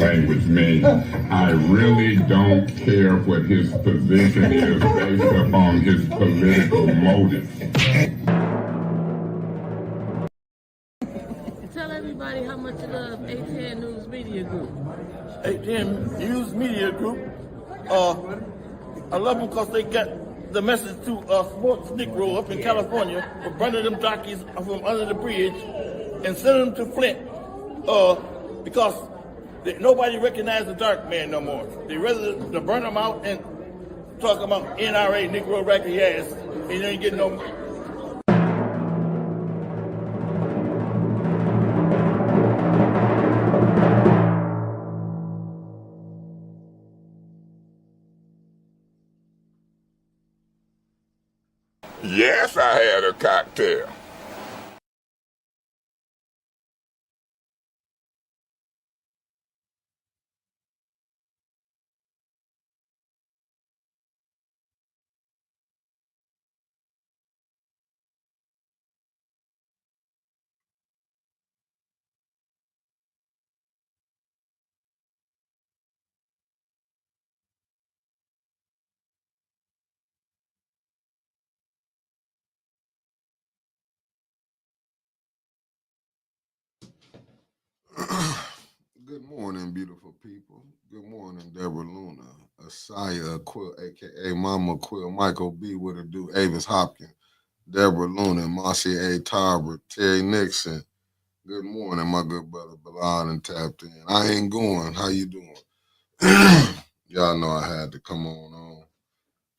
language means. I really don't care what his position is based upon his political motive. Tell everybody how much you love A10 News Media Group. A10 News Media Group. I love them because they get the message to sports Negro up in California for burning them jockeys from under the bridge and sending them to Flint because nobody recognizes the dark man no more. They rather to burn them out and talk about NRA, Negro racket ass, and you ain't getting no. Yes, I had a cocktail. Good morning, beautiful people. Good morning, Deborah Luna, Asaya Quill, aka Mama Quill, Michael B. What it do, Avis Hopkins, Deborah Luna, Marcy A. Tarbert, Terry Nixon. Good morning, my good brother Bilal and tapped in. I ain't going. How you doing? Y'all know I had to come on.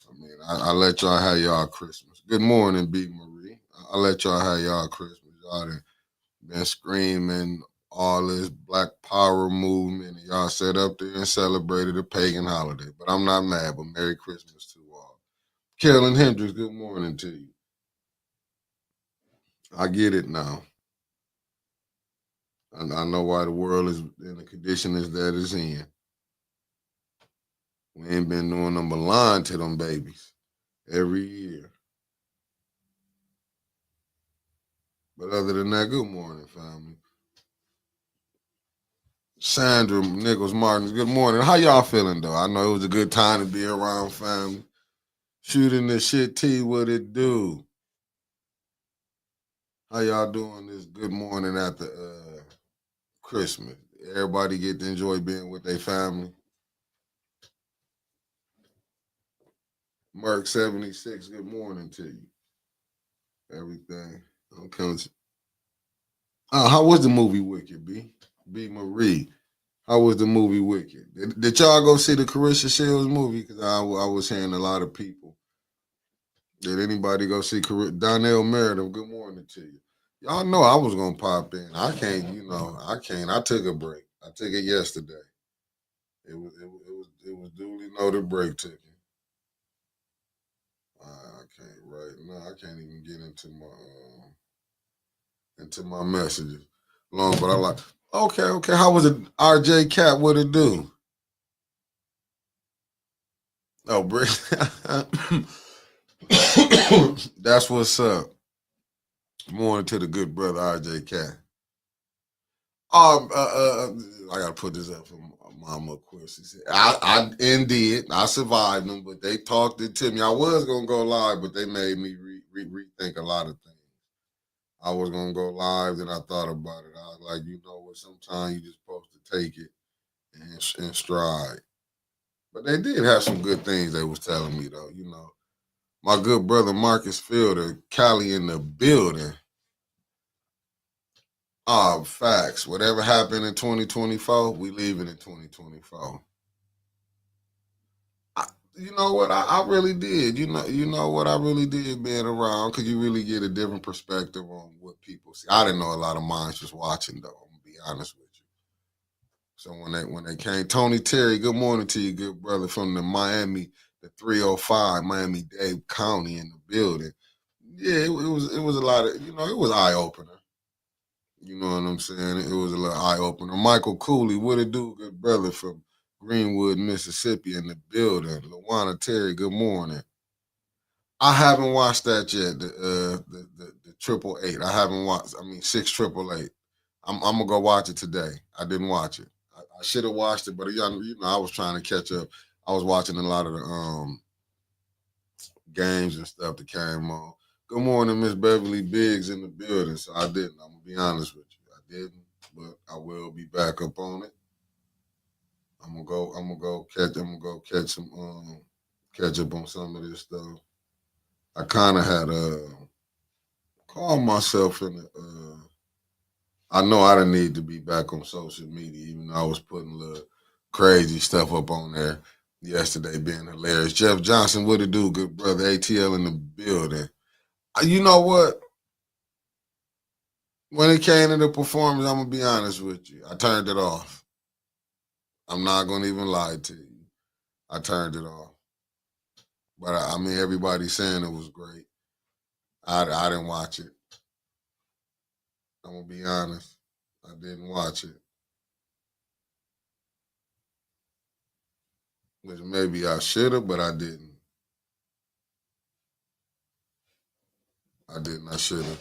I mean, I let y'all have y'all Christmas. Good morning, B. Marie. I let y'all have y'all Christmas. Y'all done been screaming all this Black Power movement, and y'all sat up there and celebrated a pagan holiday. But I'm not mad, but Merry Christmas to all. Carolyn Hendricks, good morning to you. I get it now. I know why the world is in the condition is that it's in. We ain't been doing them but lying to them babies every year. But other than that, good morning, family. Sandra Nichols Martin, good morning. How y'all feeling though? I know it was a good time to be around family. Shooting the shit T, what it do? How y'all doing this good morning after Christmas? Everybody get to enjoy being with their family. Merck 76, good morning to you. Everything. Okay. How was the movie Wicked, B? B. Marie. How was the movie Wicked? Did y'all go see the Carissa Shields movie? Because I was hearing a lot of people. Did anybody go see Donnell Meredith? Good morning to you. Y'all know I was gonna pop in. I can't. I took a break. I took it yesterday. It was duly noted break taken. I can't right now. I can't even get into my messages. Long, but I like. Okay. How was it? RJ Cat, what it do? Oh, Brick. That's what's up. Morning to the good brother RJ Cat. I gotta put this up for Mama Quincy. I indeed I survived them, but they talked it to me. I was gonna go live, but they made me rethink a lot of things. I was gonna go live, then I thought about it. I was like, you know what? Sometimes you just supposed to take it and stride. But they did have some good things they was telling me though. You know, my good brother Marcus Fielder, Cali in the building. Facts. Whatever happened in 2024, we leaving in 2024. You know what? I really did. You know what? I really did being around because you really get a different perspective on what people see. I didn't know a lot of minds was watching though. I'm gonna be honest with you. So when they came, Tony Terry, good morning to you, good brother from the Miami, the 305, Miami-Dade County in the building. Yeah, it was a lot of it was eye opener. You know what I'm saying? It was a little eye opener. Michael Cooley, what it do, good brother from Greenwood, Mississippi, in the building. Lawana Terry, good morning. I haven't watched that yet. The 888. I haven't watched. I mean 6 888. I'm gonna go watch it today. I didn't watch it. I should have watched it, but I was trying to catch up. I was watching a lot of the games and stuff that came on. Good morning, Miss Beverly Biggs in the building. So I didn't. I'm gonna be honest with you. I didn't, but I will be back up on it. I'm gonna go catch some catch up on some of this stuff. I kind of had called myself in the I know I didn't need to be back on social media, even though I was putting a little crazy stuff up on there yesterday, being hilarious. Jeff Johnson, what it do, good brother? ATL in the building. You know what? When it came to the performance, I'm gonna be honest with you. I turned it off. I'm not gonna even lie to you. I turned it off. But I mean, everybody's saying it was great. I didn't watch it. I'm gonna be honest. I didn't watch it. Which maybe I should have, but I didn't. I should have.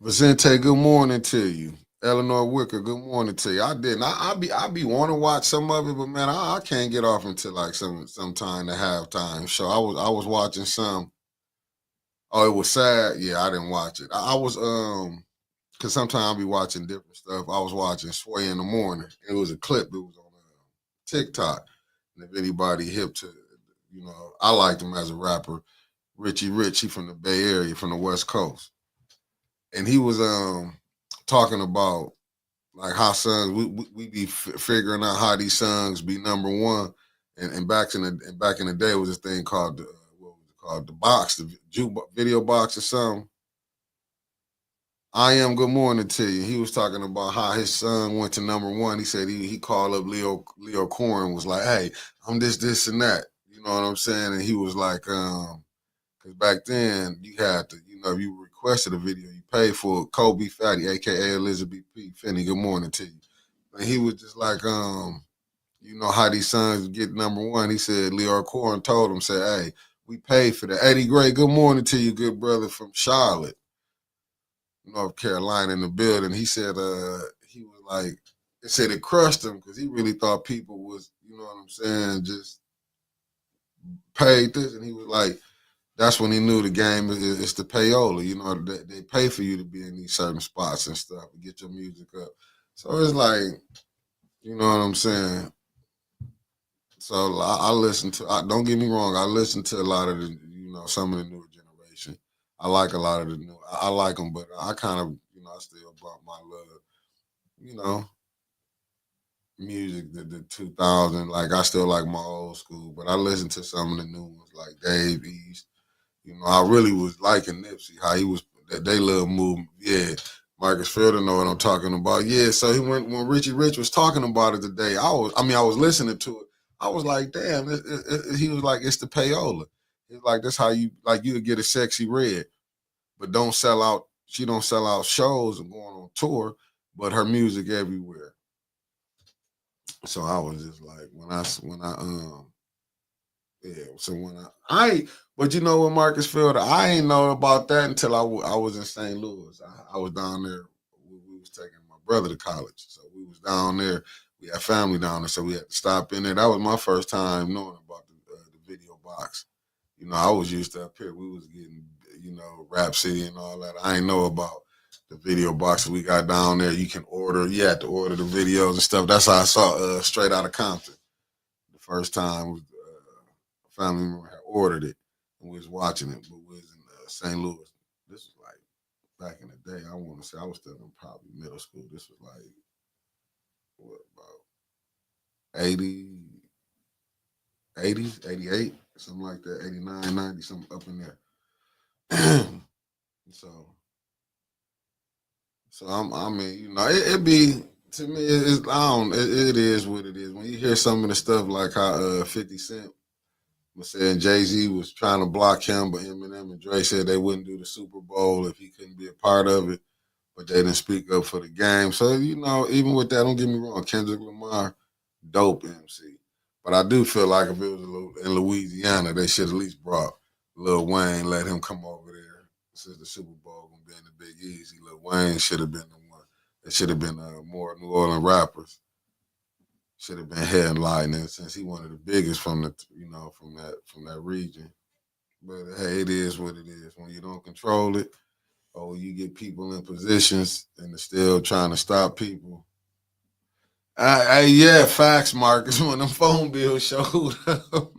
Vicente, good morning to you. Eleanor Wicker, good morning to you. I didn't. I be want to watch some of it, but man, I can't get off until like some time to halftime. So I was watching some. Oh, it was sad. Yeah, I didn't watch it. I was because sometimes I'll be watching different stuff. I was watching Sway in the morning. It was a clip. It was on TikTok. And if anybody hip to, I liked him as a rapper. Richie Rich, he from the Bay Area, from the West Coast. And he was talking about like how songs we be figuring out how these songs be number one. And back in the day, it was this thing called what was it called, the box, the video box or something. I am good morning to you. He was talking about how his son went to number one. He said he called up Leo Corn, was like, hey, I'm this and that. You know what I'm saying? And he was like, because back then you had to, if you requested a video, you paid for it. Kobe Fatty, aka Elizabeth P. Finney, good morning to you. And he was just like, how these sons get number one. He said Leo Corn told him, said, hey, we paid for that. Eddie Gray, good morning to you, good brother from Charlotte, North Carolina, in the building. He said he was like, it said it crushed him because he really thought people was, you know what I'm saying, just paid this. And he was like, that's when he knew the game is the payola. They pay for you to be in these certain spots and stuff and get your music up. So it's like, you know what I'm saying? So I listen to, don't get me wrong, I listen to a lot of the, some of the newer generation. I like a lot of the new, I like them, but I kind of, I still brought my love, music, the 2000, like I still like my old school, but I listen to some of the new ones like Dave East. I really was liking Nipsey, how he was, that they little movement. Yeah, Marcus Fielder know what I'm talking about. Yeah, so when Richie Rich was talking about it today, I was listening to it. I was like, damn, he was like, it's the payola. It's like, that's how you would get a sexy red, but don't sell out. She don't sell out shows and going on tour, but her music everywhere. So I was just like, yeah. So when but with Marcus Fielder, I ain't know about that until I was in St. Louis. I was down there. We was taking my brother to college, so we was down there. We had family down there, so we had to stop in there. That was my first time knowing about the video box. I was used to up here. We was getting, Rap City and all that. I ain't know about the video boxes we got down there. You can order. You had to order the videos and stuff. That's how I saw Straight Outta Compton. The first time was family member had ordered it and we was watching it, but we was in St. Louis. This was like back in the day. I want to say I was still in probably middle school. This was like about 80s, 88, something like that, 89, 90, something up in there. so I mean, it be, to me, it is what it is. When you hear some of the stuff like how 50 Cent was saying Jay-Z was trying to block him, but Eminem and Dre said they wouldn't do the Super Bowl if he couldn't be a part of it, but they didn't speak up for the game. So, even with that, don't get me wrong, Kendrick Lamar, dope MC. But I do feel like if it was in Louisiana, they should at least brought Lil Wayne, let him come over there. Since the Super Bowl gonna be in the Big Easy, Lil Wayne should have been the one. It should have been more New Orleans rappers. should have been headlining since he one of the biggest from the from that region. But hey, it is what it is. When you don't control it, or you get people in positions and they're still trying to stop people. Yeah, facts, Marcus. When them phone bills showed up.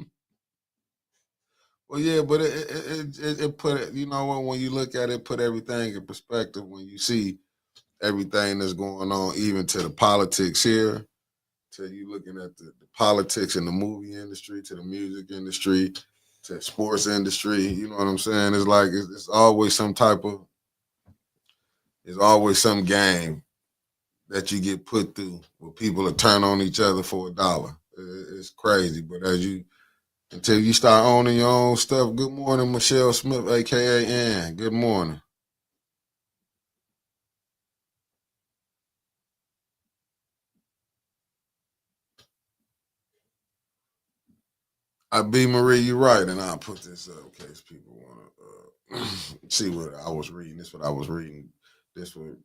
Well, yeah, but it put it. You know when you look at it, put everything in perspective. When you see everything that's going on, even to the politics here, to you looking at the politics in the movie industry, to the music industry, to the sports industry. You know what I'm saying? It's like it's always some type of, it's always some game that you get put through where people will turn on each other for a dollar. It's crazy, but until you start owning your own stuff. Good morning, Michelle Smith, aka Ann. Good morning. I be Marie, you right, and I'll put this up in case people want to see what I was reading. This is what I was reading. This what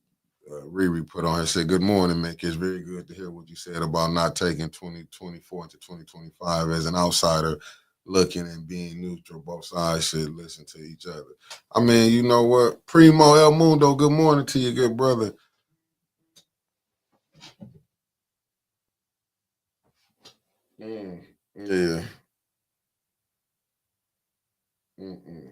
Riri put on here. Said, "Good morning, Mick. It's very good to hear what you said about not taking 2024 into 2025 as an outsider, looking and being neutral. Both sides should listen to each other." I mean, you know what, Primo El Mundo. Good morning to you, good brother. Yeah. Mm-mm.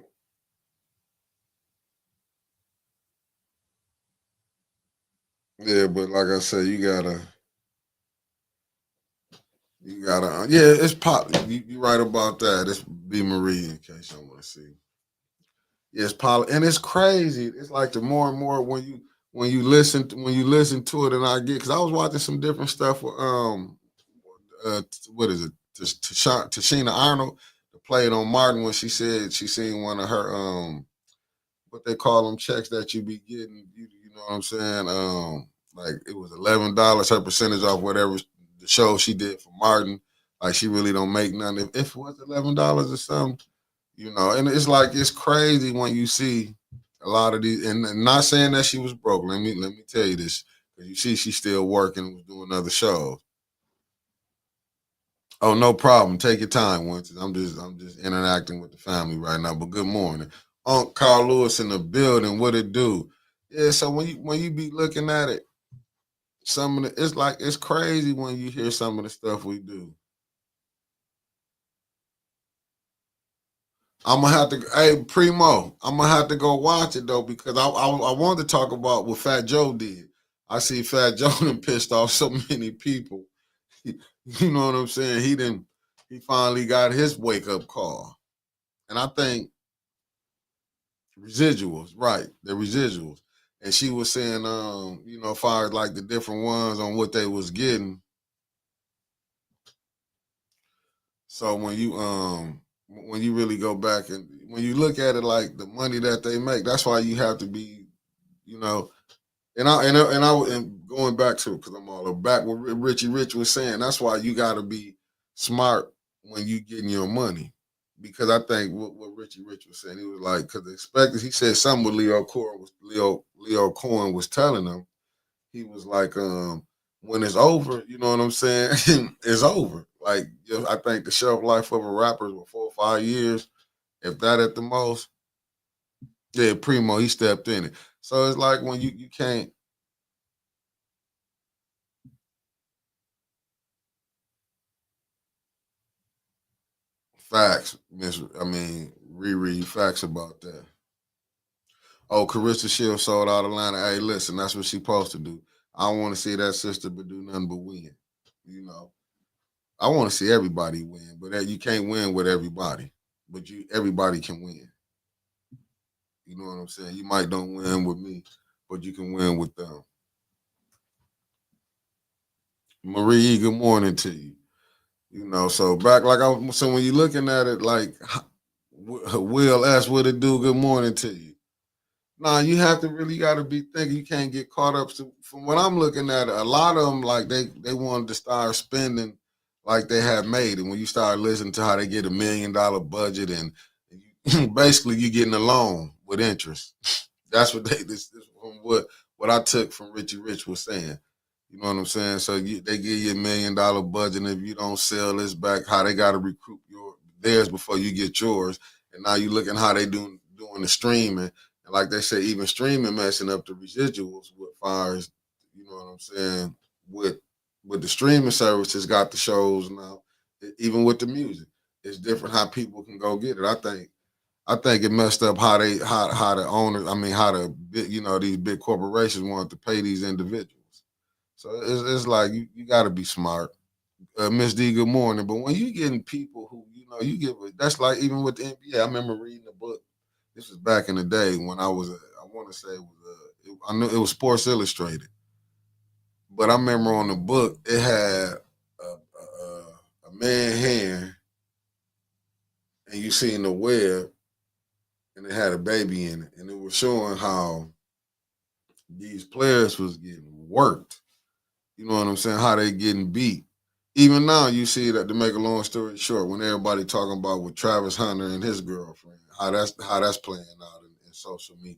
Yeah, but like I said, you gotta, yeah, it's pop. You right about that. It's B Marie in case you want to see. Yeah, it's poli, and it's crazy. It's like the more and more when you listen to it, and I get because I was watching some different stuff with what is it, Tashina Arnold, that played on Martin when she said she seen one of her what they call them checks that you be getting. You know what I'm saying? Like it was $11 her percentage off whatever the show she did for Martin. Like she really don't make nothing. If it was $11 or something, you know. And it's like it's crazy when you see a lot of these. And not saying that she was broke. Let me tell you this because you see she's still working, was doing other shows. Oh, no problem. Take your time, Winston. I'm just interacting with the family right now. But good morning. Unc Carl Lewis in the building. What it do? Yeah, so when you be looking at it, some of the it's like it's crazy when you hear some of the stuff we do. I'm gonna have to, hey Primo, I'm gonna have to go watch it though because I wanted to talk about what Fat Joe did. I see Fat Joe done pissed off so many people. You know what I'm saying? He finally got his wake up call. And I think residuals, right? The residuals. And she was saying, as far as like the different ones on what they was getting. So when you really go back and when you look at it like the money that they make, that's why you have to be, you know, and going back to because I'm all back what Richie Rich was saying. That's why you got to be smart when you getting your money, because I think what Richie Rich was saying, he was like because expected. He said something with Leo Cohen was telling him. He was like, when it's over, you know what I'm saying? It's over. Like I think the shelf life of a rapper is 4 or 5 years, if that at the most. Yeah, Primo, he stepped in it. So it's like when you can't. Facts, Miss. I mean, Riri, facts about that. Oh, Carissa Shield sold out Atlanta. Hey, listen, that's what she supposed to do. I don't want to see that sister but do nothing but win. You know, I want to see everybody win, but you can't win with everybody. But everybody can win. You know what I'm saying? You might don't win with me, but you can win with them. Marie, good morning to you. You know, so so when you're looking at it like Will S, what it do? Good morning to you. Nah, you have to really got to be thinking. You can't get caught up. So from what I'm looking at, a lot of them like they wanted to start spending like they had made, and when you start listening to how they get $1 million budget, and basically you getting a loan with interest. That's what this from what I took from Richie Rich was saying. You know what I'm saying? So they give you $1 million budget, and if you don't sell this back, how they got to recruit theirs before you get yours. And now you looking how they doing the streaming, and like they say, even streaming messing up the residuals with fires. You know what I'm saying? With the streaming services, got the shows now. Even with the music, it's different how people can go get it. I think it messed up how the owners, I mean, how these big corporations wanted to pay these individuals. So it's like you got to be smart. Miss D, good morning. But when you getting people who, you give that's like even with the NBA. I remember reading a book. This was back in the day when I was, I want to say it was, I knew it was Sports Illustrated. But I remember on the book, it had a man hand, and you seen the web, and it had a baby in it. And it was showing how these players was getting worked. You know what I'm saying? How they getting beat. Even now, you see that, to make a long story short, when everybody talking about with Travis Hunter and his girlfriend, how that's playing out in social media.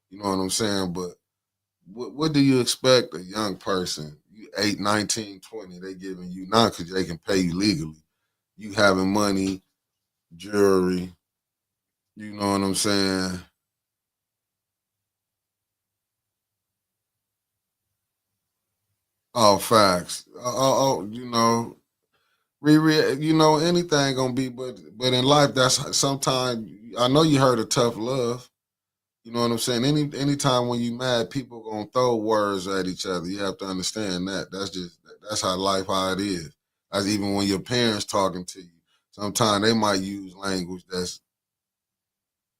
You know what I'm saying? But what do you expect a young person, you 8, 19, 20, they giving you now because they can pay you legally. You having money, jewelry, you know what I'm saying? All facts. Anything gonna be, but in life, that's sometimes. I know you heard of tough love. You know what I'm saying? Anytime when you mad, people gonna throw words at each other. You have to understand that. That's how life, how it is. That's even when your parents talking to you. Sometimes they might use language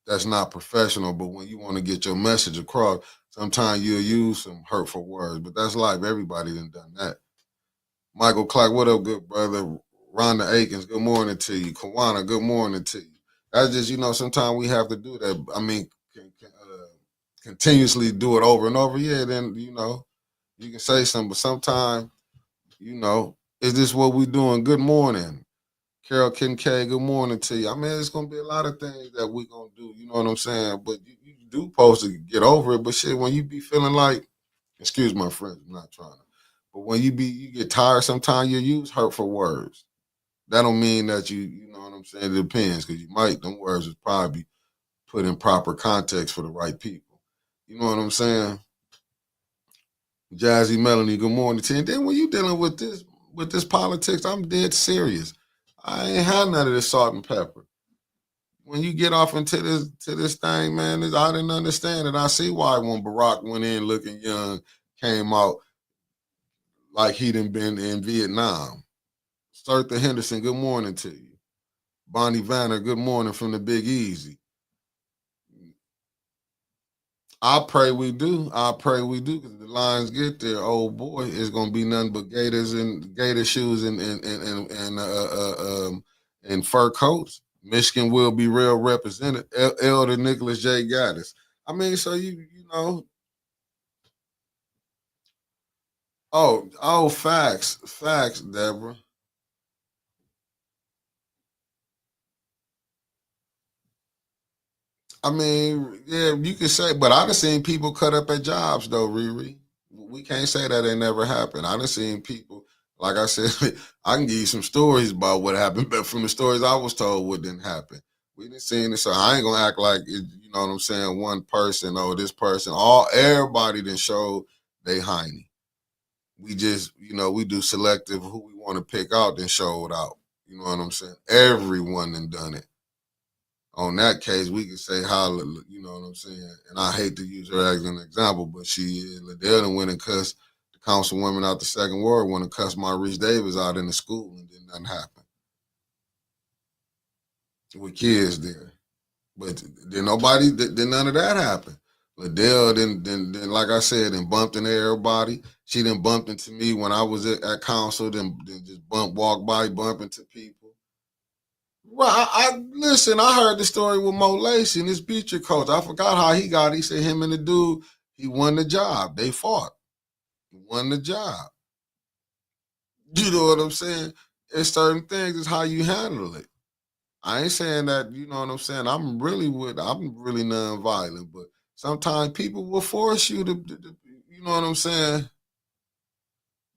that's not professional, but when you want to get your message across, sometimes you'll use some hurtful words. But that's life. Everybody done that. Michael Clark, what up, good brother? Rhonda Akins, good morning to you. Kawana, good morning to you. That's just, sometimes we have to do that. I mean, continuously do it over and over. Yeah, then, you can say something, but sometimes, is this what we doing? Good morning. Carol Kincaid, good morning to you. I mean, it's going to be a lot of things that we going to do, you know what I'm saying? But you do supposed to get over it. But shit, when you be feeling like, excuse my friends, I'm not trying to. But when you get tired, sometimes you use hurtful words. That don't mean that you know what I'm saying? It depends, because them words is probably put in proper context for the right people. You know what I'm saying? Jazzy Melanie, good morning to you. And then when you dealing with this politics, I'm dead serious. I ain't had none of this salt and pepper. When you get off into this thing, man, I didn't understand it. I see why when Barack went in looking young, came out like he done been in Vietnam. Sirtha Henderson, good morning to you. Bonnie Vanner, good morning from the Big Easy. I pray we do. Because the Lions get there, oh boy, it's gonna be nothing but gator shoes and fur coats. Michigan will be real represented. Elder Nicholas J. Gaddis. I mean, so you know. Facts, Deborah. I mean, yeah, you can say, but I done seen people cut up at jobs though, Riri. We can't say that it never happened. I done seen people, like I said, I can give you some stories about what happened, but from the stories I was told, what didn't happen. We didn't see it, so I ain't gonna act like you know what I'm saying. One person, this person, everybody done showed they hiney. We just, we do selective who we want to pick out, then show it out. You know what I'm saying? Everyone done done it. On that case, we could say how, you know what I'm saying? And I hate to use her as an example, but Liddell done went and cussed the councilwoman out the second ward, went and cussed Maurice Davis out in the school, and then nothing happened with kids there. But then none of that happened. Liddell then like I said, then bumped into everybody. She then bumped into me when I was at council, then just walk by, bump into people. Well, I listen. I heard the story with Mo Lacey and his feature coach. I forgot how he got it. He said him and the dude, he won the job. They fought. He won the job. You know what I'm saying? It's certain things. It's how you handle it. I ain't saying that. You know what I'm saying? I'm really nonviolent, but sometimes people will force you to you know what I'm saying?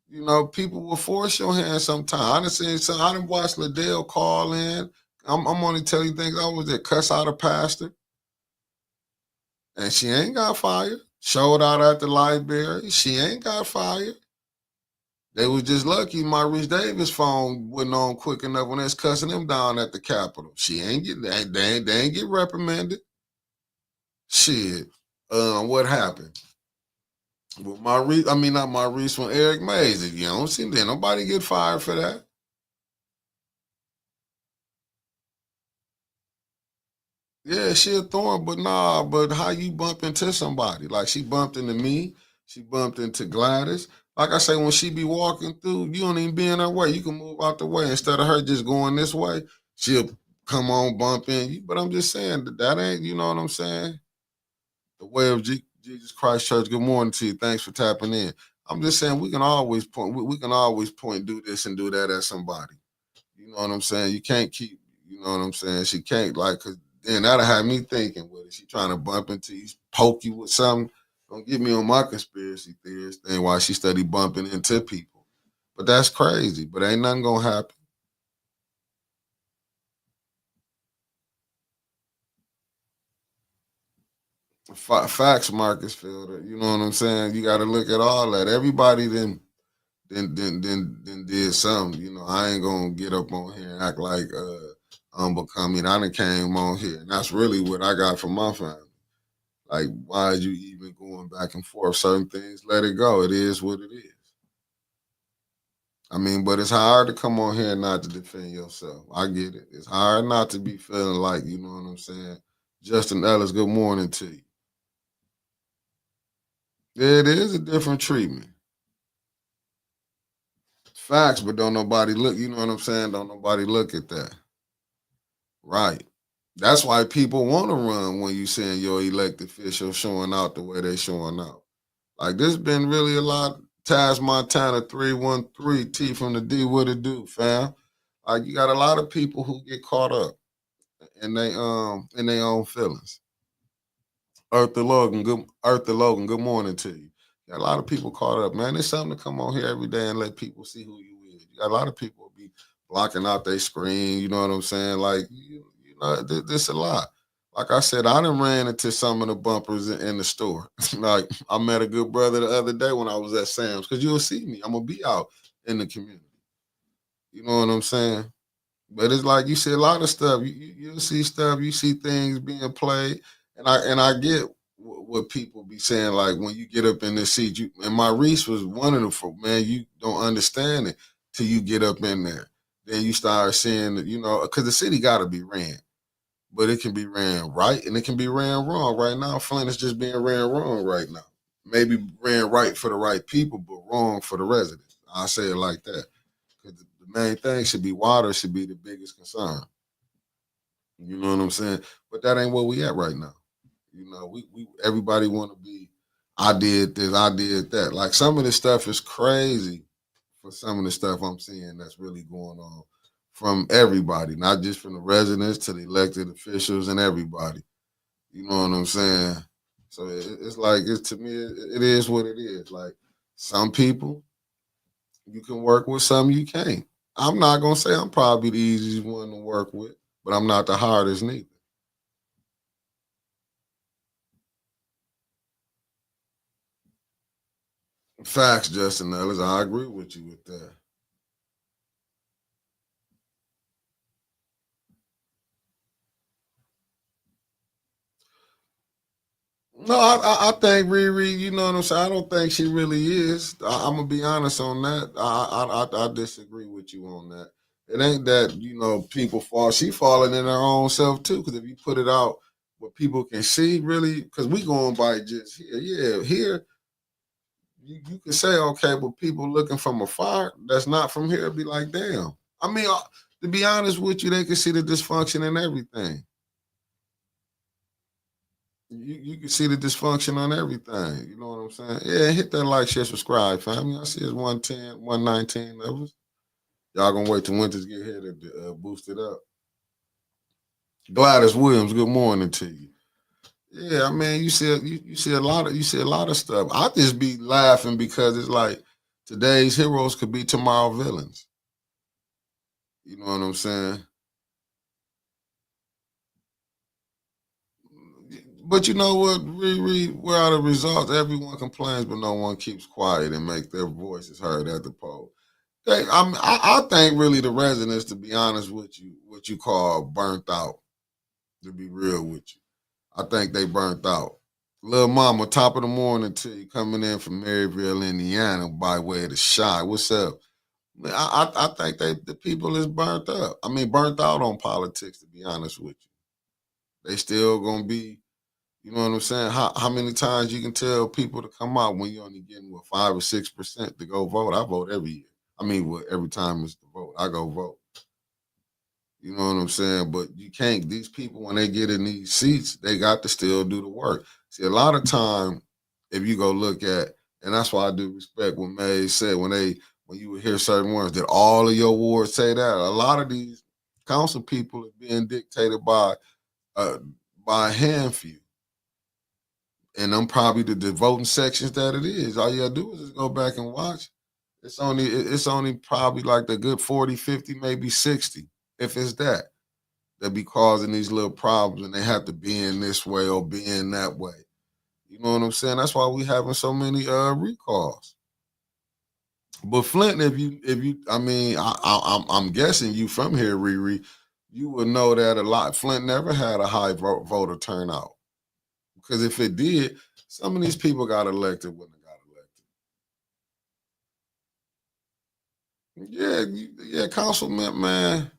You know, people will force your hand sometimes. I done seen some. I done watched Liddell call in. I'm only telling you things. I was there, cuss out a pastor, and she ain't got fired. Showed out at the library. She ain't got fired. They was just lucky Maurice Davis' phone wasn't on quick enough when they was cussing him down at the Capitol. She ain't get they ain't get reprimanded. Shit. What happened? Well, Maurice, I mean not Maurice from Eric Mays. You don't see there. Nobody get fired for that. Yeah, she a thorn, but nah, but how you bump into somebody? Like she bumped into me, she bumped into Gladys. Like I say, when she be walking through, you don't even be in her way. You can move out the way instead of her just going this way. She'll come on, bump in you. But I'm just saying that ain't, you know what I'm saying? The way of Jesus Christ Church. Good morning to you. Thanks for tapping in. I'm just saying we can always point, we can always point, do this and do that at somebody. You know what I'm saying? You can't keep, you know what I'm saying? She can't, like, cause then that'll have me thinking, well, is she trying to bump into you, poke you with something? Don't get me on my conspiracy theorist thing why she study bumping into people. But that's crazy, but ain't nothing gonna happen. Facts, Marcus Fielder. You know what I'm saying? You got to look at all that. Everybody then did something. You know, I ain't gonna get up on here and act like unbecoming. I done came on here, and that's really what I got from my family. Like, why are you even going back and forth? Certain things, let it go. It is what it is. I mean, but it's hard to come on here and not to defend yourself. I get it. It's hard not to be feeling like, you know what I'm saying? Justin Ellis, good morning to you. Yeah, it is a different treatment. Facts, but don't nobody look, you know what I'm saying? Don't nobody look at that. Right. That's why people want to run when you saying your elected official showing out the way they showing out. Like this been really a lot. Taz Montana 313 T from the D. What it do, fam? Like you got a lot of people who get caught up in their own feelings. Eartha Logan, good morning to you. Got a lot of people caught up, man. It's something to come on here every day and let people see who you is. You got a lot of people be blocking out their screen, you know what I'm saying? Like you know, this a lot. Like I said, I done ran into some of the bumpers in the store. Like I met a good brother the other day when I was at Sam's, because you'll see me. I'm gonna be out in the community. You know what I'm saying? But it's like you see a lot of stuff. You see stuff. You see things being played, and I get what people be saying. Like when you get up in this seat, you and Maurice was one of them. For man, you don't understand it till you get up in there. Then you start seeing, you know, because the city got to be ran, but it can be ran right and it can be ran wrong. Right now, Flint is just being ran wrong right now. Maybe ran right for the right people, but wrong for the residents. I say it like that. Because the main thing should be water should be the biggest concern. You know what I'm saying? But that ain't where we at right now. You know, we everybody want to be. I did this. I did that. Like some of this stuff is crazy. For some of the stuff I'm seeing that's really going on from everybody, not just from the residents to the elected officials and everybody. You know what I'm saying? So it's like it's to me. It is what it is. Like some people you can work with, some you can't. I'm not gonna say I'm probably the easiest one to work with, but I'm not the hardest neither. Facts, Justin Ellis. I agree with you with that. No, I think Riri, you know what I'm saying? I don't think she really is. I'm gonna be honest on that. I disagree with you on that. It ain't that, you know, people fall. She falling in her own self too. Because if you put it out where people can see, really, because we going by just here. Yeah, here you can say okay, but people looking from afar that's not from here be like, damn. I mean, to be honest with you, they can see the dysfunction in everything. You can see the dysfunction on everything. You know what I'm saying? Yeah, hit that like, share, subscribe, family. I see it's 110, 119 levels. Y'all gonna wait till winters get here to boost it up. Gladys Williams, good morning to you. Yeah, I mean, you see a lot of stuff. I just be laughing because it's like Today's heroes could be tomorrow villains. You know what I'm saying? But you know what? Where are the results? Everyone complains, but no one keeps quiet and make their voices heard at the poll. I think really the residents, to be honest with you, what you call burnt out. To be real with you, I think they burnt out. Little mama, top of the morning to you, coming in from Maryville, Indiana, by way of the shot. What's up? I think the people is burnt up. I mean, burnt out on politics. To be honest with you, they still gonna be. You know what I'm saying? How many times you can tell people to come out when you're only getting 5 or 6% to go vote? I vote every year. I mean, every time it's the vote, I go vote. You know what I'm saying? But you can't. These people, when they get in these seats, they got to still do the work. See, a lot of time, if you go look at, and that's why I do respect what May said when you would hear certain words, that all of your wards say that. A lot of these council people are being dictated uh, by a handful. And I'm probably the voting sections that it is. All you gotta do is just go back and watch. It's only probably like the good 40, 50, maybe 60, if it's that be causing these little problems and they have to be in this way or be in that way. You know what I'm saying? That's why we having so many recalls. But Flint, if you I mean, I'm guessing you from here, Riri, you would know that a lot. Flint never had a high voter turnout. Because if it did, some of these people got elected when they got elected. Yeah, councilman, man.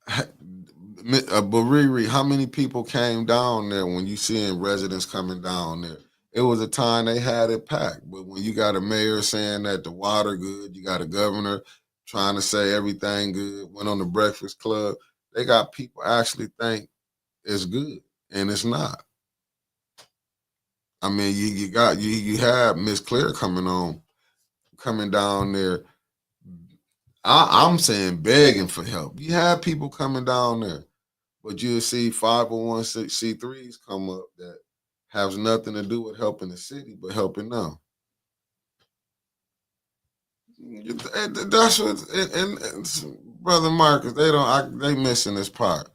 But Riri, how many people came down there when you seeing residents coming down there? It was a time they had it packed. But when you got a mayor saying that the water good, you got a governor trying to say everything good, went on the Breakfast Club, they got people actually think it's good, and it's not. I mean, you have Miss Claire coming down there. I'm saying begging for help. You have people coming down there, but you'll see 501c3s come up that has nothing to do with helping the city, but helping them. That's what, and brother Marcus, they missing this part.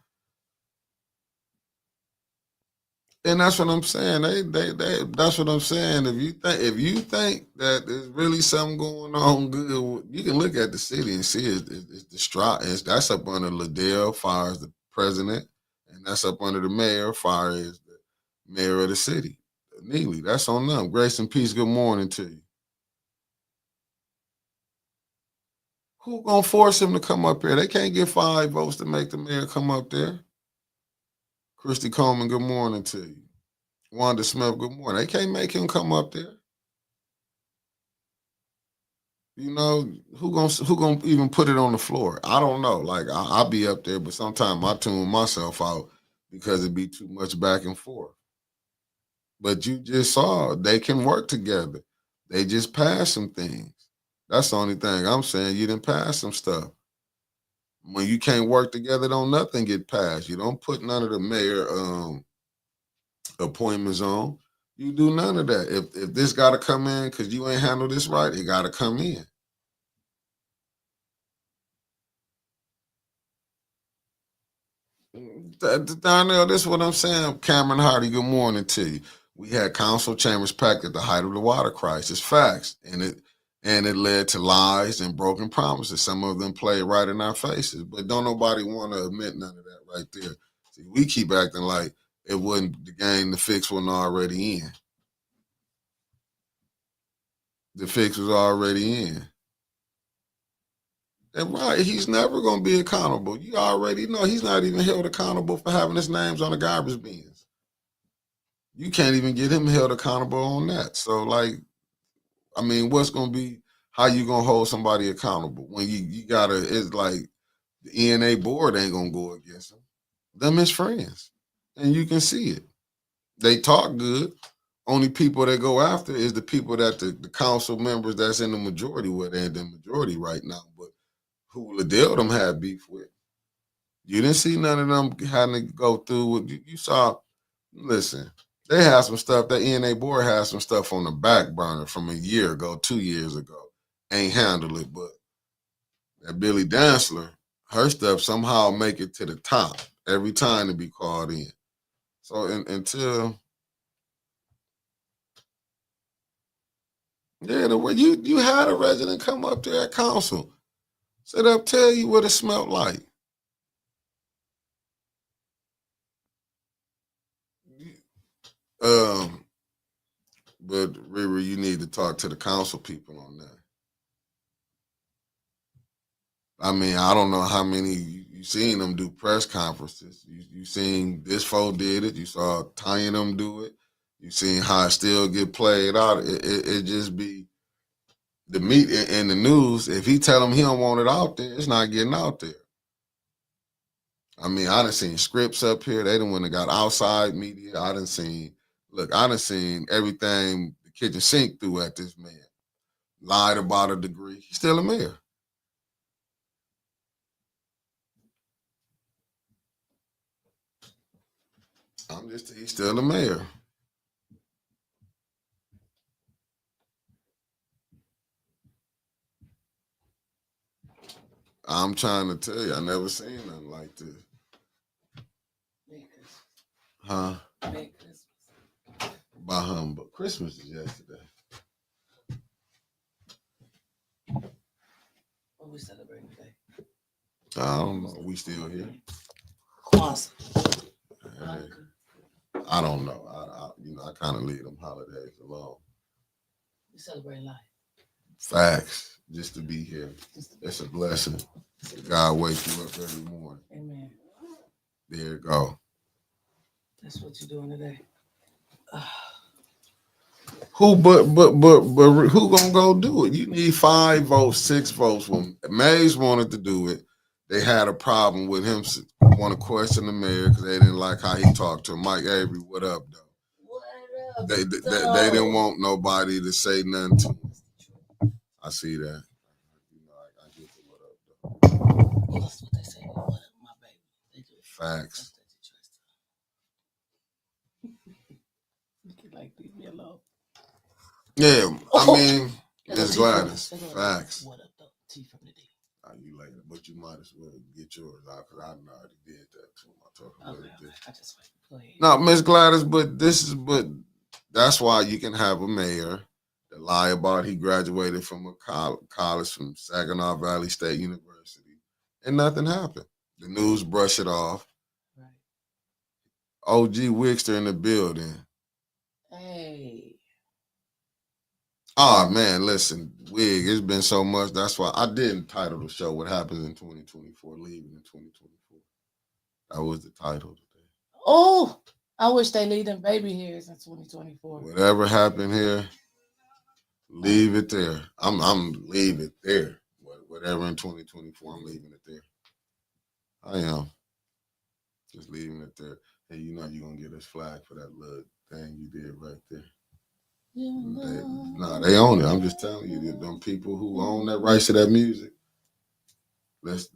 And that's what I'm saying. That's what I'm saying. If you think that there's really something going on good, you can look at the city and see it's distraught. That's up under Liddell, far as the president, and that's up under the mayor, far as the mayor of the city. Neely, that's on them. Grace and peace. Good morning to you. Who gonna force him to come up here? They can't get 5 votes to make the mayor come up there. Christy Coleman, good morning to you. Wanda Smith, good morning. They can't make him come up there. You know, who gonna even put it on the floor? I don't know. Like I'll be up there, but sometimes I tune myself out because it'd be too much back and forth. But you just saw they can work together. They just passed some things. That's the only thing I'm saying. You didn't pass some stuff. When you can't work together, don't nothing get passed. You don't put none of the mayor appointments on. You do none of that. If this got to come in because you ain't handle this right, it got to come in. Darnell, this is what I'm saying. Cameron Hardy, good morning to you. We had council chambers packed at the height of the water crisis. Facts. And it led to lies and broken promises. Some of them played right in our faces. But don't nobody want to admit none of that right there. See, we keep acting like it wasn't the game, the fix wasn't already in. The fix was already in. And right, he's never gonna be accountable. You already know he's not even held accountable for having his names on the garbage bins. You can't even get him held accountable on that. So like, I mean, what's gonna be how you gonna hold somebody accountable when you gotta? It's like the ENA board ain't gonna go against him. Them his friends, and you can see it. They talk good. Only people that go after is the people that the council members that's in the majority, well, they're in the majority right now, but who Liddell them had beef with. You didn't see none of them having to go through what you saw. Listen, They had some stuff. The ENA board had some stuff on the back burner from a year ago, 2 years ago. Ain't handled it, but that Billy Dansler, her stuff somehow make it to the top every time to be called in. So until the way you had a resident come up there at council, sit up, tell you what it smelled like. But Riri, you need to talk to the council people on that. I mean, I don't know how many you seen them do press conferences. You seen this foe did it. You saw Tanya and them do it. You seen how it still get played out. It just be the meat in the news. If he tell them he don't want it out there, it's not getting out there. I mean, I done seen scripts up here. They done went and got outside media. I done seen everything the kitchen sink threw at this man. Lied about a degree. He's still a mayor. He's still the mayor. I'm trying to tell you, I never seen nothing like this. Huh? Merry Christmas. By humbug. Christmas is yesterday. What we celebrating today? I don't know. We still here. Kwanzaa. I don't know. I kind of leave them holidays alone. We celebrate life. Facts. Just to be here. It's a blessing. God wake you up every morning. Amen. There you go. That's what you're doing today. Who but who gonna go do it? You need 5 votes, 6 votes. When Mays wanted to do it, they had a problem with him. Want to question the mayor because they didn't like how he talked to him. Mike Avery, what up, though? What up? They didn't want nobody to say nothing to him. I see that. I get the what up, though. That's what they say. What up, my baby? They do. Facts. You can leave me alone. Yeah, I mean, Miss Gladys. Facts. What up, though? T from the D. You later, but you might as well get yours out because I already did that too. I just wait. No, Miss Gladys, but that's why you can have a mayor that lie about he graduated from a college from Saginaw Valley State University and nothing happened. The news brush it off. Right. OG Wixter in the building. Hey. Oh man, listen, Wig, it's been so much. That's why I didn't title the show What Happens in 2024, Leaving in 2024. That was the title today. Oh, I wish they leave them baby hairs in 2024. Whatever happened here, leave it there. I'm leaving it there. Whatever in 2024, I'm leaving it there. I am. Just leaving it there. Hey, you know you're gonna get us flagged for that little thing you did right there. They own it. I'm just telling you, them people who own that rights to that music. Let's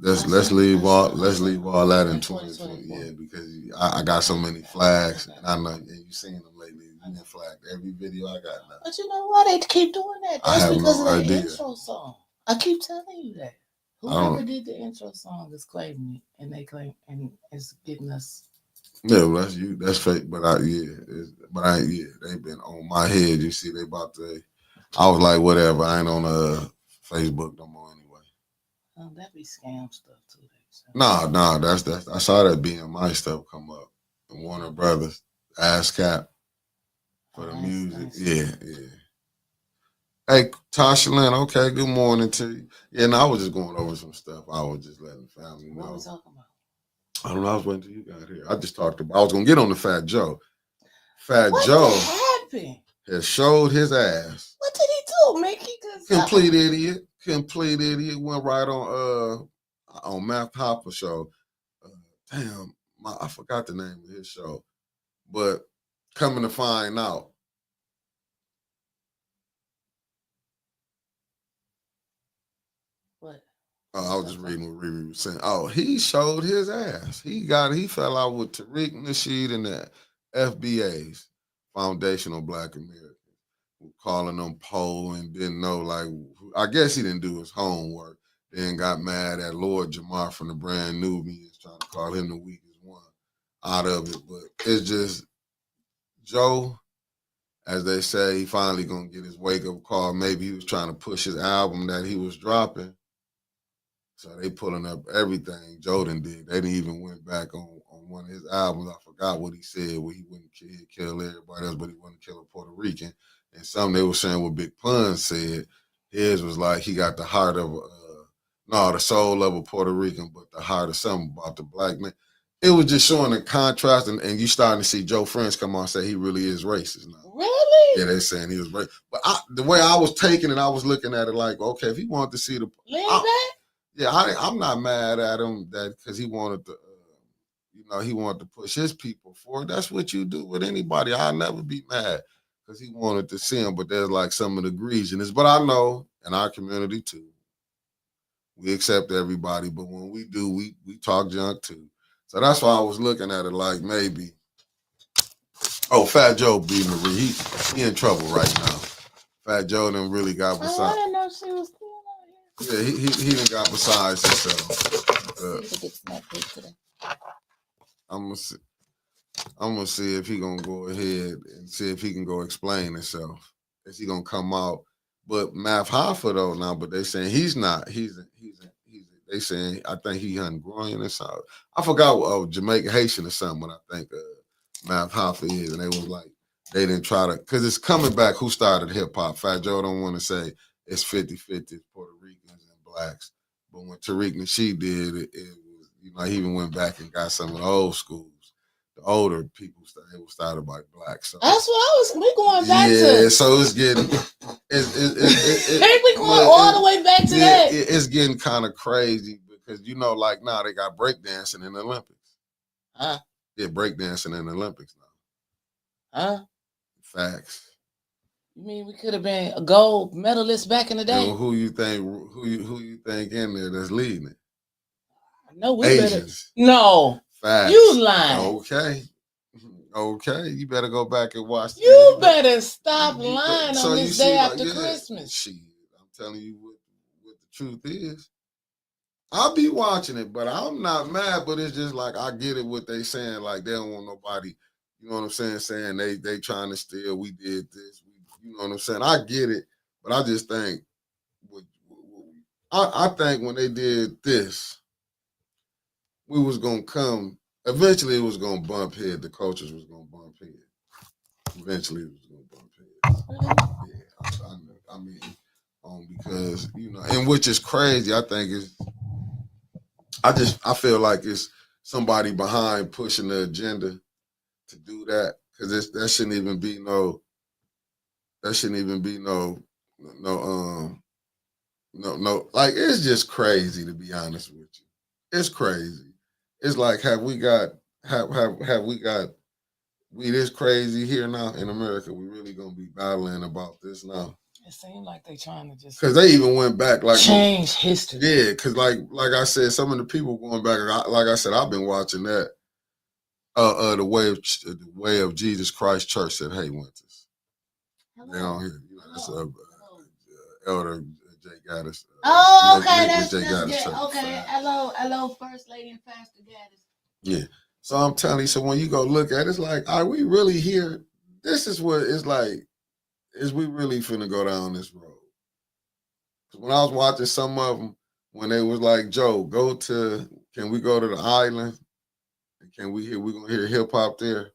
leave all that in 2020. Yeah, because I got so many flags, and I know you seen them lately. You been flagged every video I got now. But you know why they keep doing that? That's because of the intro song. I keep telling you that. Whoever did the intro song is claiming it, and they claim and it's getting us. Yeah, well, that's you. That's fake. But they've been on my head. You see, they about to. I was like, whatever. I ain't on Facebook no more anyway. Oh, that be scam stuff too. Nah. That's I saw that BMI stuff come up. The Warner Brothers ASCAP for the music. Nice. Yeah. Hey, Tasha Lynn. Okay, good morning to you. Yeah, I was just going over some stuff. I was just letting the family know. What was talking about? I don't know. I was waiting till you got here. I just talked about. I was gonna get on the Fat Joe. What happened? Has showed his ass. What did he do, Mickey? Complete idiot. Went right on Math Hopper show. I forgot the name of his show, but coming to find out. What? I was just reading what Riri was saying. Oh, he showed his ass. He fell out with Tariq Nasheed and the FBAs foundational Black Americans, calling them Poe and didn't know, like, I guess he didn't do his homework. Then got mad at Lord Jamar from the Brand Nubians, trying to call him the weakest one out of it. But it's just Joe, as they say, he finally gonna get his wake-up call. Maybe he was trying to push his album that he was dropping. So they pulling up everything Jordan did. They didn't even went back on one of his albums. I forgot what he said, where he wouldn't kill everybody else, but he wouldn't kill a Puerto Rican. And some they were saying what Big Pun said. His was like he got the heart of the soul of a Puerto Rican, but the heart of something about the Black man. It was just showing the contrast, and you starting to see Joe French come on and say he really is racist now. Really? Yeah, they saying he was racist. But the way I was taking it, I was looking at it like, okay, if he wanted to see the Lean back? Yeah, I'm not mad at him that because he wanted to, he wanted to push his people forward. That's what you do with anybody. I'll never be mad because he wanted to see him. But there's like some of the greasiness. But I know in our community too, we accept everybody. But when we do, we talk junk too. So that's why I was looking at it like maybe. Oh, Fat Joe B. Marie, he in trouble right now. Fat Joe done really got beside. I didn't know she was still out here. Yeah, he done got besides himself. I'm gonna see if he gonna go ahead and see if he can go explain himself. Is he gonna come out? But Math Hoffa though now, but they saying he's not. They saying I think he Honduran or something. I forgot Jamaican Haitian or something. I think Math Hoffa is, and they was like they didn't try to because it's coming back. Who started hip hop? Fat Joe don't want to say it's 50-50 Puerto Ricans and Blacks, but when Tariq Nasheed did it was he even went back and got some of the old schools. The older people it was started by Blacks. So that's what we going back to. Yeah, so it's getting we going all the way back to that. It's getting kind of crazy because like now they got breakdancing in the Olympics. Huh? Yeah, breakdancing in the Olympics now. Huh? Facts. You mean we could have been a gold medalist back in the day? Well, who you think in there that's leading it? No, we Asians. better. No. Facts. You lying. Okay. You better go back and watch. You better stop lying on this day after Christmas. Shit, I'm telling you what the truth is. I'll be watching it, but I'm not mad. But it's just like I get it what they saying. Like they don't want nobody. You know what I'm saying? Saying they trying to steal. We did this. You know what I'm saying? I get it, but I just think. I think when they did this, we was gonna come. Eventually, it was gonna bump head. The coaches was gonna bump head. Eventually, it was gonna bump head. Yeah, I mean, because and which is crazy. I think is. I feel like it's somebody behind pushing the agenda to do that because that shouldn't even be no. That shouldn't even be no. Like it's just crazy to be honest with you. It's crazy. It's like have we this crazy here now in America? We really gonna be battling about this now. It seemed like they trying to just because they even went back like change history. Yeah, because like I said, some of the people going back. Like I said, I've been watching that. The way of Jesus Christ Church said, "Hey, Winters." They don't hear. That's Elder Jay Gaddis. Okay, that's Jay Gaddis. Okay, hello, First Lady and Pastor Gaddis. Yeah, so I'm telling you. So when you go look at it, it's like, are we really here? This is what it's like. Is we really finna go down this road? When I was watching some of them, when they was like, Joe, can we go to the island? And we're gonna hear hip hop there.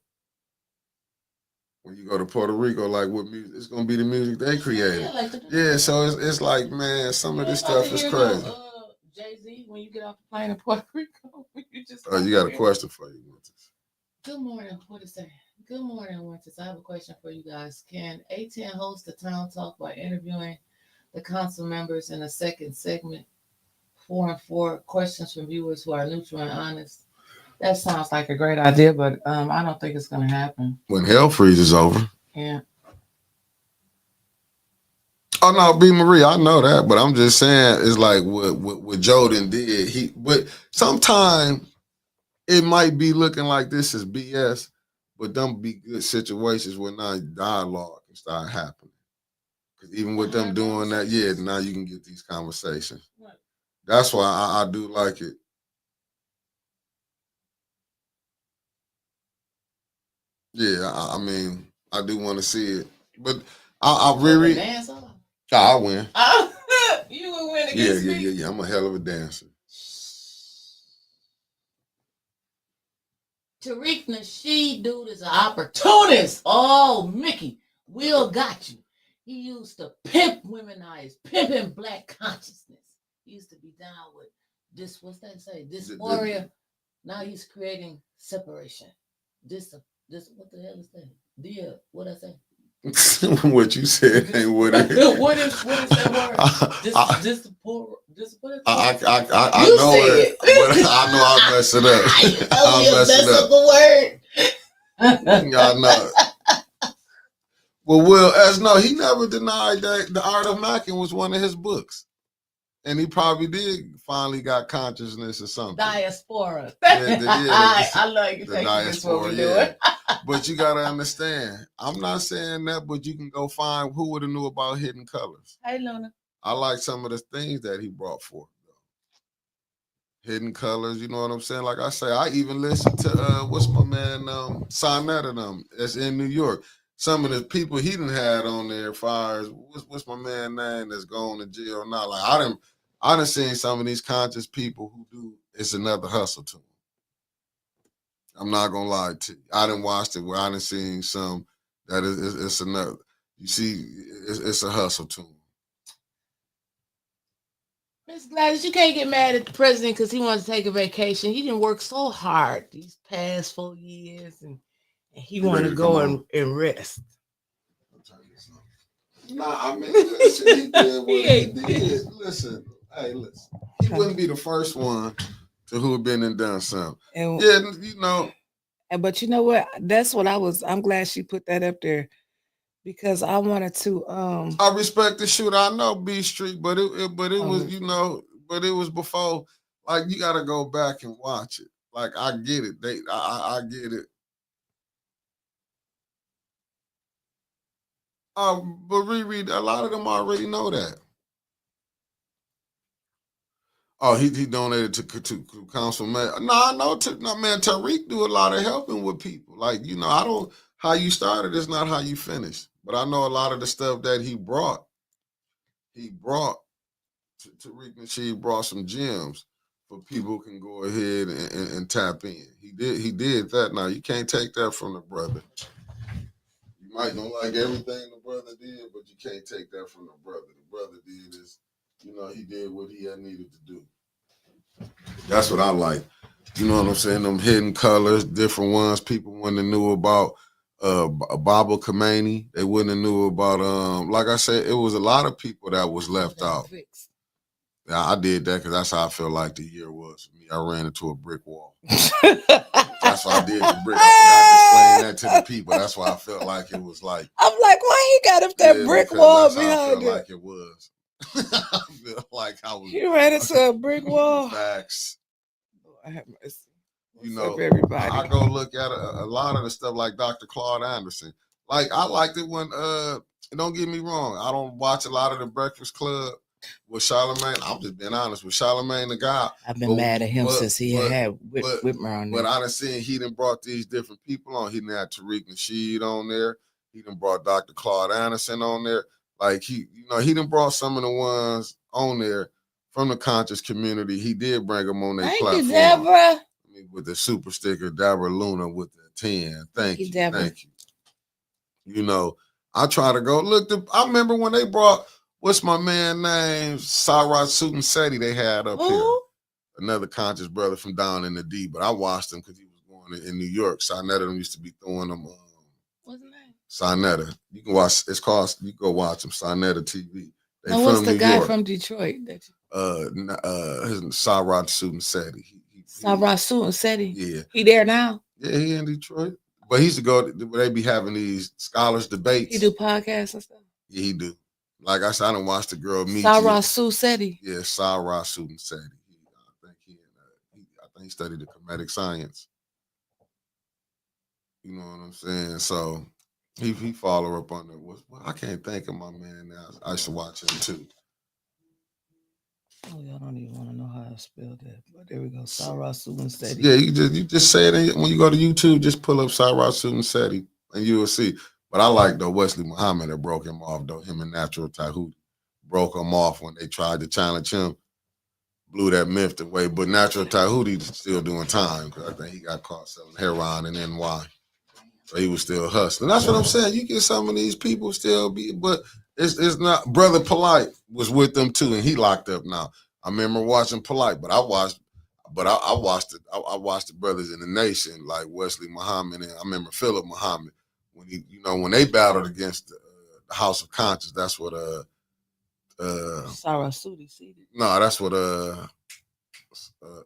When you go to Puerto Rico, like what music? It's gonna be the music they created. Yeah, so it's like, man, some of this stuff is crazy. Jay-Z, when you get off the plane in Puerto Rico, you got a question for you, Winters. Good morning. What is that? Good morning, Winters. I have a question for you guys. Can A10 host a town talk by interviewing the council members in a second segment? 4 and 4 questions from viewers who are neutral and honest. That sounds like a great idea, but I don't think it's going to happen. When hell freezes over. Yeah. Oh no, B. Marie, I know that, but I'm just saying it's like what Jordan did. But sometimes it might be looking like this is BS. but them be good situations where now dialogue can start happening. Because even with them doing that, yeah, now you can get these conversations. Right. That's why I do like it. Yeah, I mean, I do want to see it, but I really, Dance off. I win. You would win Yeah, against me. yeah. I'm a hell of a dancer. Tariq Nasheed, dude, is an opportunist. Oh, Mickey, Will got you. He used to pimp womanize, pimping black consciousness. He used to be down with this, what's that say? Dysphoria. Now he's creating separation. This, what the hell is that? What I say? What you said ain't what it is. What is that word? What is it? I You know said it, but I know I'll mess it up. I'll mess it up. The word. I know. Well, Will, as no, he never denied that The Art of Knocking was one of his books. And he probably did finally got consciousness or something. Diaspora. I like the diaspora, yeah. But you gotta understand, I'm not saying that, but you can go find who would have knew about Hidden Colors. Hey, Luna. I like some of the things that he brought forth. Hidden Colors, you know what I'm saying? Like I say, I even listened to what's my man Sonetta them that's in New York. Some of the people he done had on there, fires. What's my man name that's going to jail now? Like I done seen some of these conscious people who do it's another hustle to them. I'm not gonna lie to you. I done watched it where I done seen some that it's another. You see, it's a hustle to them. Miss Gladys, you can't get mad at the president because he wants to take a vacation. He didn't work so hard these past 4 years, and he wanted to go and rest. Nah, I mean, listen, he did what he did. Listen, he wouldn't be the first one to who had been and done something. And, yeah, you know. But you know what? That's what I'm glad she put that up there because I wanted to. I respect the shooter. I know B Street, but it was but it was before. Like you got to go back and watch it. Like I get it. I get it. But reread, a lot of them already know that. Oh, he donated to Councilman. No, I know. Man, Tariq do a lot of helping with people. Like I don't. How you started is not how you finish. But I know a lot of the stuff that he brought. Tariq Nasheed brought some gems for people who can go ahead and tap in. He did that. Now you can't take that from the brother. You might not like everything the brother did, but you can't take that from the brother. The brother did is, he did what he had needed to do. That's what I like. You know what I'm saying? Them hidden colors, different ones. People wouldn't have knew about Baba Khomeini. They wouldn't have knew about like I said, it was a lot of people that was left out. Yeah, I did that because that's how I feel like the year was for me. I ran into a brick wall. That's why I did the brick. I forgot to explain that to the people. That's why I felt like it was like. I'm like, why he got up that brick wall behind it? Like it was. I feel like I was. You ran into a brick wall. Facts. I have mercy. Everybody. I go look at a lot of the stuff like Dr. Claude Anderson. Like I liked it when. Don't get me wrong. I don't watch a lot of the Breakfast Club. With Charlemagne, I'm just being honest. With Charlemagne the God, I've been mad at him since he had Whitmer on there. But I done seen he done brought these different people on. He done had Tariq Nasheed on there. He done brought Dr. Claude Anderson on there. Like he done brought some of the ones on there from the conscious community. He did bring them on their platform. Thank you, Deborah. With the super sticker, Deborah Luna with the 10. Thank you, Deborah. Thank you. I try to go look. I remember when they brought. What's my man name? Saraj Sutton they had up here. Another conscious brother from down in the D, but I watched him because he was going in New York. Sonetta them used to be throwing them. What's the name? Sonetta. You can watch. It's called. You go watch them. Sonetta TV. They from what's the New guy York. From Detroit? His Saraj Sutton Saraj Sutton Yeah. He there now? Yeah, he in Detroit. But he used to go. They be having these scholars debates. He do podcasts and stuff. Yeah, he do. Like I said, I didn't watch the girl meet Saraj Sutton. Yeah, Saraj Sutton I think he studied the comedic science. You know what I'm saying? So he follow up on it. I can't think of my man now. I used to watch him too. Oh, y'all don't even want to know how I spelled that. But there we go. Sarah Suman Seti. Yeah, you just say it when you go to YouTube. Just pull up Cyrus Suman Seti and you will see. But I like though Wesley Muhammad that broke him off though. Him and Natural Tahoot broke him off when they tried to challenge him. Blew that myth away. But Natural Tahoot still doing time because I think he got caught selling heroin in NY. So he was still hustling. That's what I'm saying. You get some of these people still be, but it's not. Brother Polite was with them too, and he locked up now. I remember watching Polite, but I watched the brothers in the nation like Wesley Muhammad, and I remember Philip Muhammad when when they battled against the House of Conscience. That's what Sarah Sudi seated. no, that's what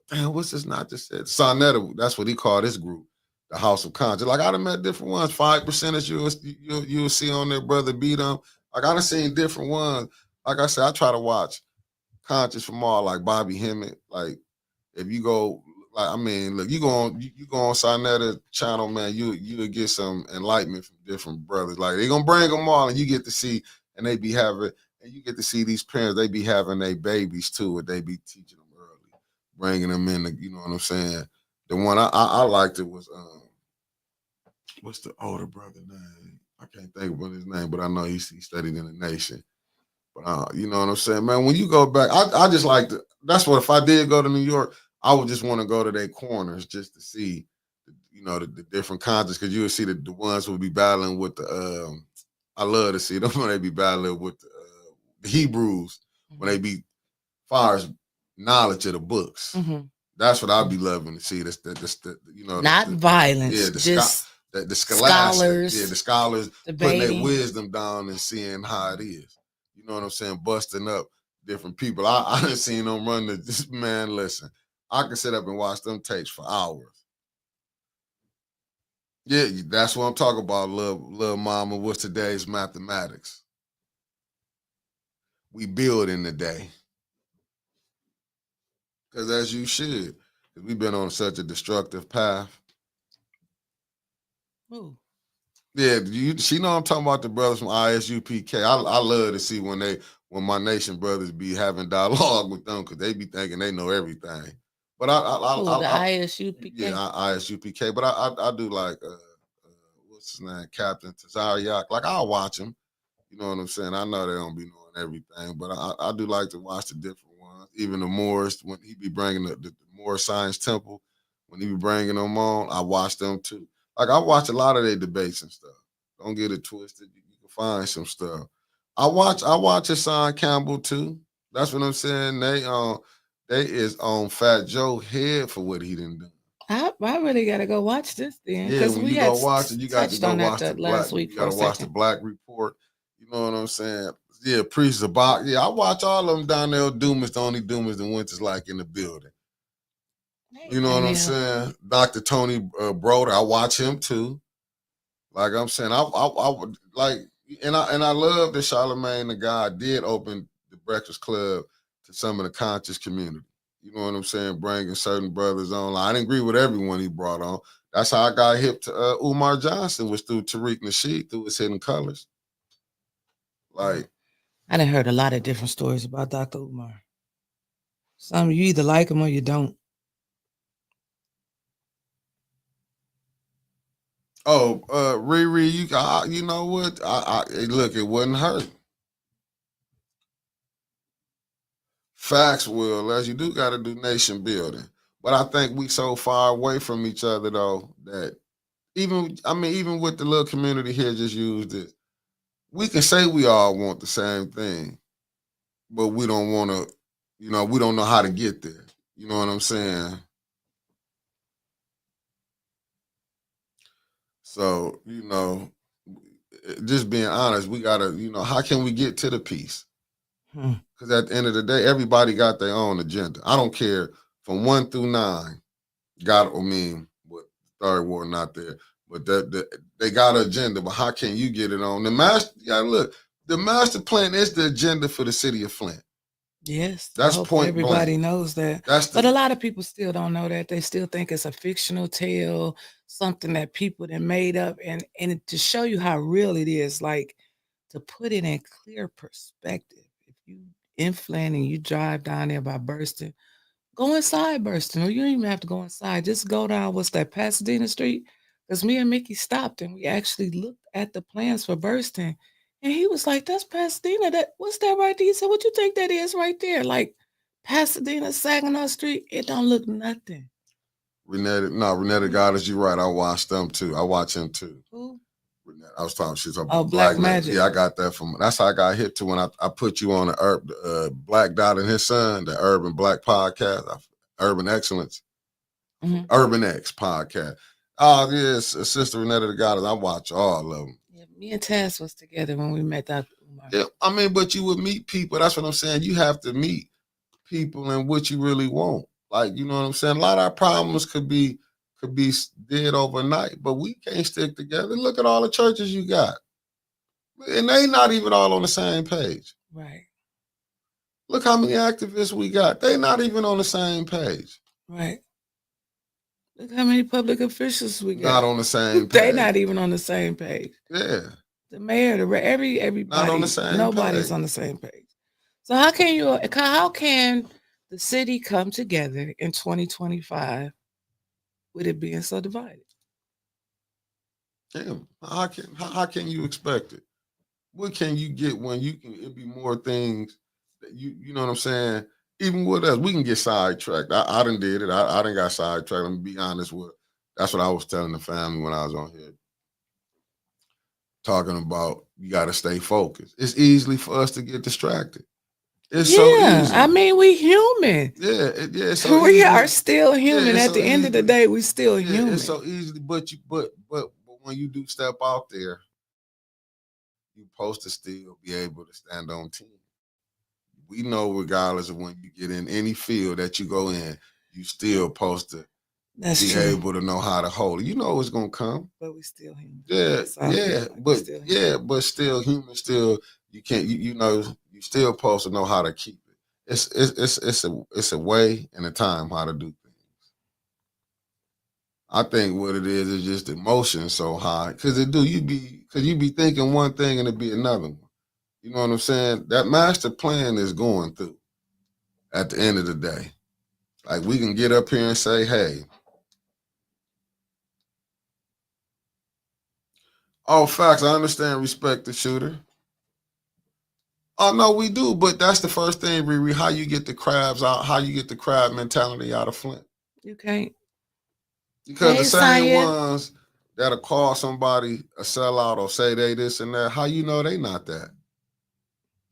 damn, what's this not just said? Sonetta, that's what he called his group. The House of Conscience. Like I done met different ones. 5% you'll see on their brother beat them. Like I done seen different ones. Like I said, I try to watch Conscious from all like Bobby Hemmett. Like if you go, like I mean, look, you go on Sonetta channel, man. You'll get some enlightenment from different brothers. Like they gonna bring them all, and you get to see, and they be having, and you get to see these parents. They be having their babies too, and they be teaching them early, bringing them in. You know what I'm saying? The one I liked it was what's the older brother name? I can't think of his name, but I know he studied in the nation. But you know what I'm saying, man. When you go back, I just like to. That's what if I did go to New York, I would just want to go to their corners just to see, the different concerts because you would see the ones who would be battling with the. I love to see them when they be battling with the Hebrews when they be far as knowledge of the books. Mm-hmm. That's what I'd be loving to see. Not violence. Yeah, the scholars. Yeah, the scholars debating. putting their wisdom down and seeing how it is. You know what I'm saying? Busting up different people. I done seen them run this man. Listen, I can sit up and watch them tapes for hours. Yeah, that's what I'm talking about, little mama. What's today's mathematics? We build in the day. Because as you should. We've been on such a destructive path. Ooh. Yeah, she know I'm talking about the brothers from ISUPK. I love to see when my nation brothers be having dialogue with them because they be thinking they know everything. But the ISUPK. Yeah, ISUPK. But I do like what's his name, Captain Tazariak. Like I'll watch him. You know what I'm saying? I know they don't be knowing everything, but I do like to watch the different ones. Even the Moors when he be bringing the Moor Science Temple when he be bringing them on, I watch them too. Like I watch a lot of their debates and stuff. Don't get it twisted. You can find some stuff. I watch Hassan Campbell too. That's what I'm saying. They is on Fat Joe head for what he didn't do. I really gotta go watch this then. Yeah, when you go watch it, you got to go watch the last week. You got to watch the Black Report. You know what I'm saying? Yeah, Priest Zabak. Yeah, I watch all of them down there. Doomas, the only Doomas the Winters like in the building. You know what I'm saying? Dr. Tony Broder, I watch him too. Like I'm saying, I would like, and I love that Charlemagne the God did open the Breakfast Club to some of the conscious community. You know what I'm saying? Bringing certain brothers on. Like, I didn't agree with everyone he brought on. That's how I got hip to Umar Johnson was through Tariq Nasheed, through his Hidden Colors. Like, I done heard a lot of different stories about Dr. Umar. Some you either like him or you don't. Oh, Riri, you know what? Look, it wouldn't hurt. Facts will, as you do got to do nation building. But I think we so far away from each other though that even with the little community here just used it, we can say we all want the same thing, but we don't want to, we don't know how to get there. You know what I'm saying? So, just being honest, we got to, how can we get to the peace? Because at the end of the day, everybody got their own agenda. I don't care from 1 through 9. What third war not there, but they got an agenda. But how can you get it on? The master plan is the agenda for the city of Flint. Yes, That's I hope point everybody blank. knows that. That's But a the lot of people still don't know that. They still think it's a fictional tale, something that people then made up. And to show you how real it is, like to put it in clear perspective. If you in Flint and you drive down there by Burston, go inside Burston, or you don't even have to go inside. Just go down, what's that, Pasadena Street? Because me and Mickey stopped and we actually looked at the plans for Burston. And he was like, that's Pasadena. What's that right there? He said, what you think that is right there? Like Pasadena, Saginaw Street, it don't look nothing. Renetta Goddess, you're right. I watched them too. I watch him too. Who? I was talking shit Oh, about Black Man. Magic. Yeah, I got that from. That's how I got hit to when I put you on the Black Dot and his son, the Urban Black podcast, Urban Excellence, Mhm. Urban X podcast. Oh yes, Sister Renetta the Goddess. I watch all of them. Yeah, me and Taz was together when we met Dr. Umar. Yeah, I mean, but you would meet people. That's what I'm saying. You have to meet people and what you really want. Like, you know what I'm saying? A lot of our problems could be dead overnight, but we can't stick together. Look at all the churches you got. And they not even all on the same page. Right, Look how many activists we got. They not even on the same page. right. Look how many public officials we got. Not on the same page. They not even on the same page. Yeah. The mayor, everybody, Not on the same nobody's page. on the same page. So how can the city come together in 2025 with it being so divided? Damn. How can you expect it? What can you get when you can it be more things that you know what I'm saying? Even with us, we can get sidetracked. I done did it. I done got sidetracked. Let me be honest with. That's what I was telling the family when I was on here. Talking about you got to stay focused. It's easily for us to get distracted. It's so easy. I mean, we human. Yeah, it's so We easy. are still human. it's At so the end of the easy. day, we still Yeah, human. it's so easy, but when you do step out there, you're supposed to still be able to stand on 10. We know regardless of when you get in any field that you go in, you still supposed to That's be true. able to know how to hold it. You know it's gonna come. But we still human. Yeah, That's all yeah, like we but still human. yeah, but still human. Still, you can't. You know, you still supposed to know how to keep it. It's a way and a time how to do things. I think what it is just emotion so high because you be thinking one thing and it be another one. You know what I'm saying? That master plan is going through at the end of the day. Like we can get up here and say, hey, all facts, I understand, respect the shooter. Oh no, we do, but that's the first thing, Riri, how you get the crabs out, how you get the crab mentality out of Flint. You can't. Because Hey, the same Saya. ones that'll call somebody a sellout or say they this and that, how you know they not that?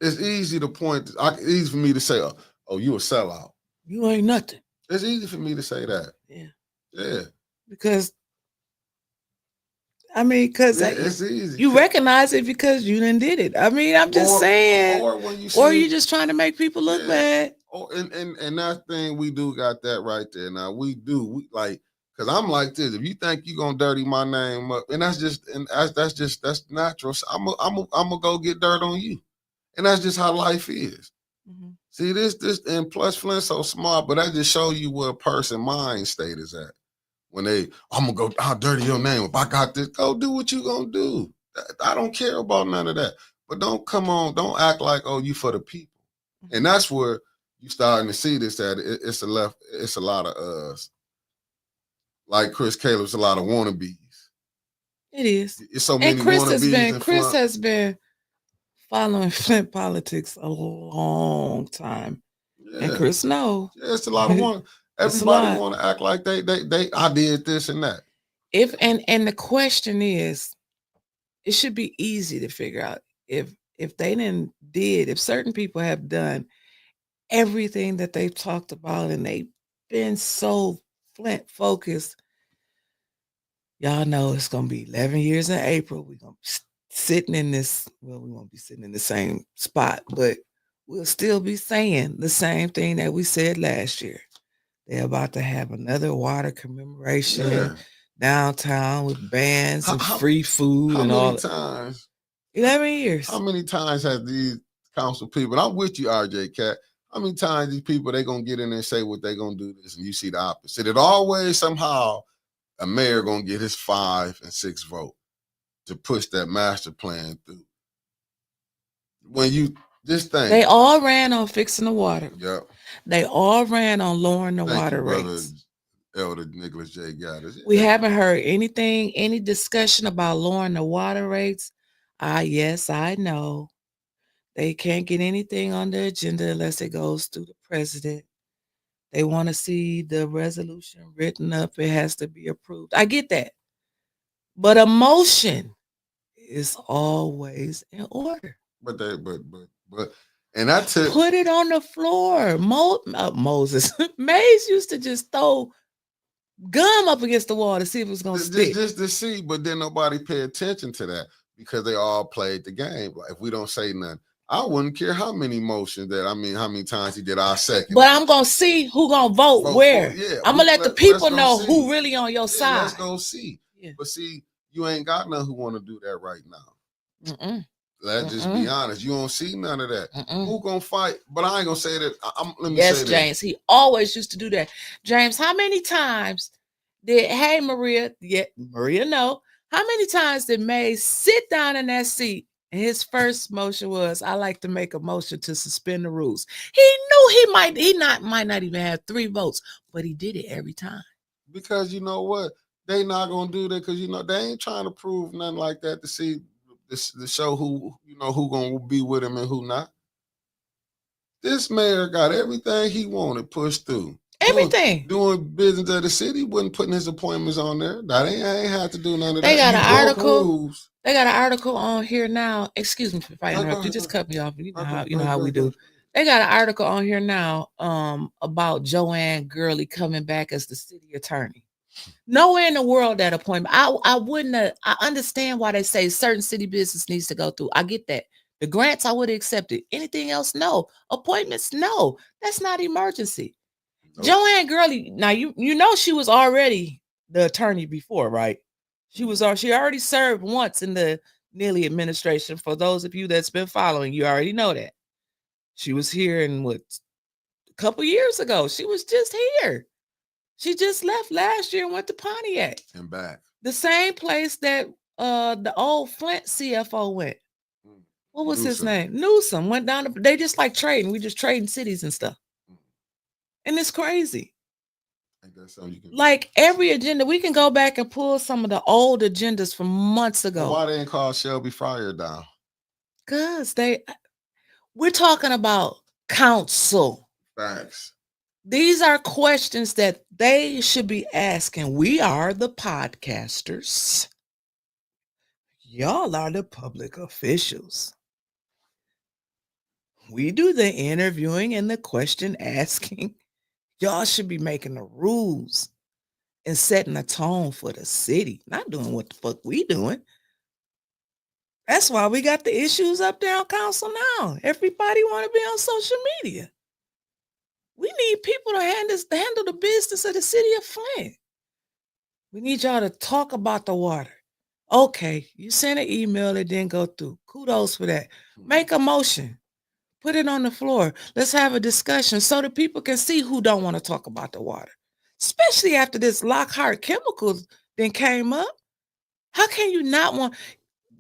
It's easy to point, easy for me to say, oh, you a sellout. You ain't nothing. It's easy for me to say that. Yeah. Yeah. Because I mean, because it's easy. You recognize it because you done did it. I mean, I'm just saying. Or when you see, or you just trying to make people look bad. Oh, and that thing, we do got that right there. Now we like, cause I'm like this. If you think you gonna dirty my name up, and that's natural. So I'm gonna go get dirt on you, and that's just how life is. Mm-hmm. See this, and plus Flint's so smart, but that just show you where a person mind state is at. When I'm gonna go, I'll dirty your name. If I got this, go do what you gonna do. I don't care about none of that. But don't act like, oh, you for the people. Mm-hmm. And that's where you starting to see this at. It's a lot of us. Like Chris Caleb's a lot of wannabes. It is. It's so many wannabes. Chris has been following Flint politics a long time. Yeah. And Chris knows. Yeah, it's a lot of one. Everybody want to act like they I did this and that. And the question is, it should be easy to figure out if they if certain people have done everything that they've talked about and they've been so Flint focused, y'all know it's gonna be 11 years in April. We're gonna be sitting in this, well, we won't be sitting in the same spot, but we'll still be saying the same thing that we said last year. They're about to have another water commemoration downtown with bands and free food and all. How many times? 11 years. How many times has these council people, and I'm with you, RJ Cat, How many times these people they gonna get in there and say what they gonna do this, and you see the opposite? It always somehow a mayor gonna get his 5 and 6 vote to push that master plan through. When you just think They all ran on fixing the water. Yep. They all ran on lowering the Thank water you, brother rates. Elder Nicholas J. Gaddis. We haven't heard anything, any discussion about lowering the water rates. Yes, I know. They can't get anything on the agenda unless it goes through the president. They want to see the resolution written up. It has to be approved. I get that. But a motion is always in order. But and I took Put it on the floor. Moses. Mays used to just throw gum up against the wall to see if it was gonna stick. Just to see, but then nobody pay attention to that because they all played the game. Like if we don't say nothing, I wouldn't care how many motions how many times he did our second. But I'm gonna see who gonna vote where. I'm gonna let the people know who really on your side. Let's go see. Yeah. But see, you ain't got none who want to do that right now. Let's just be honest. You don't see none of that. Who gonna fight? But I ain't gonna say that. Let me say yes, James. He always used to do that. James, how many times did Maria? Yeah, Maria. No. How many times did May sit down in that seat? And his first motion was, I like to make a motion to suspend the rules. He knew he might not even have 3 votes, but he did it every time. Because you know what? They not gonna do that because they ain't trying to prove nothing like that to see to show who gonna be with him and who not. This mayor got everything he wanted pushed through. Everything. Doing business of the city, wasn't putting his appointments on there. That ain't had to do none of that. They got an article. They got an article on here now. Excuse me if I interrupt you. Just cut me off. You know how we do. They got an article on here now about Joanne Gurley coming back as the city attorney. Nowhere in the world that appointment. I understand why they say certain city business needs to go through. I get that. The grants I would have accepted. Anything else, no. Appointments, no. That's not emergency. Nope. Joanne Gurley, now you know she was already the attorney before, right? She already served once in the Neely administration. For those of you that's been following, you already know that. She was here a couple years ago. She was just here. She just left last year and went to Pontiac. And back. The same place that the old Flint CFO went. What was his name? Newsom. Went down they just like trading. We just trading cities and stuff. And it's crazy. Like every agenda, we can go back and pull some of the old agendas from months ago. Well, why they didn't call Shelby Fryer down? Because we're talking about council. Facts. These are questions that they should be asking. We are the podcasters. Y'all are the public officials. We do the interviewing and the question asking. Y'all should be making the rules and setting a tone for the city, not doing what the fuck we doing. That's why we got the issues up there on council now. Everybody want to be on social media. We need people to handle the business of the city of Flint. We need y'all to talk about the water. Okay, you sent an email that didn't go through. Kudos for that. Make a motion. Put it on the floor. Let's have a discussion so the people can see who don't want to talk about the water. Especially after this Lockhart Chemicals then came up. How can you not want?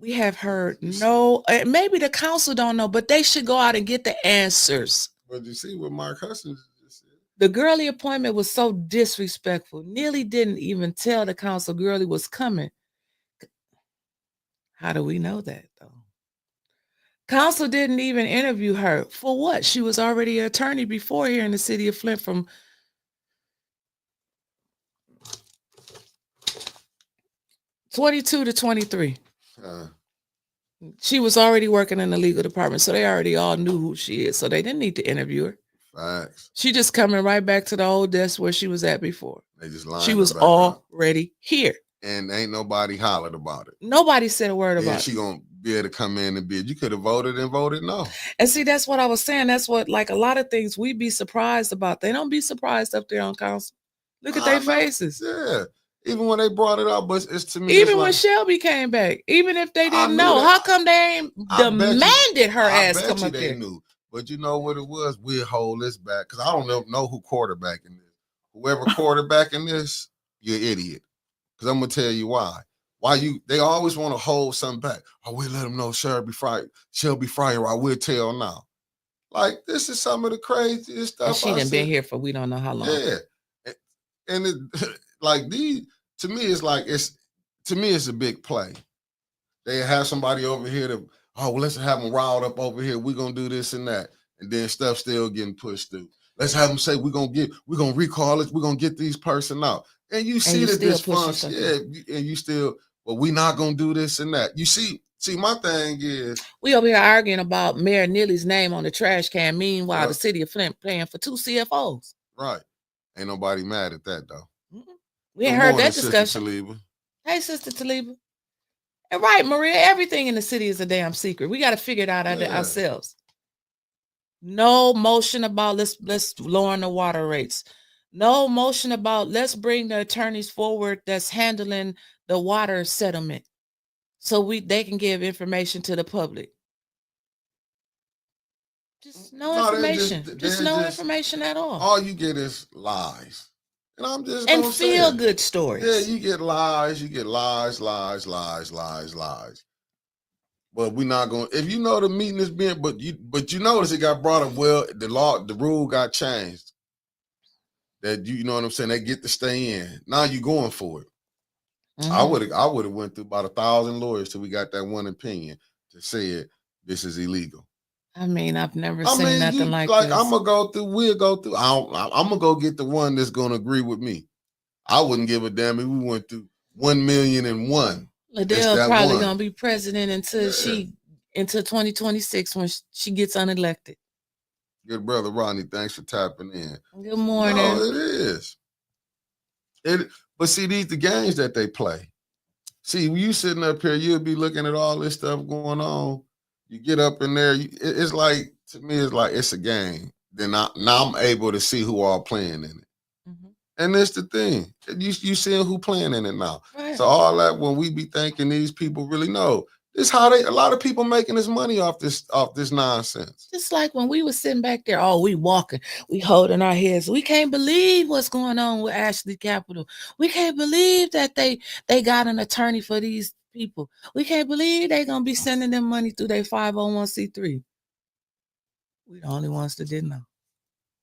We have heard no, maybe the council don't know, but they should go out and get the answers. But you see what Mark Hutchins just said? The Gurley appointment was so disrespectful. Nearly didn't even tell the council Gurley was coming. How do we know that, though? Council didn't even interview her. For what? She was already an attorney before here in the city of Flint from 22 to 23. She was already working in the legal department, so they already all knew who she is. So they didn't need to interview her. Facts. She just coming right back to the old desk where she was at before. They just lined she was already here. And ain't nobody hollered about it. Nobody said a word about it. She gonna be able to come in and bid. You could have voted and voted no. And see, that's what I was saying. That's what, like a lot of things we be surprised about. They don't be surprised up there on council. Look at their faces. Yeah. Even when they brought it up, but it's to me. Even when Shelby came back, even if they didn't know, how come they ain't demanded her ass come up there? Knew But you know what it was? We'll hold this back because I don't know who quarterbacking this. Whoever quarterbacking this, you're an idiot. Because I'm gonna tell you why. They always want to hold something back. Oh, we'll let them know Shelby Fryer, I will tell now. Like, this is some of the craziest stuff. And she done been here for we don't know how long. Yeah. And it like these, to me, it's a big play. They have somebody over here to, oh, well, let's have them riled up over here. We're gonna do this and that. And then stuff still getting pushed through. Let's have them say we're gonna recall it, we're gonna get these person out. And you see the dysfunction, yeah, and you still, well, we're not gonna do this and that. You see, my thing is we over here arguing about Mayor Neely's name on the trash can. Meanwhile, the city of Flint paying for 2 CFOs. Right. Ain't nobody mad at that though. Mm-hmm. We ain't heard that discussion. Hey, Sister Taliba. And right, Maria, everything in the city is a damn secret. We got to figure it out ourselves. No motion about let's lower the water rates. No motion about let's bring the attorneys forward that's handling the water settlement so they can give information to the public. Just no information. Just no information at all. All you get is lies. And I'm just and feel good stories. Yeah, you get lies. But we're not going. If you know the meeting is being, but you notice it got brought up. Well, the rule got changed. That you know what I'm saying. They get to stay in. Now you going for it. Mm-hmm. I would have went through about 1,000 lawyers till we got that one opinion to say this is illegal. I mean, I've never seen nothing like this. I'm gonna go through. We'll go through. I'm gonna go get the one that's gonna agree with me. I wouldn't give a damn if we went through 1,000,001. Liddell probably gonna be president until 2026 when she gets unelected. Good brother Rodney, thanks for tapping in. Good morning. No, it is. But see, these the games that they play. See, when you sitting up here, you'll be looking at all this stuff going on. You get up in there, it's like, to me, it's like it's a game. Then now I'm able to see who all playing in it. Mm-hmm. And that's the thing. You seeing who playing in it now. Right. So all that, when we be thinking these people really know, this how a lot of people making this money off this nonsense. Just like when we was sitting back there, we walking, we holding our heads. We can't believe what's going on with Ashley Capital. We can't believe that they got an attorney for these people. We can't believe they're gonna be sending them money through their 501c3. We the only ones that didn't know.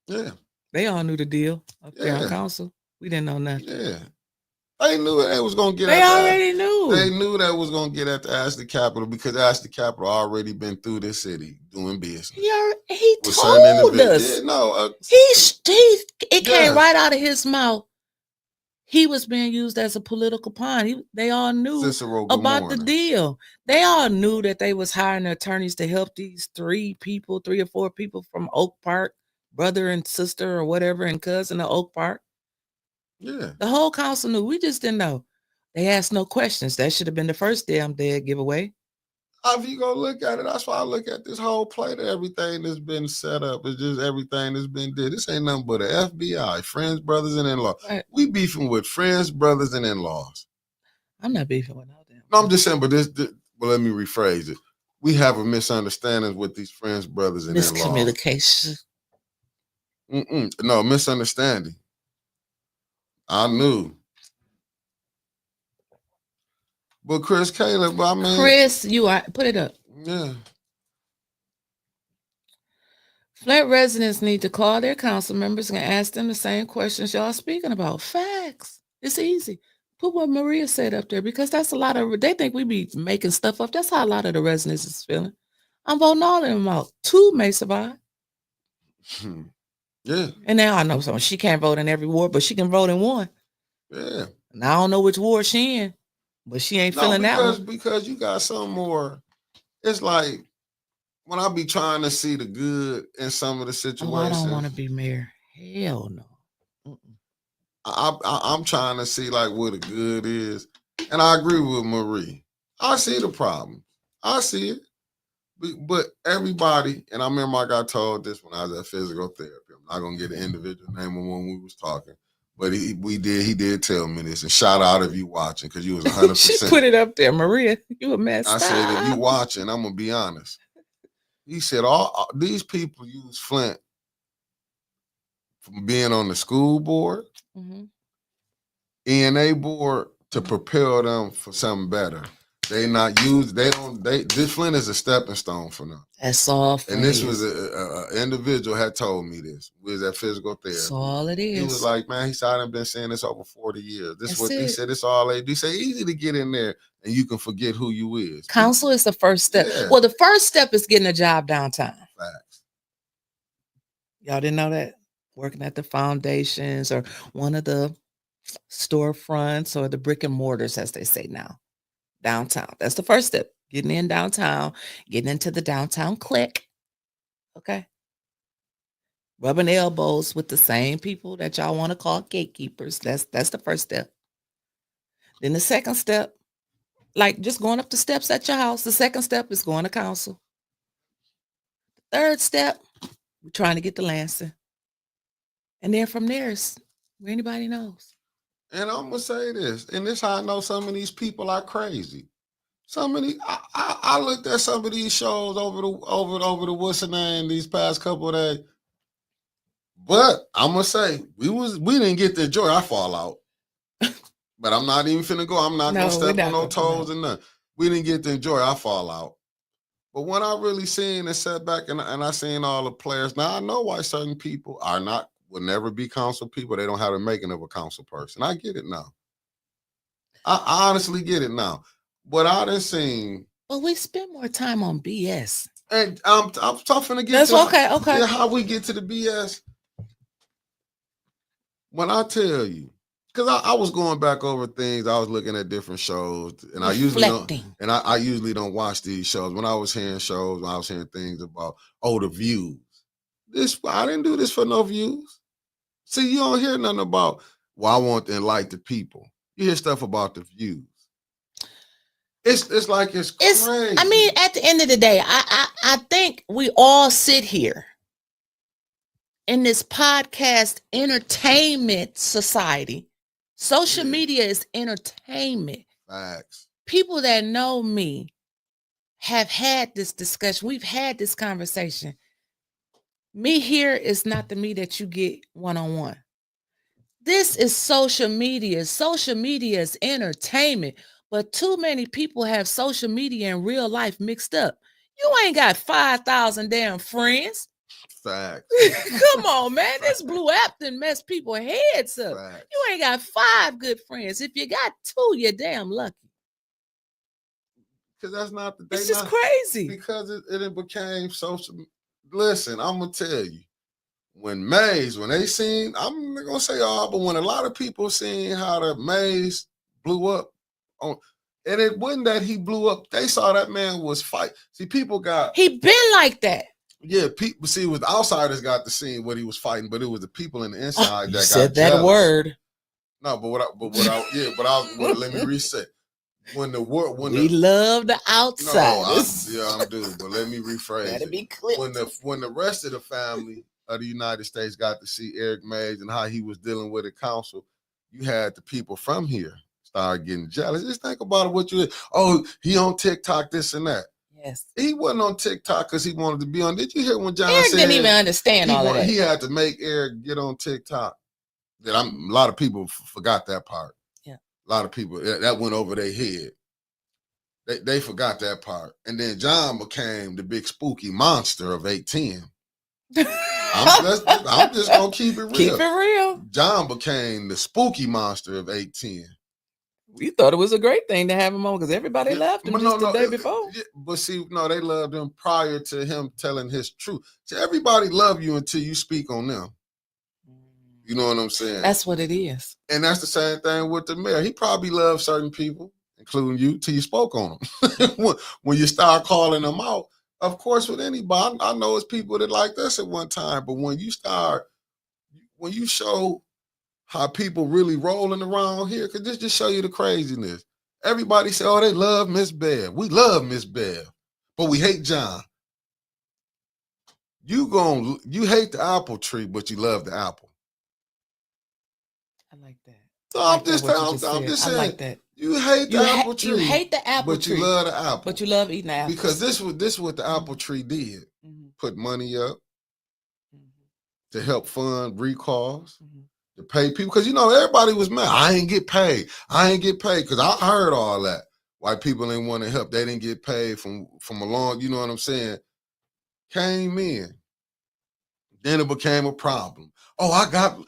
Yeah. They all knew the deal up there on council. We didn't know nothing. Yeah. They knew they was gonna get. They already knew. They knew that was gonna get at the Ashley Capital because Ashley Capital already been through this city doing business. He told us. Yeah, no, it came right out of his mouth. He was being used as a political pawn. They all knew about the deal. They all knew that they was hiring attorneys to help these 3 or 4 people from Oak Park, brother and sister or whatever, and cousin of Oak Park. Yeah. The whole council knew. We just didn't know. They asked no questions. That should have been the first damn dead giveaway. If you go look at it, that's why I look at this whole plate of everything that's been set up. It's just everything that's been did. This ain't nothing but a FBI, friends, brothers, and in-laws. Right. We beefing with friends, brothers, and in-laws. I'm not beefing with all them. No, I'm just saying, but let me rephrase it. We have a misunderstanding with these friends, brothers, and in-laws. Miscommunication. No, misunderstanding. I knew. But Chris Caleb, I mean. Chris, you are, put it up. Yeah. Flint residents need to call their council members and ask them the same questions y'all speaking about. Facts. It's easy. Put what Maria said up there because that's a lot of, they think we be making stuff up. That's how a lot of the residents is feeling. I'm voting all of them out. 2 may survive. Yeah. And now I know something. She can't vote in every ward, but she can vote in 1. Yeah. And I don't know which ward she in, but she ain't feeling that one. Because you got some more. It's like when I be trying to see the good in some of the situations. I don't want to be mayor. Hell no. I'm trying to see like where the good is. And I agree with Marie. I see the problem. I see it. But everybody, and I remember I got told this when I was at physical therapy. I'm not gonna get an individual name of when we was talking, but he did tell me this. And shout out if you watching, because you was 100%. She put it up there, Maria. You a mess. I said, if you watching, I'm gonna be honest. He said all these people use Flint from being on the school board, ENA board to prepare them for something better. This Flint is a stepping stone for them. That's all. And this was an individual had told me this. We was at physical therapy. That's all it is. He was like, man, he said, I've been saying this over 40 years. This That's what it. he said, it's all they do. He said, easy to get in there and you can forget who you is. Counsel is the first step. Yeah. Well, the first step is getting a job downtown. Facts. Y'all didn't know that? Working at the foundations or one of the storefronts or the brick and mortars, as they say now, downtown. That's the first step. Getting in downtown, getting into the downtown clique. Okay. Rubbing elbows with the same people that y'all want to call gatekeepers. That's the first step. Then the second step, like just going up the steps at your house. The second step is going to counsel. The third step, we're trying to get to Lansing. And then from there, it's where anybody knows. And I'm gonna say this, and this how I know some of these people are crazy. Some of these, I looked at some of these shows over the what's the name these past couple of days. But I'm gonna say we didn't get to enjoy our fallout. But I'm not even finna go. I'm not gonna step on no toes and nothing. We didn't get to enjoy our fallout. But when I really seen and sat back and I seen all the players, now I know why certain people will never be council people. They don't have the making of a council person. I get it now. I honestly get it now. But I done seen. Well, we spend more time on BS. And I'm tough to get That's to okay. how we get to the BS. When I tell you, because I was going back over things, I was looking at different shows, and I usually don't watch these shows. When I was hearing shows, when I was hearing things about the views. I didn't do this for no views. See, you don't hear nothing about, I want to enlighten the people. You hear stuff about the views. It's like it's crazy. I mean, at the end of the day, I think we all sit here in this podcast entertainment society. Social media is entertainment. Facts. People that know me have had this discussion. We've had this conversation. Me here is not the me that you get one-on-one. This is social media. Social media is entertainment. But too many people have social media and real life mixed up. You ain't got 5,000 damn friends. Facts. Come on, man. This blue app done mess people heads up. Facts. You ain't got 5 good friends. If you got 2, you're damn lucky. Because that's not the. It's just crazy. Because it became social. Listen, I'm gonna tell you, when they seen, I'm not gonna say all, but when a lot of people seen how the Maze blew up, and it wasn't that he blew up. They saw that man was fight. See, people he been like that. Yeah, people see with outsiders got to see what he was fighting, but it was the people in the inside that got said that jealous. word. No, let me reset. We love the outsiders. I'm doing, but let me rephrase That'll it. be clear. When the rest of the family of the United States got to see Eric Mays and how he was dealing with the council, you had the people from here start getting jealous. Just think about it. He on TikTok, this and that. Yes. He wasn't on TikTok because he wanted to be on. Did you hear when John Eric said didn't even understand all of that? He had to make Eric get on TikTok. A lot of people forgot that part. Yeah. A lot of people, that went over their head. They forgot that part. And then John became the big spooky monster of 810. I'm just going to keep it real. Keep it real. John became the spooky monster of 810. We thought it was a great thing to have him on because everybody loved him the day before. But see, no, they loved him prior to him telling his truth. See, everybody love you until you speak on them. You know what I'm saying? That's what it is. And that's the same thing with the mayor. He probably loved certain people, including you, till you spoke on them. When you start calling them out, of course, with anybody, I know it's people that like this at one time, but when you show how people really rolling around here, because this just show you the craziness. Everybody say, they love Miss Bev. We love Miss Bev, but we hate John. You hate the apple tree, but you love the apple. I like that. So I'm just saying. I like that. You hate the apple tree. You hate the apple but tree. You love the apple. But you love eating apples. Because this is what the apple tree did. Put money up to help fund recalls, to pay people. Because, everybody was mad. I ain't get paid. Because I heard all that. White people didn't want to help. They didn't get paid from a long, you know what I'm saying? Came in. Then it became a problem. Oh, I got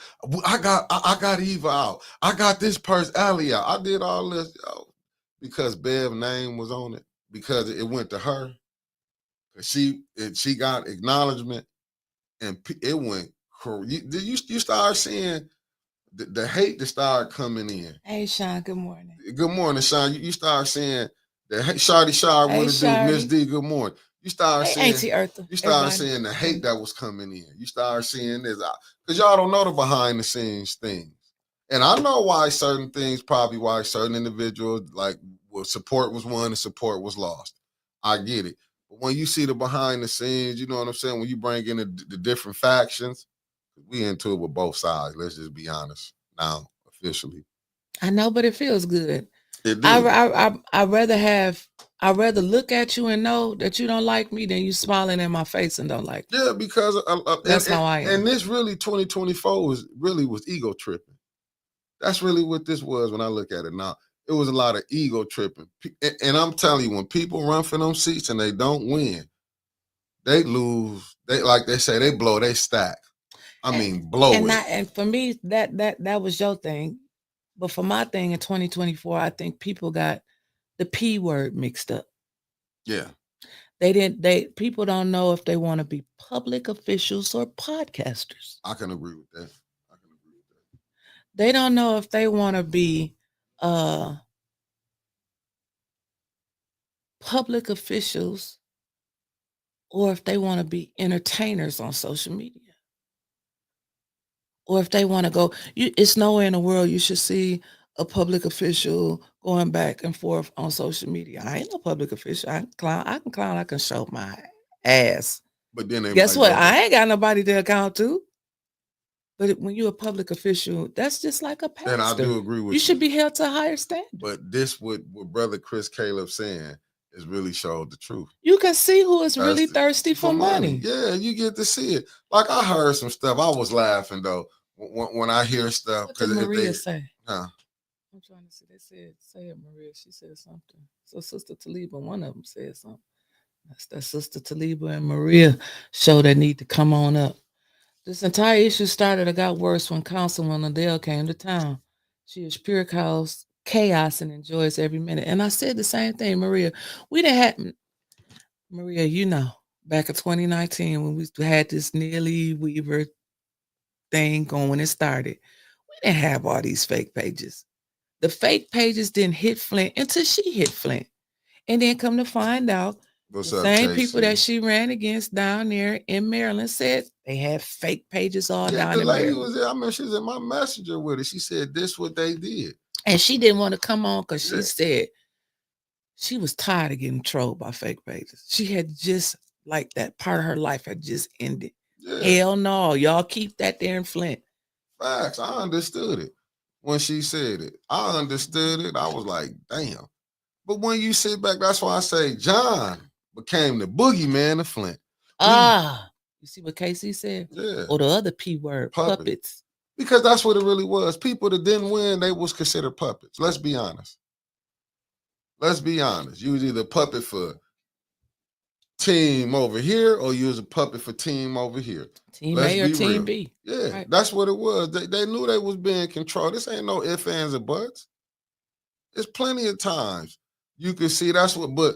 Eva out. I got this person, Allie out. I did all this because Bev's name was on it. Because it went to her. She got acknowledgement, and it went. You start seeing the hate that started coming in. Hey, Sean. Good morning. Good morning, Sean. You start seeing that Shardy Shar want to do Miss D. Good morning. You start seeing. Auntie Eartha. You start seeing the hate that was coming in. You start seeing this because y'all don't know the behind the scenes things, and I know why certain things. Probably why certain individuals support was won and support was lost. I get it. But when you see the behind the scenes, you know what I'm saying? When you bring in the different factions, we into it with both sides. Let's just be honest now, officially. I know, but it feels good. It do. I'd rather look at you and know that you don't like me than you smiling in my face and don't like me. Yeah, because that's how I am. And this really 2024 was ego tripping. That's really what this was when I look at it now. It was a lot of ego tripping. And I'm telling you, when people run for them seats and they don't win, they lose. They say, they blow, they stack. Blow it. And for me, that was your thing. But for my thing in 2024, I think people got the P word mixed up. Yeah. People don't know if they want to be public officials or podcasters. I can agree with that. They don't know if they want to be public officials or if they want to be entertainers on social media. Or if they want to go, it's nowhere in the world you should see a public official going back and forth on social media. I ain't no public official. I can clown, I can show my ass. But then guess what? I ain't got nobody to account to. But when you're a public official, that's just like a pastor. And I do agree with you. You should be held to a higher standard. But this, what Brother Chris Caleb saying, is really showed the truth. You can see who is really thirsty for money. Yeah, you get to see it. Like I heard some stuff. I was laughing though when I hear stuff. What did Maria say? Huh? I'm trying to see. They said, say it, Maria. She said something. So Sister Taliba, one of them said something. That's that Sister Taliba and Maria show that need to come on up. This entire issue started or got worse when Councilman Adele came to town. She is pure chaos and enjoys every minute. And I said the same thing, Maria. We didn't have, Maria, back in 2019 when we had this Neely Weaver thing going when it started, we didn't have all these fake pages. The fake pages didn't hit Flint until she hit Flint. And then come to find out, the same people that she ran against down there in Maryland said they had fake pages all down in Maryland. Was there. She was in my messenger with it. She said this what they did. And she didn't want to come on because she said she was tired of getting trolled by fake pages. She had just, like, that part of her life had just ended. Yeah. Hell no, y'all keep that there in Flint. Facts. I understood it when she said it. I understood it. I was like, damn. But when you sit back, that's why I say John became the boogeyman of Flint. You see what Casey said? Yeah. Or the other P word, puppets. Because that's what it really was. People that didn't win, they was considered puppets. Let's be honest. You was either a puppet for team over here or you was a puppet for team over here. Team A or team B. Yeah, right. That's what it was. They knew they was being controlled. This ain't no ifs, ands, or buts. There's plenty of times you can see that's what, but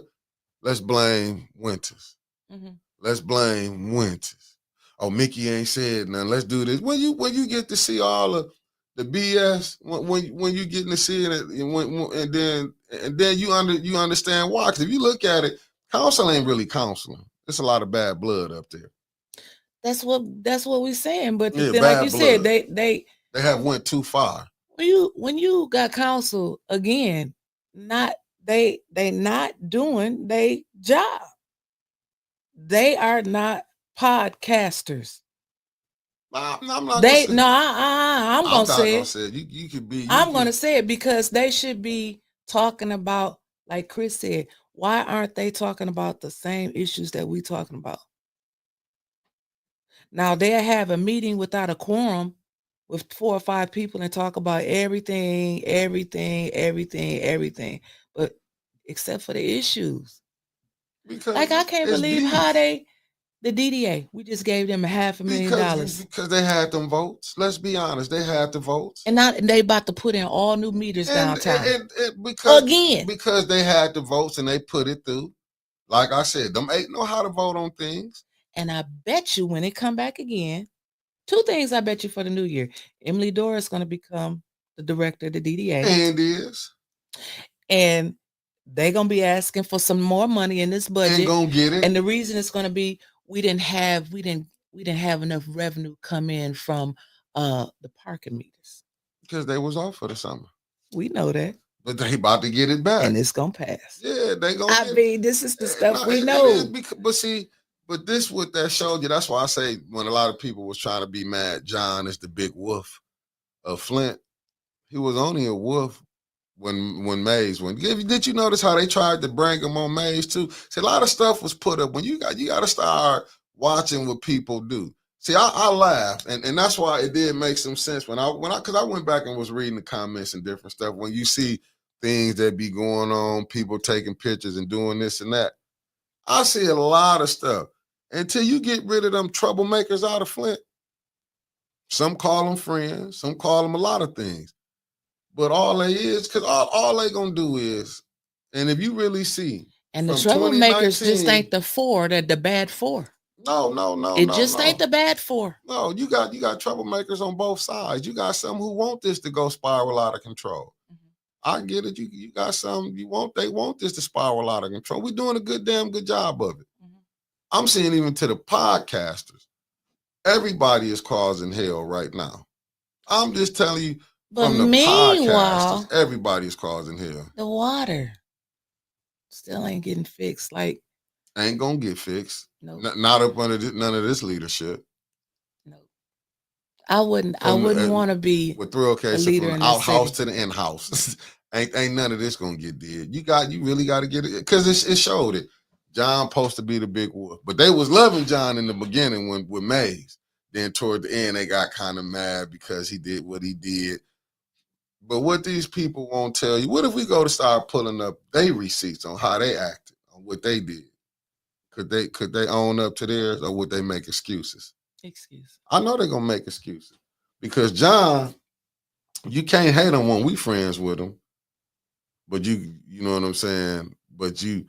let's blame Winters. Mm-hmm. Let's blame Winters. Oh, Mickey ain't said nothing. Let's do this. When you get to see all of the BS, when you getting to see it, and then you understand why. Because if you look at it, counsel ain't really counseling. There's a lot of bad blood up there. That's what we're saying. But then, like you said, they have went too far. When you got counsel again, they not doing their job. They are not podcasters. I'm not. I'm gonna say it. You could be. I'm gonna say it because they should be talking about, like Chris said, why aren't they talking about the same issues that we talking about? Now they'll have a meeting without a quorum with 4 or 5 people and talk about everything, but except for the issues. Because Like I can't it's believe beef. how the DDA, we just gave them $500,000. Because they had them votes. Let's be honest, they had the votes. And now they about to put in all new meters downtown. And because Again. because they had the votes and they put it through. Like I said, them ain't know how to vote on things. And I bet you when it come back again, 2 things I bet you for the new year. Emily Dora is going to become the director of the DDA. And is. And they're going to be asking for some more money in this budget. And gonna get it. And the reason it's going to be we didn't have enough revenue come in from the parking meters. Because they was off for the summer. We know that. But they about to get it back. And it's going to pass. Yeah, they going to I mean, this is the stuff we know. But this what that showed you. That's why I say when a lot of people was trying to be mad, John is the big wolf of Flint. He was only a wolf when Mays went. Did you notice how they tried to bring him on Mays too? See, a lot of stuff was put up. When you got to start watching what people do. See, I laughed, and that's why it did make some sense because I went back and was reading the comments and different stuff. When you see things that be going on, people taking pictures and doing this and that, I see a lot of stuff. Until you get rid of them troublemakers out of Flint, some call them friends, some call them a lot of things. But all they is, because all they gonna do is, and if you really see, and the troublemakers just ain't the bad 4. No. It just ain't the bad 4. No, you got troublemakers on both sides. You got some who want this to go spiral out of control. I get it. You got some they want this to spiral out of control. We're doing a damn good job of it. I'm saying even to the podcasters, everybody is causing hell right now. I'm just telling you, but from the meanwhile, podcasters, everybody is causing hell. The water still ain't getting fixed. Like, ain't gonna get fixed. No, not up under none of this leadership. No, I wouldn't want to be with thrill case leader from outhouse to the in-house. ain't none of this gonna get did. You really got to get it because it showed it. John supposed to be the big wolf, but they was loving John in the beginning with Mays. Then toward the end, they got kind of mad because he did what he did. But what these people won't tell you, what if we go to start pulling up their receipts on how they acted, on what they did? Could they own up to theirs, or would they make excuses? I know they're gonna make excuses because John, you can't hate him when we friends with him, but you know what I'm saying. But you,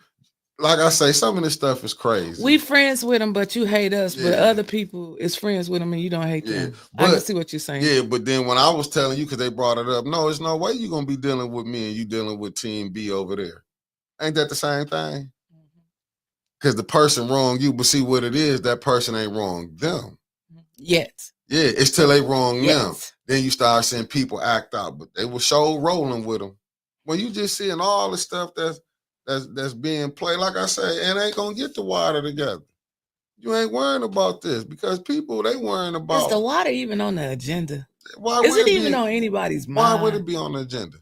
like I say, some of this stuff is crazy. We friends with them, but you hate us. Yeah. But other people is friends with them, and you don't hate them. But, I can see what you're saying. Yeah, but then when I was telling you, because they brought it up, no, there's no way you're going to be dealing with me and you dealing with Team B over there. Ain't that the same thing? Because the person wronged you, but see what it is, that person ain't wronged them. Yet. Yeah, it's till they wrong them. Then you start seeing people act out, but they were show rolling with them. When you just seeing all the stuff that's being played, like I say, it ain't gonna get the water together. You ain't worrying about this because people, they worrying about. Is the water even on the agenda? Why is it even on anybody's mind? Why would it be on the agenda?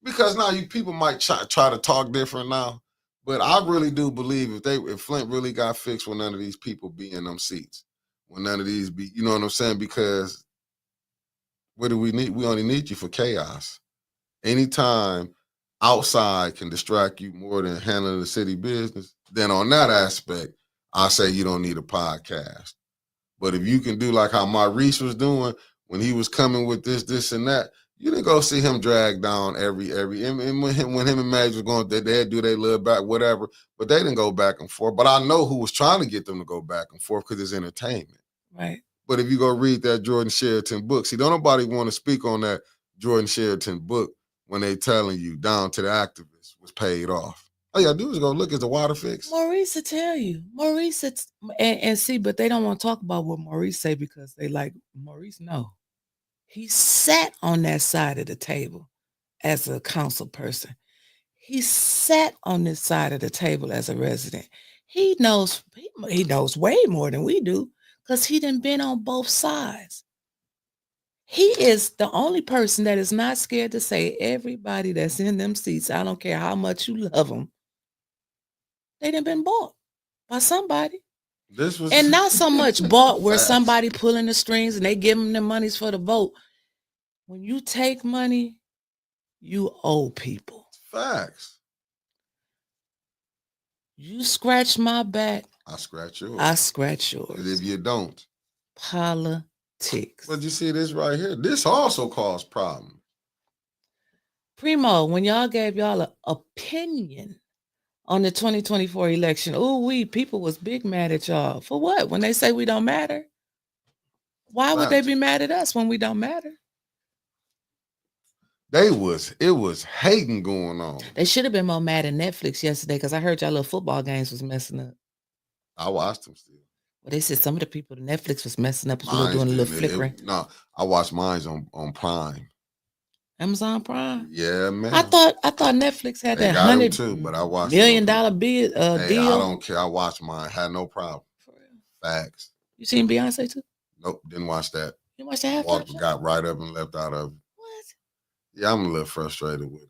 Because now people might try to talk different now, but I really do believe if Flint really got fixed when none of these people be in them seats, when none of these be, you know what I'm saying? Because what do we need? We only need you for chaos. Anytime outside can distract you more than handling the city business, then on that aspect, I say you don't need a podcast. But if you can do like how Maurice was doing when he was coming with this and that, you didn't go see him drag down every and when him and Madge was going, they'd do their little back, whatever, but they didn't go back and forth. But I know who was trying to get them to go back and forth because it's entertainment. Right. But if you go read that Jordan Sheraton book, see, don't nobody want to speak on that Jordan Sheraton book when they telling you down to the activists was paid off. All you gotta do is go look at the water fix. Maurice will tell you. Maurice, and see, but they don't want to talk about what Maurice say because they like Maurice. No, he sat on that side of the table as a council person. He sat on this side of the table as a resident. He knows way more than we do because he done been on both sides. He is the only person that is not scared to say everybody that's in them seats, I don't care how much you love them, they done been bought by somebody. This was And not so much bought where Facts. somebody pulling the strings and they give them the monies for the vote. When you take money, you owe people. Facts. You scratch my back, I scratch yours. I scratch 'Cause yours. if you don't, Politics. but you see this right here. This also caused problems. Primo, when y'all gave y'all an opinion on the 2024 election, people was big mad at y'all. For what? When they say we don't matter? Why would they Facts. be mad at us when we don't matter? It was hating going on. They should have been more mad at Netflix yesterday because I heard y'all little football games was messing up. I watched them still. Well, they said some of the people, the Netflix was messing up as you were Mine's doing a little didn't. flickering. No, I watched mine on Prime. Amazon Prime. Yeah, man. I thought Netflix had They that got 'em $100 too, but I watched million it bill Hey, deal. I don't care. I watched mine. Had no problem. For real. Facts. You seen Beyonce too? Nope, didn't watch that. You watched the halftime Walked, show? got right up and left out of it. What? Yeah, I'm a little frustrated with it.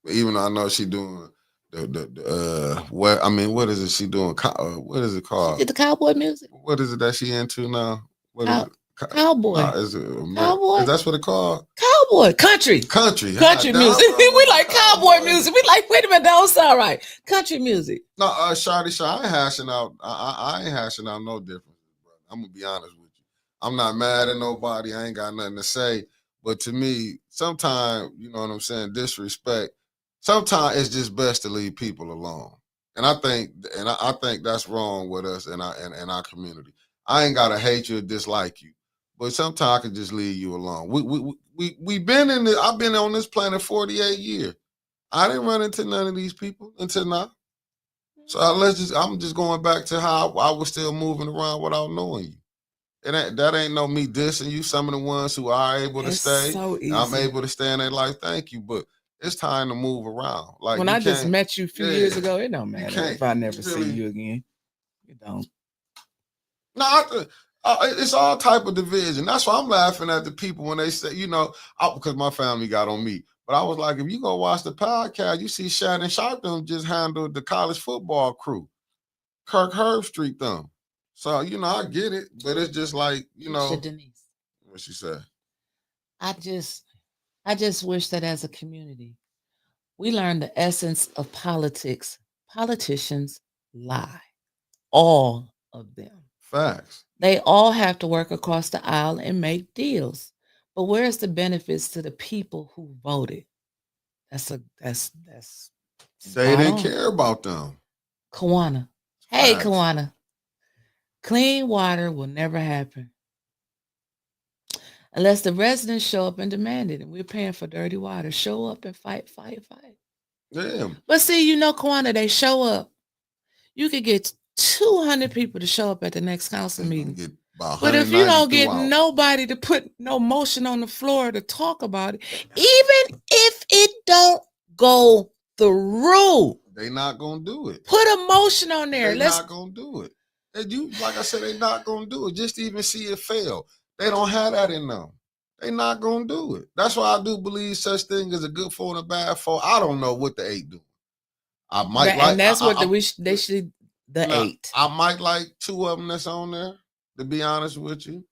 But even though I know she doing what is it she doing? What is it She called? did the cowboy music. What is it that she into now? What is Cow- it? Cowboy. Is it Cowboy. Is that what it called? Cowboy. Country. Country. Country God, music. damn, We like cowboy music. We like, wait a minute, that don't sound right. Country music. No, Shawty, I ain't hashing out. I ain't hashing out no difference, brother. I'm gonna be honest with you. I'm not mad at nobody. I ain't got nothing to say. But to me, sometimes, you know what I'm saying, disrespect. Sometimes it's just best to leave people alone. And I think that's wrong with us in our community. I ain't gotta hate you or dislike you, but sometimes I can just leave you alone. We been in I've been on this planet 48 years. I didn't run into none of these people until now. So I'm just going back to how I was still moving around without knowing you. That ain't no me dissing you. Some of the ones who are able to It's stay, so easy. I'm able to stay in their life. Thank you, but it's time to move around. Like when you I just can't- met you a few yeah, years ago, it don't you matter can't if I never see really- you again. It don't. No, it's all type of division. That's why I'm laughing at the people when they say, because my family got on me. But I was like, if you go watch the podcast, you see Shannon Sharpton just handled the college football crew. Kirk Herbstreit them. So, I get it, but it's just like, Keisha Denise. what she said. I just wish that as a community, we learn the essence of politics. Politicians lie. All of them. Facts. They all have to work across the aisle and make deals. But where's the benefits to the people who voted? That's They spot didn't on. care about them. Kawana. Hey, Facts. Kawana. Clean water will never happen unless the residents show up and demand it. And we're paying for dirty water. Show up and fight. Damn. But see, Kawana, they show up. You could get 200 people to show up at the next council meeting. Get about But if you 190 don't get throughout. nobody to put no motion on the floor to talk about it, even if it don't go through, They not gonna do it. put a motion on there. They not gonna do it. And like I said, they not gonna do it. Just to even see it fail. They don't have that in them. They not gonna do it. That's why I do believe such thing as a good foe and a bad foe. I don't know what the 8 do. I might And that's what they should. The Now, 8. I might like 2 of them that's on there, to be honest with you.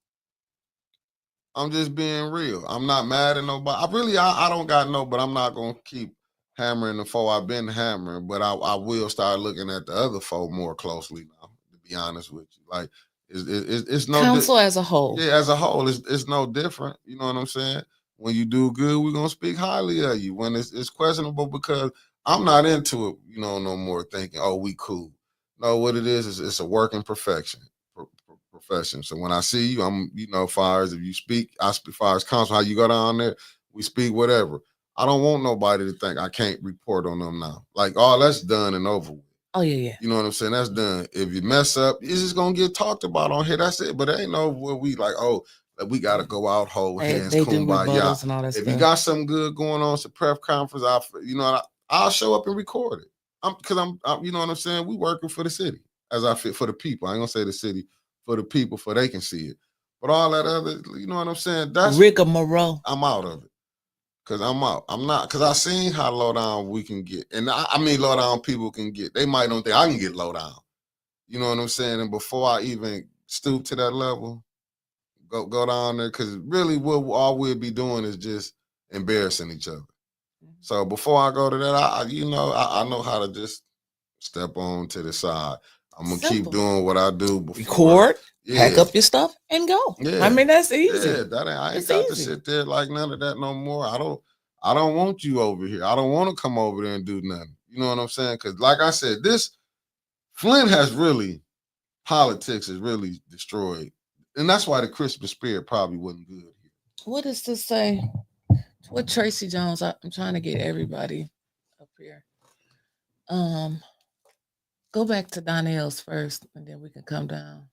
I'm just being real. I'm not mad at nobody. I don't got but I'm not going to keep hammering the foe I've been hammering, but I will start looking at the other foe more closely now, to be honest with you. Like, it's no council as a whole. Yeah, as a whole, it's no different. You know what I'm saying? When you do good, we're going to speak highly of you. When it's questionable, because I'm not into it, no more thinking, oh, we cool. No, what it is it's a working profession. So when I see you, I'm, far as if you speak, I speak. Far as counsel, how you go down there, we speak whatever. I don't want nobody to think I can't report on them now. Like, oh, that's done and over with. Oh yeah. You know what I'm saying? That's done. If you mess up, it's just gonna get talked about on here. That's it. But it ain't no where we like, oh, we gotta go out, hold hands, They do kumbaya. rebuttals and all that If stuff. you got something good going on, it's a press conference, I'll show up and record it. Because I'm, you know what I'm saying? We working for the city, as I fit for the people. I ain't gonna say the city, for the people, for they can see it. But all that other, you know what I'm saying? That's rigmarole. I'm out of it. Cause I'm out. I'm not, cause I seen how low down we can get. And I mean low down people can get. They might don't think I can get low down. You know what I'm saying? And before I even stoop to that level, go down there, because really what all we'll be doing is just embarrassing each other. So before I go to that, I know how to just step on to the side. I'm gonna keep Simple. doing what I do before. Record, pack Yeah. up your stuff, and go. Yeah. I mean, that's easy. Yeah, I ain't It's got to easy. sit there like none of that no more. I don't want you over here. I don't want to come over there and do nothing. You know what I'm saying? Because like I said, Flint has really, politics has really destroyed. And that's why the Christmas spirit probably wasn't good here. What does this say? What Tracy Jones? I'm trying to get everybody up here. Go back to Donnell's first, and then we can come down.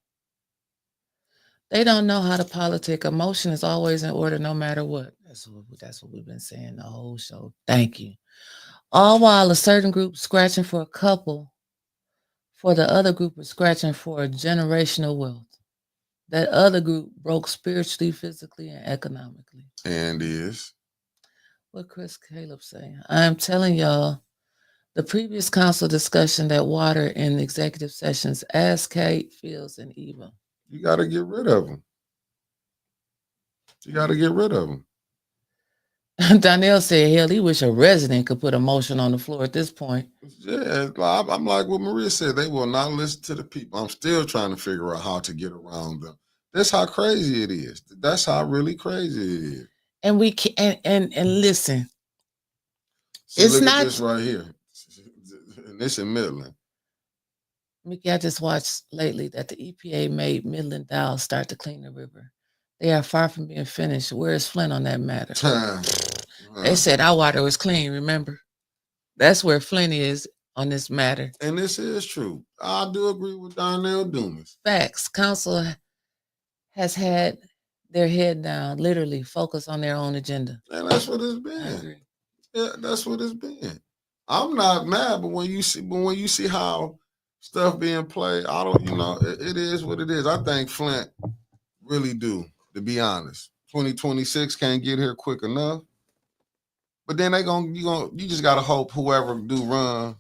They don't know how to politic. Emotion is always in order, no matter what. That's what we've been saying the whole show. Thank you. All while a certain group scratching for a couple, for the other group is scratching for generational wealth. That other group broke spiritually, physically, and economically. And is. What Chris Caleb saying? I'm telling y'all, the previous council discussion that water in executive sessions asked Kate, Fields, and Eva. You got to get rid of them. You got to get rid of them. Donnell said, hell, he wish a resident could put a motion on the floor at this point. Yeah, I'm like what Maria said. They will not listen to the people. I'm still trying to figure out how to get around them. That's how crazy it is. That's how really crazy it is. And we can and listen. See, it's look not at this right here. And this in Midland. Mickey, I just watched lately that the EPA made Midland Dow start to clean the river. They are far from being finished. Where is Flint on that matter? They said our water was clean, remember? That's where Flint is on this matter. And this is true. I do agree with Darnell Dumas. Facts. Council has had their head down, literally focus on their own agenda. And that's what it's been. Yeah, that's what it's been. I'm not mad, but when you see how stuff being played, I don't, it is what it is. I think Flint really do, to be honest. 2026 can't get here quick enough. But then you just gotta hope whoever do run,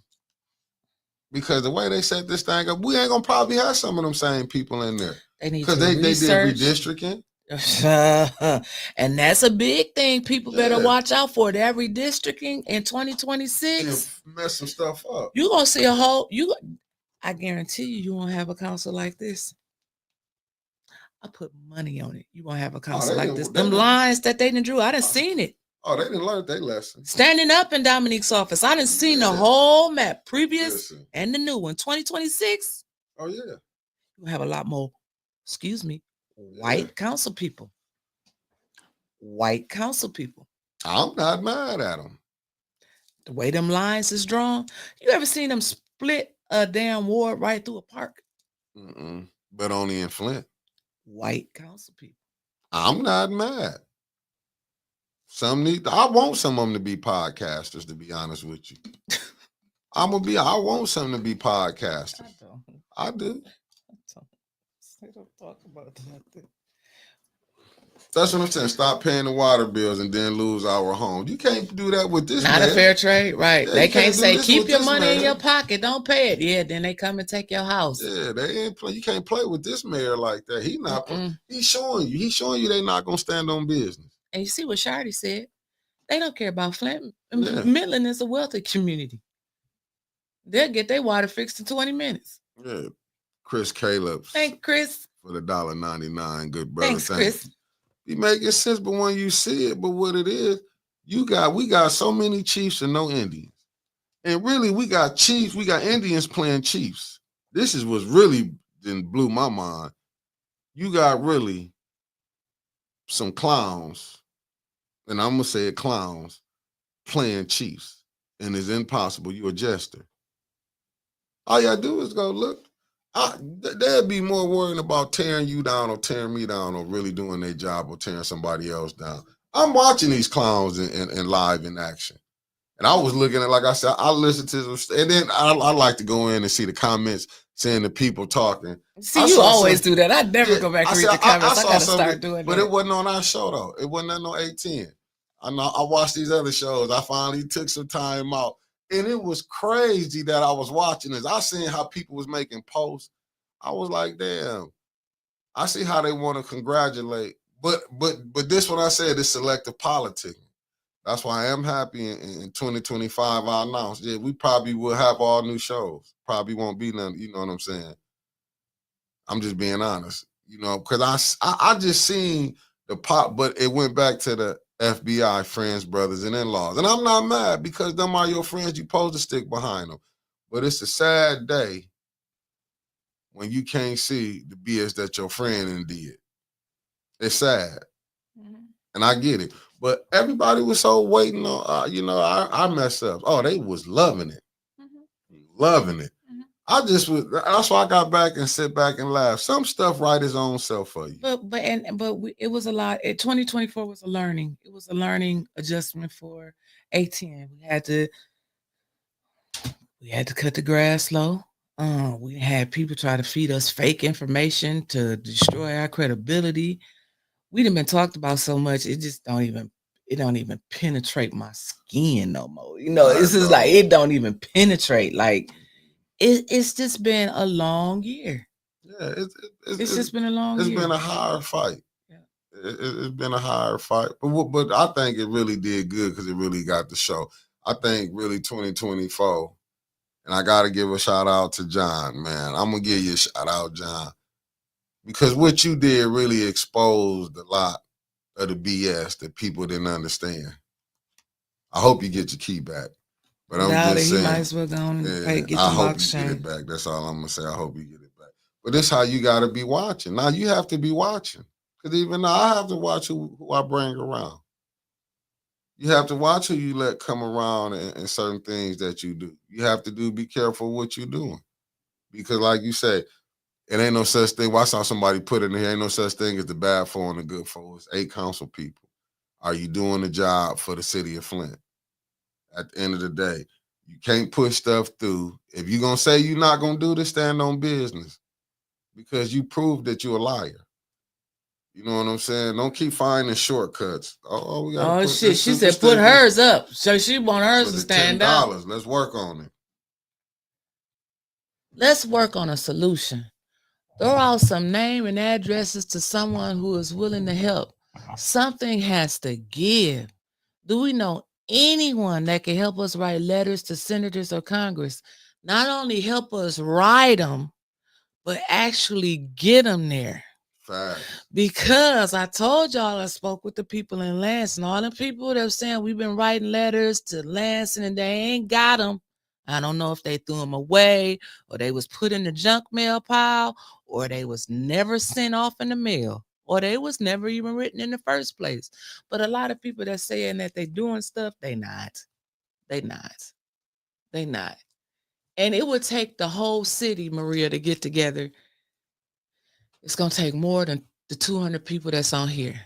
because the way they set this thing up, we ain't gonna probably have some of them same people in there. They need because they did redistricting. And that's a big thing. People better watch out for that redistricting in 2026. Mess some stuff up. You're gonna see I guarantee you won't have a council like this. I put money on it. You won't have a council like this. Them lines that they done drew, I done seen it. Oh, they didn't learn their lesson. Standing up in Dominique's office, I done seen the whole map, previous and the new one. 2026. Oh yeah. You have a lot more, white council people. White council people. I'm not mad at them. The way them lines is drawn. You ever seen them split a damn ward right through a park? But only in Flint. White council people. I'm not mad. I want some of them to be podcasters, to be honest with you. I want some to be podcasters. I do. I don't talk about that. That's what I'm saying. Stop paying the water bills and then lose our home. You can't do that with this. Not mayor. a fair trade, right? Yeah, they can't say keep your money mayor. in your pocket, don't pay it. Yeah, then they come and take your house. Yeah, they ain't play. You can't play with this mayor like that. He not. He's showing you they're not gonna stand on business. And you see what Shardy said? They don't care about Flint. Midland is a wealthy community. They'll get their water fixed in 20 minutes. Yeah, Chris Caleb. Thank Chris for the $1.99. Good brother. Thanks, Chris. It making sense, but when you see it, but what it is, we got so many Chiefs and no Indians. And really, we got Chiefs, we got Indians playing Chiefs. This is what's really blew my mind. You got really some clowns, and I'm gonna say it, clowns, playing Chiefs. And it's impossible. You're a jester. All you gotta do is go look. They'd be more worried about tearing you down or tearing me down or really doing their job or tearing somebody else down. I'm watching these clowns in live in action. And I was looking at, like I said, I listened to some, and then I like to go in and see the comments, seeing the people talking. See, you always do that. I never go back and read the comments. I saw gotta something, start doing but that. it wasn't on our show though. It wasn't on no 810. I know I watched these other shows. I finally took some time out, and it was crazy that I was watching this. I seen how people was making posts. I was like, damn. I see how they want to congratulate, but this what I said is selective politicking. That's why I am happy in 2025. I announced, yeah, we probably will have all new shows. Probably won't be none. You know what I'm saying? I'm just being honest. You know, because I just seen the pop, but it went back to the FBI friends, brothers, and in-laws, and I'm not mad because them are your friends. You supposed to stick behind them, but it's a sad day when you can't see the BS that your friend did. It's sad. And I get it. But everybody was so waiting on, I mess up. Oh, they was loving it. Loving it. I just was, that's why I got back and sit back and laugh. Some stuff write his own self for you. It was a lot. 2024 was a learning. It was a learning adjustment for ATN. We had to cut the grass low. We had people try to feed us fake information to destroy our credibility. We done been talked about so much, it don't even penetrate my skin no more. You know, it's just like it don't even penetrate. Like it's just been a long year. Yeah, it's just been a long year. It's been a hard fight. Yeah. It's been a hard fight. But I think it really did good because it really got the show. I think really 2024, and I gotta give a shout out to John, man. I'm gonna give you a shout out, John. Because what you did really exposed a lot of the BS that people didn't understand. I hope you get your key back. But I'm just saying, might as well go on and get I the hope box you chain. get it back. That's all I'm gonna say. I hope you get it back. But this how you gotta be watching. Now you have to be watching. Because even now I have to watch who I bring around. You have to watch who you let come around and certain things that you do. You have to be careful what you're doing. Because like you say, it ain't no such thing. Well, I saw somebody put in there, ain't no such thing as the bad for and the good for. It's 8 council people. Are you doing the job for the city of Flint? At the end of the day, you can't push stuff through. If you're going to say you're not going to do this, stand on business. Because you proved that you're a liar. You know what I'm saying? Don't keep finding shortcuts. We got to put shit. She said put hers up. So she want hers to stand out. $10. Let's work on it. Let's work on a solution. Throw out some name and addresses to someone who is willing to help. Something has to give. Do we know anyone that can help us write letters to senators or Congress? Not only help us write them, but actually get them there. Facts. Because I told y'all I spoke with the people in Lansing. All the people that were saying we've been writing letters to Lansing and they ain't got them. I don't know if they threw them away or they was put in the junk mail pile or they was never sent off in the mail or they was never even written in the first place. But a lot of people that saying that they doing stuff, they not. And it would take the whole city, Maria, to get together. It's going to take more than the 200 people that's on here.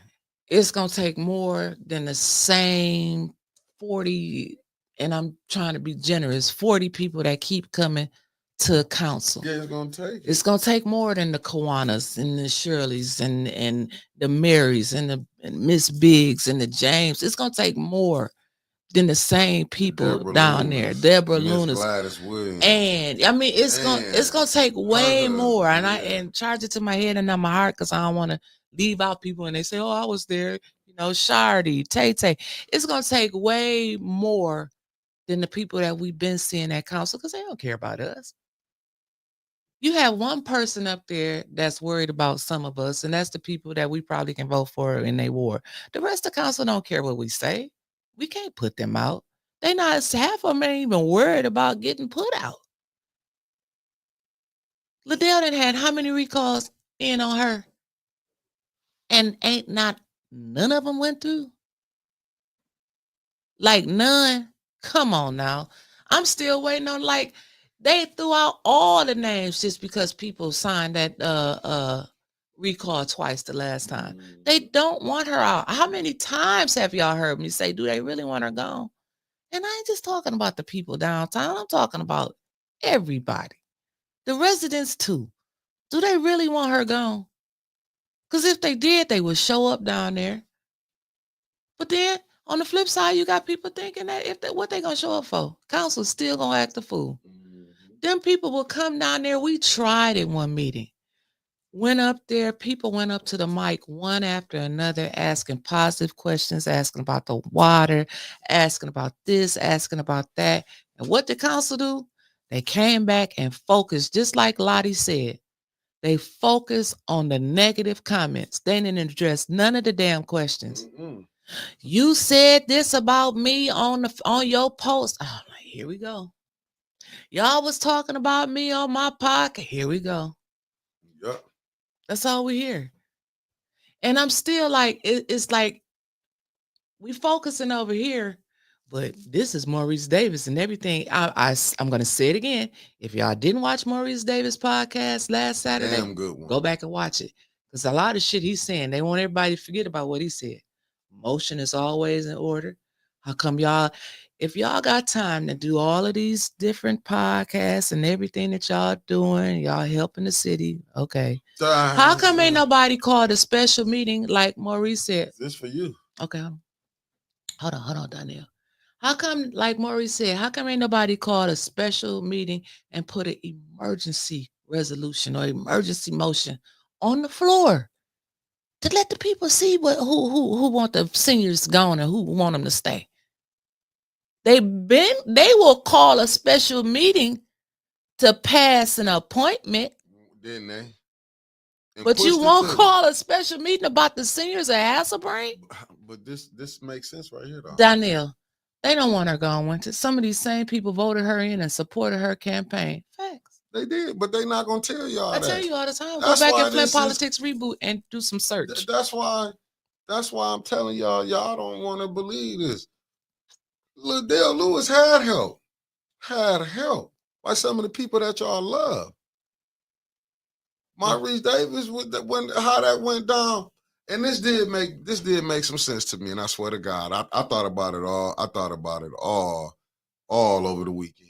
It's going to take more than the same 40, and I'm trying to be generous, 40 people that keep coming to council. Yeah, it's going to take. It's going to take more than the Kawanas and the Shirleys and the Marys and Miss Biggs and the James. It's going to take more than the same people Deborah down Lunas, there. Deborah Miss Lunas. Gladys Williams. And I mean it's gonna take way more. And I charge it to my head and not my heart because I don't want to leave out people and they say, oh, I was there, Shardy, Tay. It's gonna take way more than the people that we've been seeing at council because they don't care about us. You have one person up there that's worried about some of us, and that's the people that we probably can vote for in their ward. The rest of council don't care what we say. We can't put them out. They not, half of them ain't even worried about getting put out. Liddell done had how many recalls in on her? And none of them went through? Like none? Come on now. I'm still waiting on, they threw out all the names just because people signed that recall twice the last time. They don't want her out. How many times have y'all heard me say, do they really want her gone? And I ain't just talking about the people downtown. I'm talking about everybody. The residents too. Do they really want her gone? Because if they did, they would show up down there. But then on the flip side, you got people thinking that what they gonna show up for? Council's still gonna act a fool. Them people will come down there. We tried it one meeting. Went up there, people went up to the mic one after another, asking positive questions, asking about the water, asking about this, asking about that. And what did council do? They came back and focused, just like Lottie said. They focused on the negative comments. They didn't address none of the damn questions. You said this about me on your post. Oh, here we go. Y'all was talking about me on my podcast. Here we go. Yep. That's all we hear. And I'm still like, it's like we focusing over here, but this is Maurice Davis and everything. I'm going to say it again. If y'all didn't watch Maurice Davis podcast last Saturday, Damn good one. Go back and watch it. Because a lot of shit he's saying, they want everybody to forget about what he said. Motion is always in order. How come y'all, if y'all got time to do all of these different podcasts and everything that y'all doing, y'all helping the city, okay. How come ain't nobody called a special meeting like Maurice said? This for you. Okay, hold on, Danielle. How come, like Maurice said, how come ain't nobody called a special meeting and put an emergency resolution or emergency motion on the floor to let the people see who want the seniors gone and who want them to stay? They will call a special meeting to pass an appointment. Didn't they? And But you won't call a special meeting about the seniors at Hasselbrain? But this makes sense right here, though. Danielle, they don't want her gone, Winter. Some of these same people voted her in and supported her campaign. Facts. They did, but they not gonna tell y'all that. I tell you all the time. That's Go back why and Flint this Politics Reboot and do some search. That's why I'm telling y'all don't want to believe this. Liddell Lewis had help by some of the people that y'all love. Maurice Davis, how that went down, and this did make some sense to me. And I swear to God, I thought about it all. I thought about it all over the weekend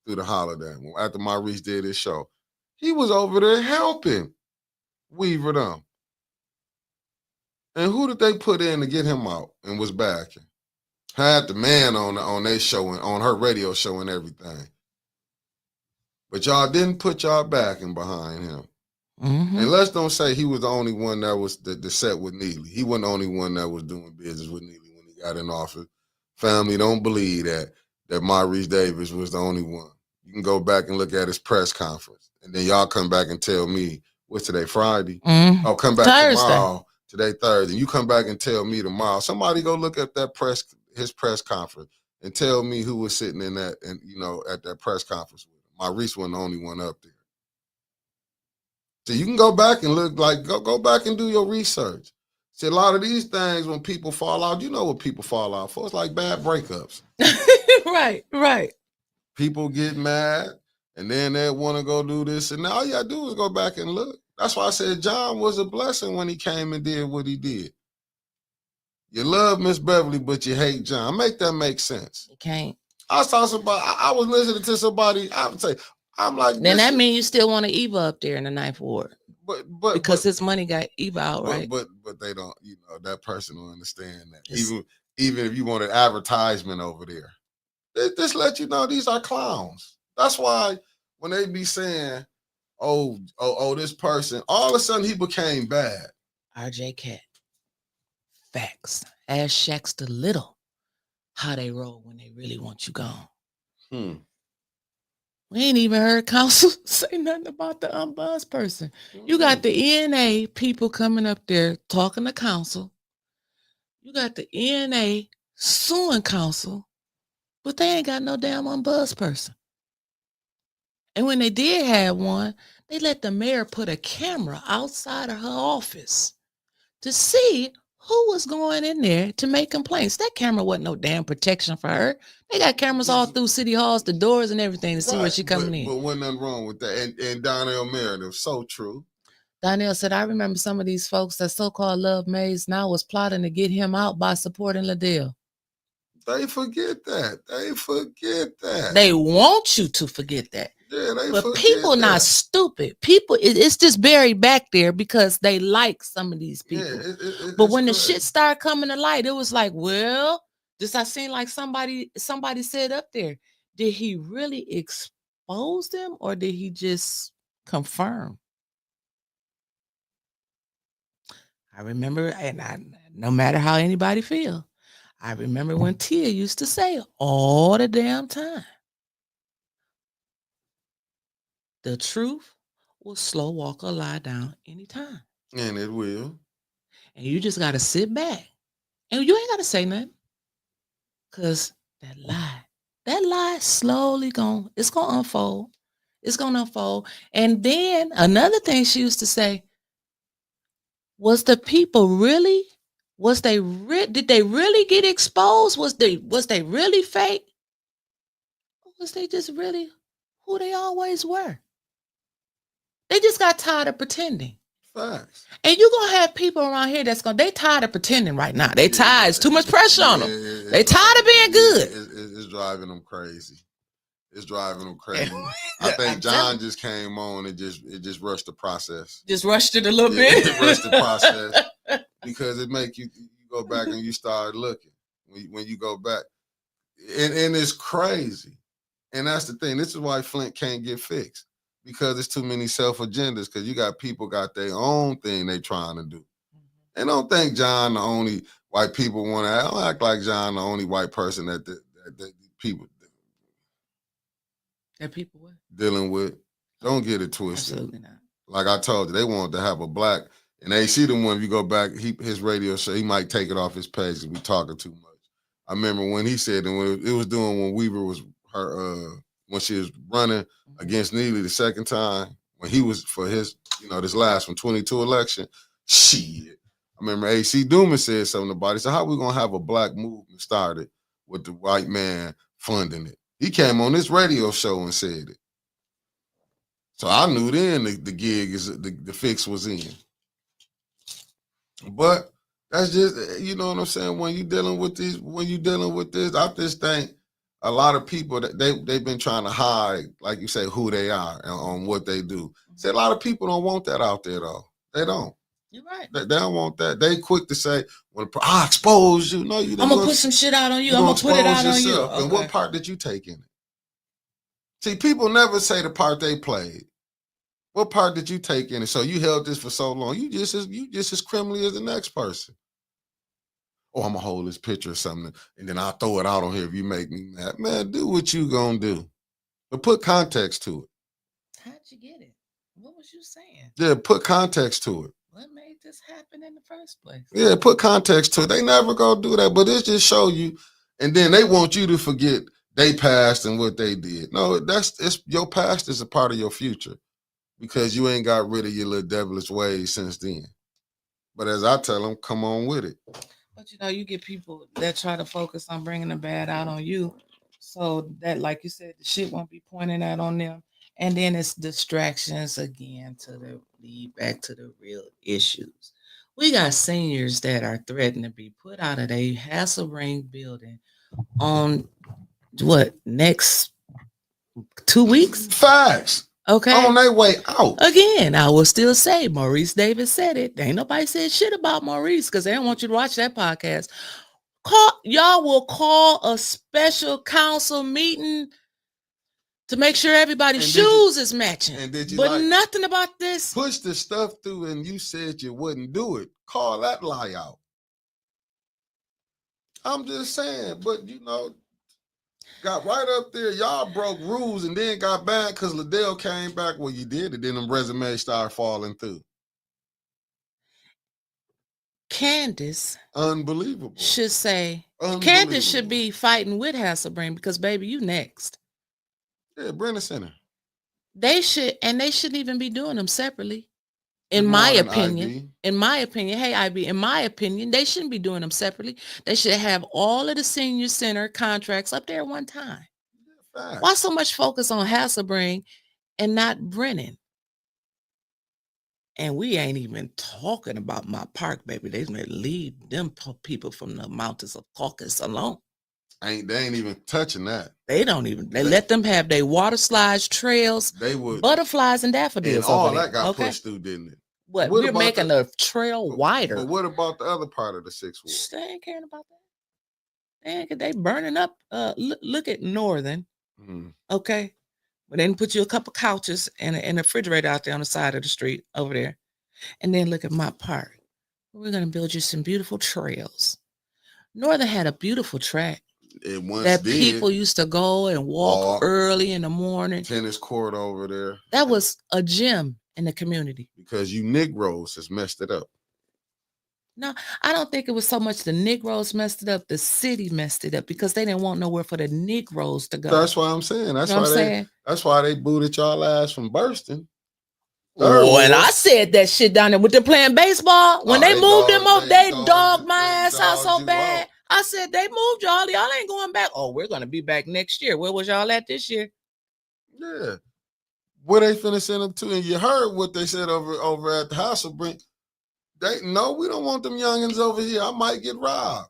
through the holiday. After Maurice did his show, he was over there helping Weaver them. And who did they put in to get him out and was backing? Had the man on their show and on her radio show and everything. But y'all didn't put y'all backing behind him. Mm-hmm. And let's don't say he was the only one that was the set with Neely. He wasn't the only one that was doing business with Neely when he got in office. Family don't believe that Maurice Davis was the only one. You can go back and look at his press conference. And then y'all come back and tell me, what's today, Friday? Mm-hmm. Oh, come back Thursday. Tomorrow. Today, Thursday. You come back and tell me tomorrow. Somebody go look at his press conference and tell me who was sitting in that, and at that press conference with him. Maurice wasn't the only one up there. So you can go back and look, like, go back and do your research. See, a lot of these things, when people fall out, you know what people fall out for. It's like bad breakups. Right. People get mad, and then they want to go do this, and all you got to do is go back and look. That's why I said John was a blessing when he came and did what he did. You love Miss Beverly, but you hate John. Make that make sense. You can't. I was listening to somebody, I would say, I'm like, then that means you still want to Eva up there in the 9th Ward. Because his money got Eva out, right? But they don't, that person don't understand that. Even if you want an advertisement over there, they just let you know these are clowns. That's why when they be saying, oh, this person, all of a sudden he became bad. RJ Cat. Facts. Ask Shaq's the Little how they roll when they really want you gone. We ain't even heard council say nothing about the unbuzzed person. You got the ENA people coming up there talking to council. You got the ENA suing council, but they ain't got no damn unbuzzed person. And when they did have one, they let the mayor put a camera outside of her office to see who was going in there to make complaints. That camera wasn't no damn protection for her. They got cameras all through city halls, the doors and everything to see where she coming in. But wasn't nothing wrong with that. And Donnell Meredith, so true. Donnell said, I remember some of these folks that so-called love Mays now was plotting to get him out by supporting Liddell. They forget that. They forget that. They want you to forget that. Yeah, they But forget people that. not stupid. People, it's just buried back there because they like some of these Yeah, people. But it's when the crazy. shit started coming to light, it was like, well, just I seen like somebody said up there, did he really expose them or did he just confirm? I remember, and no matter how anybody feel, I remember when Tia used to say all the damn time, the truth will slow walk or lie down anytime. And it will. And you just gotta sit back. And you ain't gotta say nothing. Cause that lie slowly it's gonna unfold. It's gonna unfold. And then another thing she used to say, was the people really, did they really get exposed? Was they really fake? Or was they just really who they always were? They just got tired of pretending. Facts. And you're gonna have people around here they tired of pretending right now. They tired. It's too much pressure on them. They tired of being good. It's driving them crazy. It's driving them crazy. I think John just came on and just rushed the process. Just rushed it a little bit. It rushed the process because it make you go back and you start looking when you go back, and it's crazy. And that's the thing. This is why Flint can't get fixed because there's too many self agendas. Because you got people got their own thing they trying to do. And don't think John the only white people want to. Don't act like John the only white person that people what? dealing with. Don't get it twisted. Absolutely not. Like I told you, they want to have a black, and they see the one. If you go back, his radio show, he might take it off his page because we talking too much. I remember when he said, and when it was doing when Weaver was when she was running against Neely the second time, when he was for his, this last one, 22 election, shit. I remember AC Dumas said something about it. So how we gonna have a black movement started with the white man funding it? He came on this radio show and said it. So I knew then the gig the fix was in. But that's just, you know what I'm saying? When you dealing with this, I just think a lot of people that they've been trying to hide, like you say, who they are and on what they do. See, a lot of people don't want that out there though. They don't. You're right. They don't want that. They quick to say, "Well, I expose you." No, you. I'm gonna put some shit out on you. I'm gonna put it out on you. Okay. And what part did you take in it? See, people never say the part they played. What part did you take in it? So you held this for so long. You just as criminally as the next person. Oh, I'm gonna hold this picture or something, and then I'll throw it out on here if you make me mad. Man, do what you gonna do. But put context to it. How'd you get it? What was you saying? Yeah, put context to it. What made this happen in the first place? Yeah, put context to it. They never gonna do that, but it just show you, and then they want you to forget they past and what they did. No, it's your past is a part of your future. Because you ain't got rid of your little devilish ways since then. But as I tell them, come on with it. But you get people that try to focus on bringing the bad out on you, so that, like you said, the shit won't be pointed out on them, and then it's distractions again to lead back to the real issues. We got seniors that are threatened to be put out of their Hasselring building on next 2 weeks? Facts. Okay. On their way out. Again, I will still say Maurice Davis said it. Ain't nobody said shit about Maurice because they don't want you to watch that podcast. Y'all will call a special council meeting to make sure everybody's shoes is matching. But nothing about this. Push the stuff through and you said you wouldn't do it. Call that lie out. I'm just saying, but got right up there. Y'all broke rules and then got back because Liddell came back. Well, you did, and then them resumes started falling through. Candace, unbelievable. Should say Candace should be fighting with Hasselbrain because baby, you next. Yeah, Brennan Center. They shouldn't even be doing them separately. In my opinion, hey IB, in my opinion, they shouldn't be doing them separately. They should have all of the senior center contracts up there at one time. Yeah, why so much focus on Hasselbrain and not Brennan? And we ain't even talking about my park, baby. They may leave them people from the mountains of Caucasus alone. They ain't even touching that. They don't even. They let them have their water slides, trails, They would, butterflies, and and daffodils all over there. that got Okay, pushed through, didn't it? what What we're about making the trail wider. But what about the other part of the Sixth Ward? They ain't caring about that. They burning up. Look at Northern. Mm. Okay, but then put you a couple couches and a refrigerator out there on the side of the street over there, and then look at my park. We're gonna build you some beautiful trails. Northern had a beautiful track It once that did. people used to go and walk early in the morning. Tennis court over there. That was a gym in the community. Because you Negroes has messed it up. No, I don't think it was so much the Negroes messed it up. The city messed it up because they didn't want nowhere for the Negroes to go. That's why I'm saying. That's why they booted y'all ass from bursting. Oh, and I said that shit down there with them playing baseball. When they moved them up, they dogged my ass out so bad. I said, they moved y'all. Y'all ain't going back. Oh, we're going to be back next year. Where was y'all at this year? Yeah. Where they finna send them to? And you heard what they said over at the house of Brent. No, we don't want them youngins over here. I might get robbed.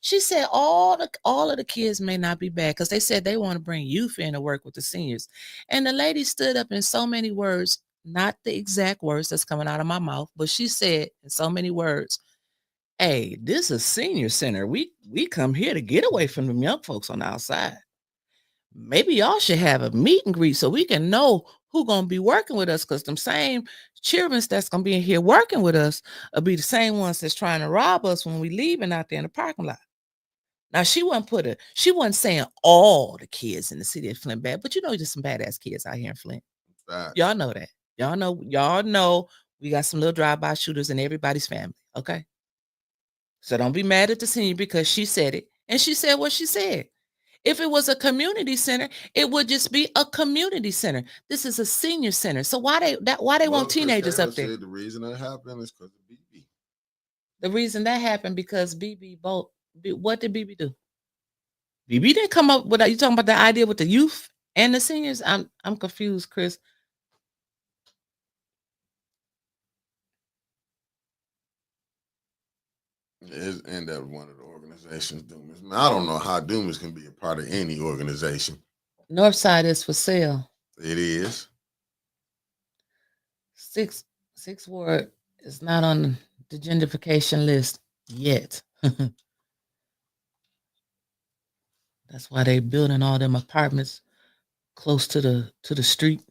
She said all of the kids may not be bad because they said they want to bring youth in to work with the seniors. And the lady stood up in so many words, not the exact words that's coming out of my mouth, but she said in so many words, hey, this is senior center. We come here to get away from them young folks on the outside. Maybe y'all should have a meet and greet so we can know who gonna be working with us, because them same children that's gonna be in here working with us will be the same ones that's trying to rob us when we leaving out there in the parking lot. Now she wasn't saying all the kids in the city of Flint bad, but there's some badass kids out here in Flint. Facts. Y'all know that. Y'all know we got some little drive-by shooters in everybody's family. Okay. So don't be mad at the senior because she said it. And she said what she said. If it was a community center, it would just be a community center. This is a senior center. So why they want teenagers up there? The reason that happened is because of BB. The reason that happened because BB what did BB do? BB didn't come up with that. You talking about the idea with the youth and the seniors? I'm confused, Chris. And that one of the organizations, Dumas. I don't know how Dumas can be a part of any organization. Northside is for sale. It is. Sixth Ward is not on the gentrification list yet. That's why they building all them apartments close to the street.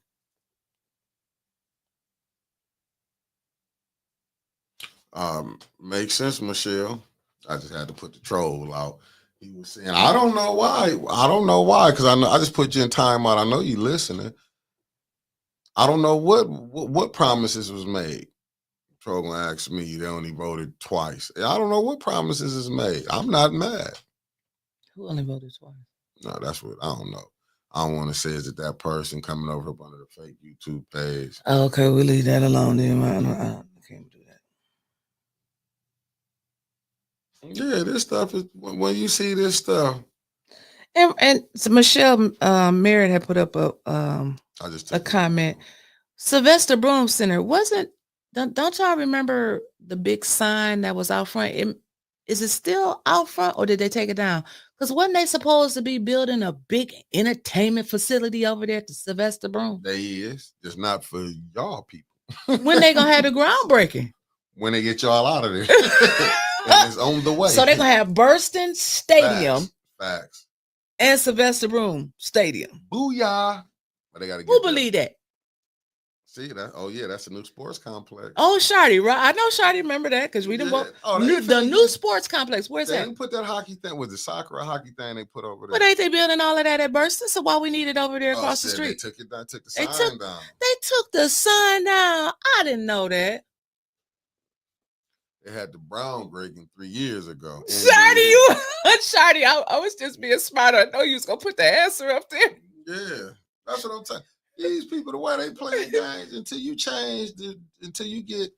Makes sense, Michelle. I just had to put the troll out. He was saying, I don't know why, because I just put you in timeout. I know you listening. I don't know what promises was made. Troll gonna ask me, they only voted twice. I don't know what promises is made. I'm not mad. Who only voted twice? No, that's what I don't know. I don't want to say is that person coming over up under the fake YouTube page. Okay, we'll leave that alone then. I can't do that. Yeah, this stuff is when you see this stuff. And so Michelle Merritt had put up a comment. Sylvester Broom Center don't y'all remember the big sign that was out front? Is it still out front or did they take it down? Because wasn't they supposed to be building a big entertainment facility over there at the Sylvester Broom? They is. It's not for y'all people. When they gonna have the groundbreaking? When they get y'all out of there. And it's on the way. So they're gonna have Burston Stadium. Facts. And Sylvester Broom Stadium. Booyah. But they gotta get Who believe that? See that? Oh yeah, that's a new sports complex. Oh, Shardy, right? I know Shardy remember that because we didn't want the new sports complex. Where's that? They didn't put that hockey thing. Was it soccer or hockey thing they put over there? But ain't they building all of that at Burston? So why we need it over there across the street? They took it down, took the sign down. They took the sign down. I didn't know that. They had the groundbreaking 3 years ago. Shardy, Shardy, I was just being smart. I know you was gonna put the answer up there. Yeah, that's what I'm saying. These people, the way they play games, until you change, until you get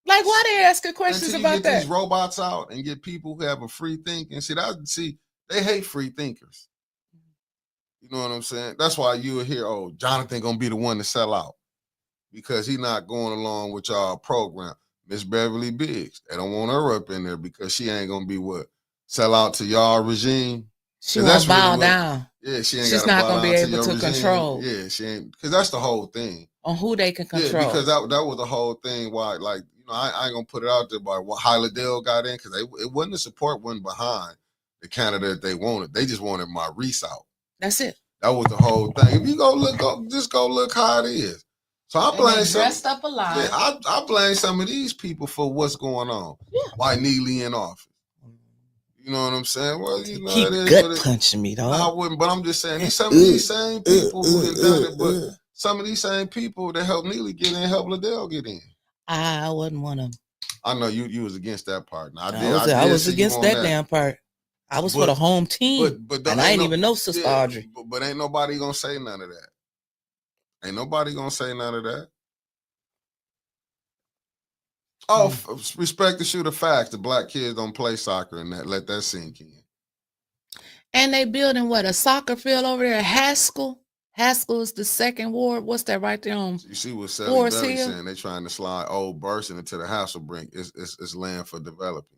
like, why they asking questions until you about get that? These robots out and get people who have a free thinking. See, they hate free thinkers. You know what I'm saying? That's why you will hear, oh, Jonathan gonna be the one to sell out because he's not going along with y'all program. Miss Beverly Biggs, they don't want her up in there because she ain't gonna be what sell out to y'all regime. She 'Cause won't that's really bow what. down. Yeah, she ain't She's got to not bow gonna be down to able your to regime. control Yeah, she ain't, because that's the whole thing. on who they can Yeah, control. because that was the whole thing. Why, like, I ain't gonna put it out there, but what Hylandale got in, because it wasn't the support wasn't behind the candidate they wanted. They just wanted Maurice out. That's it. That was the whole thing. If you just go look how it is. So I And blame they some. dressed up a lot. Yeah, I blame some of these people for what's going on. Yeah. Why Neely in office? You know what I'm saying? Well, you know, Keep it is gut what it. punching me, No, I dog. wouldn't, but I'm just saying, some of these same people who done done it, but some of these same people that helped Neely get in, helped Liddell get in. I wasn't one of them. I know you was against that part. Now, I was against that damn part. I was for the home team, but and I ain't even know Sister Audrey. But ain't nobody gonna say none of that. Ain't nobody gonna say none of that. Oh, respect the shooter facts. The black kids don't play soccer, and that let that sink in. And they building what, a soccer field over there at Haskell. Haskell is the second ward. What's that right there on? You see what Sally Forest Belly Hill? saying? They trying to slide Old Burson into the Hasselbrink. It's land for developing.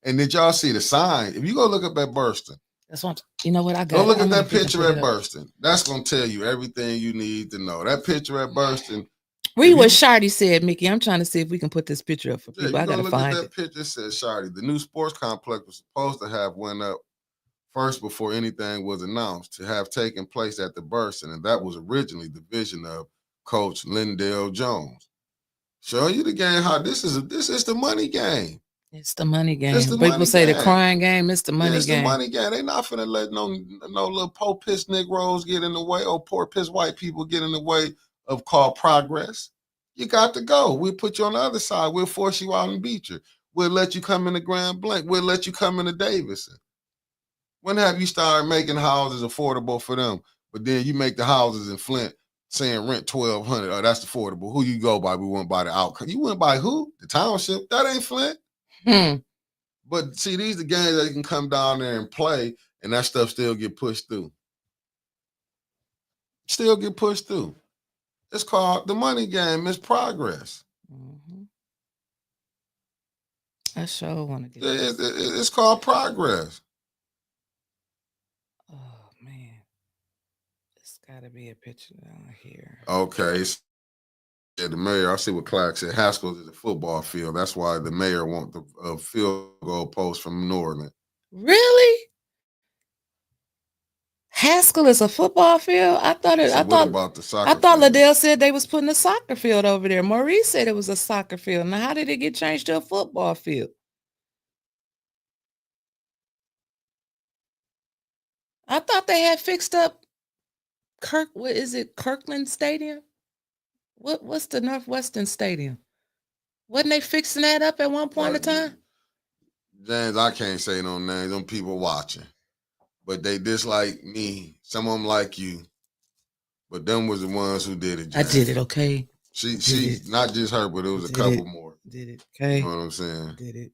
And did y'all see the sign? If you go look up at Burston, That's what you know. What I got. go look I'm at gonna that get to picture put at it up. Burston. That's gonna tell you everything you need to know. That picture at Burston. Read what Shardy said, Mickey. I'm trying to see if we can put this picture up for Yeah, people. you I gotta look find at it. that picture. It says Shardy. The new sports complex was supposed to have went up first before anything was announced to have taken place at the Burston, and that was originally the vision of Coach Lindell Jones. Show you the game how this is the money game. It's the money game. It's the People money say game. the crying game. It's the money it's game. the money game. They not finna let no little poor piss Negroes get in the way or poor piss white people get in the way of called progress. You got to go. We'll put you on the other side. We'll force you out and beat you. We'll let you come into Grand Blanc. We'll let you come into Davidson. When have you started making houses affordable for them? But then you make the houses in Flint saying rent $1,200. Oh, that's affordable. Who you go by? We went by the outcome. You went by who? The township. That ain't Flint. But see, these are the games that you can come down there and play, and that stuff still get pushed through. Still get pushed through. It's called the money game. It's progress. Mm-hmm. I sure want to get it's called progress. Oh, man. It's got to be a picture down here. Okay. Yeah, the mayor, I see what Clark said. Haskell is a football field. That's why the mayor wants the field goal post from Norland. Really? Haskell is a football field? I thought it. So I thought about the soccer I thought field? Liddell said they was putting a soccer field over there. Maurice said it was a soccer field. Now, how did it get changed to a football field? I thought they had fixed up what is it, Kirkland Stadium? What's the Northwestern Stadium? Wasn't they fixing that up at one point in time? James, I can't say no names. Them people watching. But they dislike me. Some of them like you. But them was the ones who did it, James. I did it, okay? She not just her, but it was a couple more. Did it, okay? You know what I'm saying? Did it.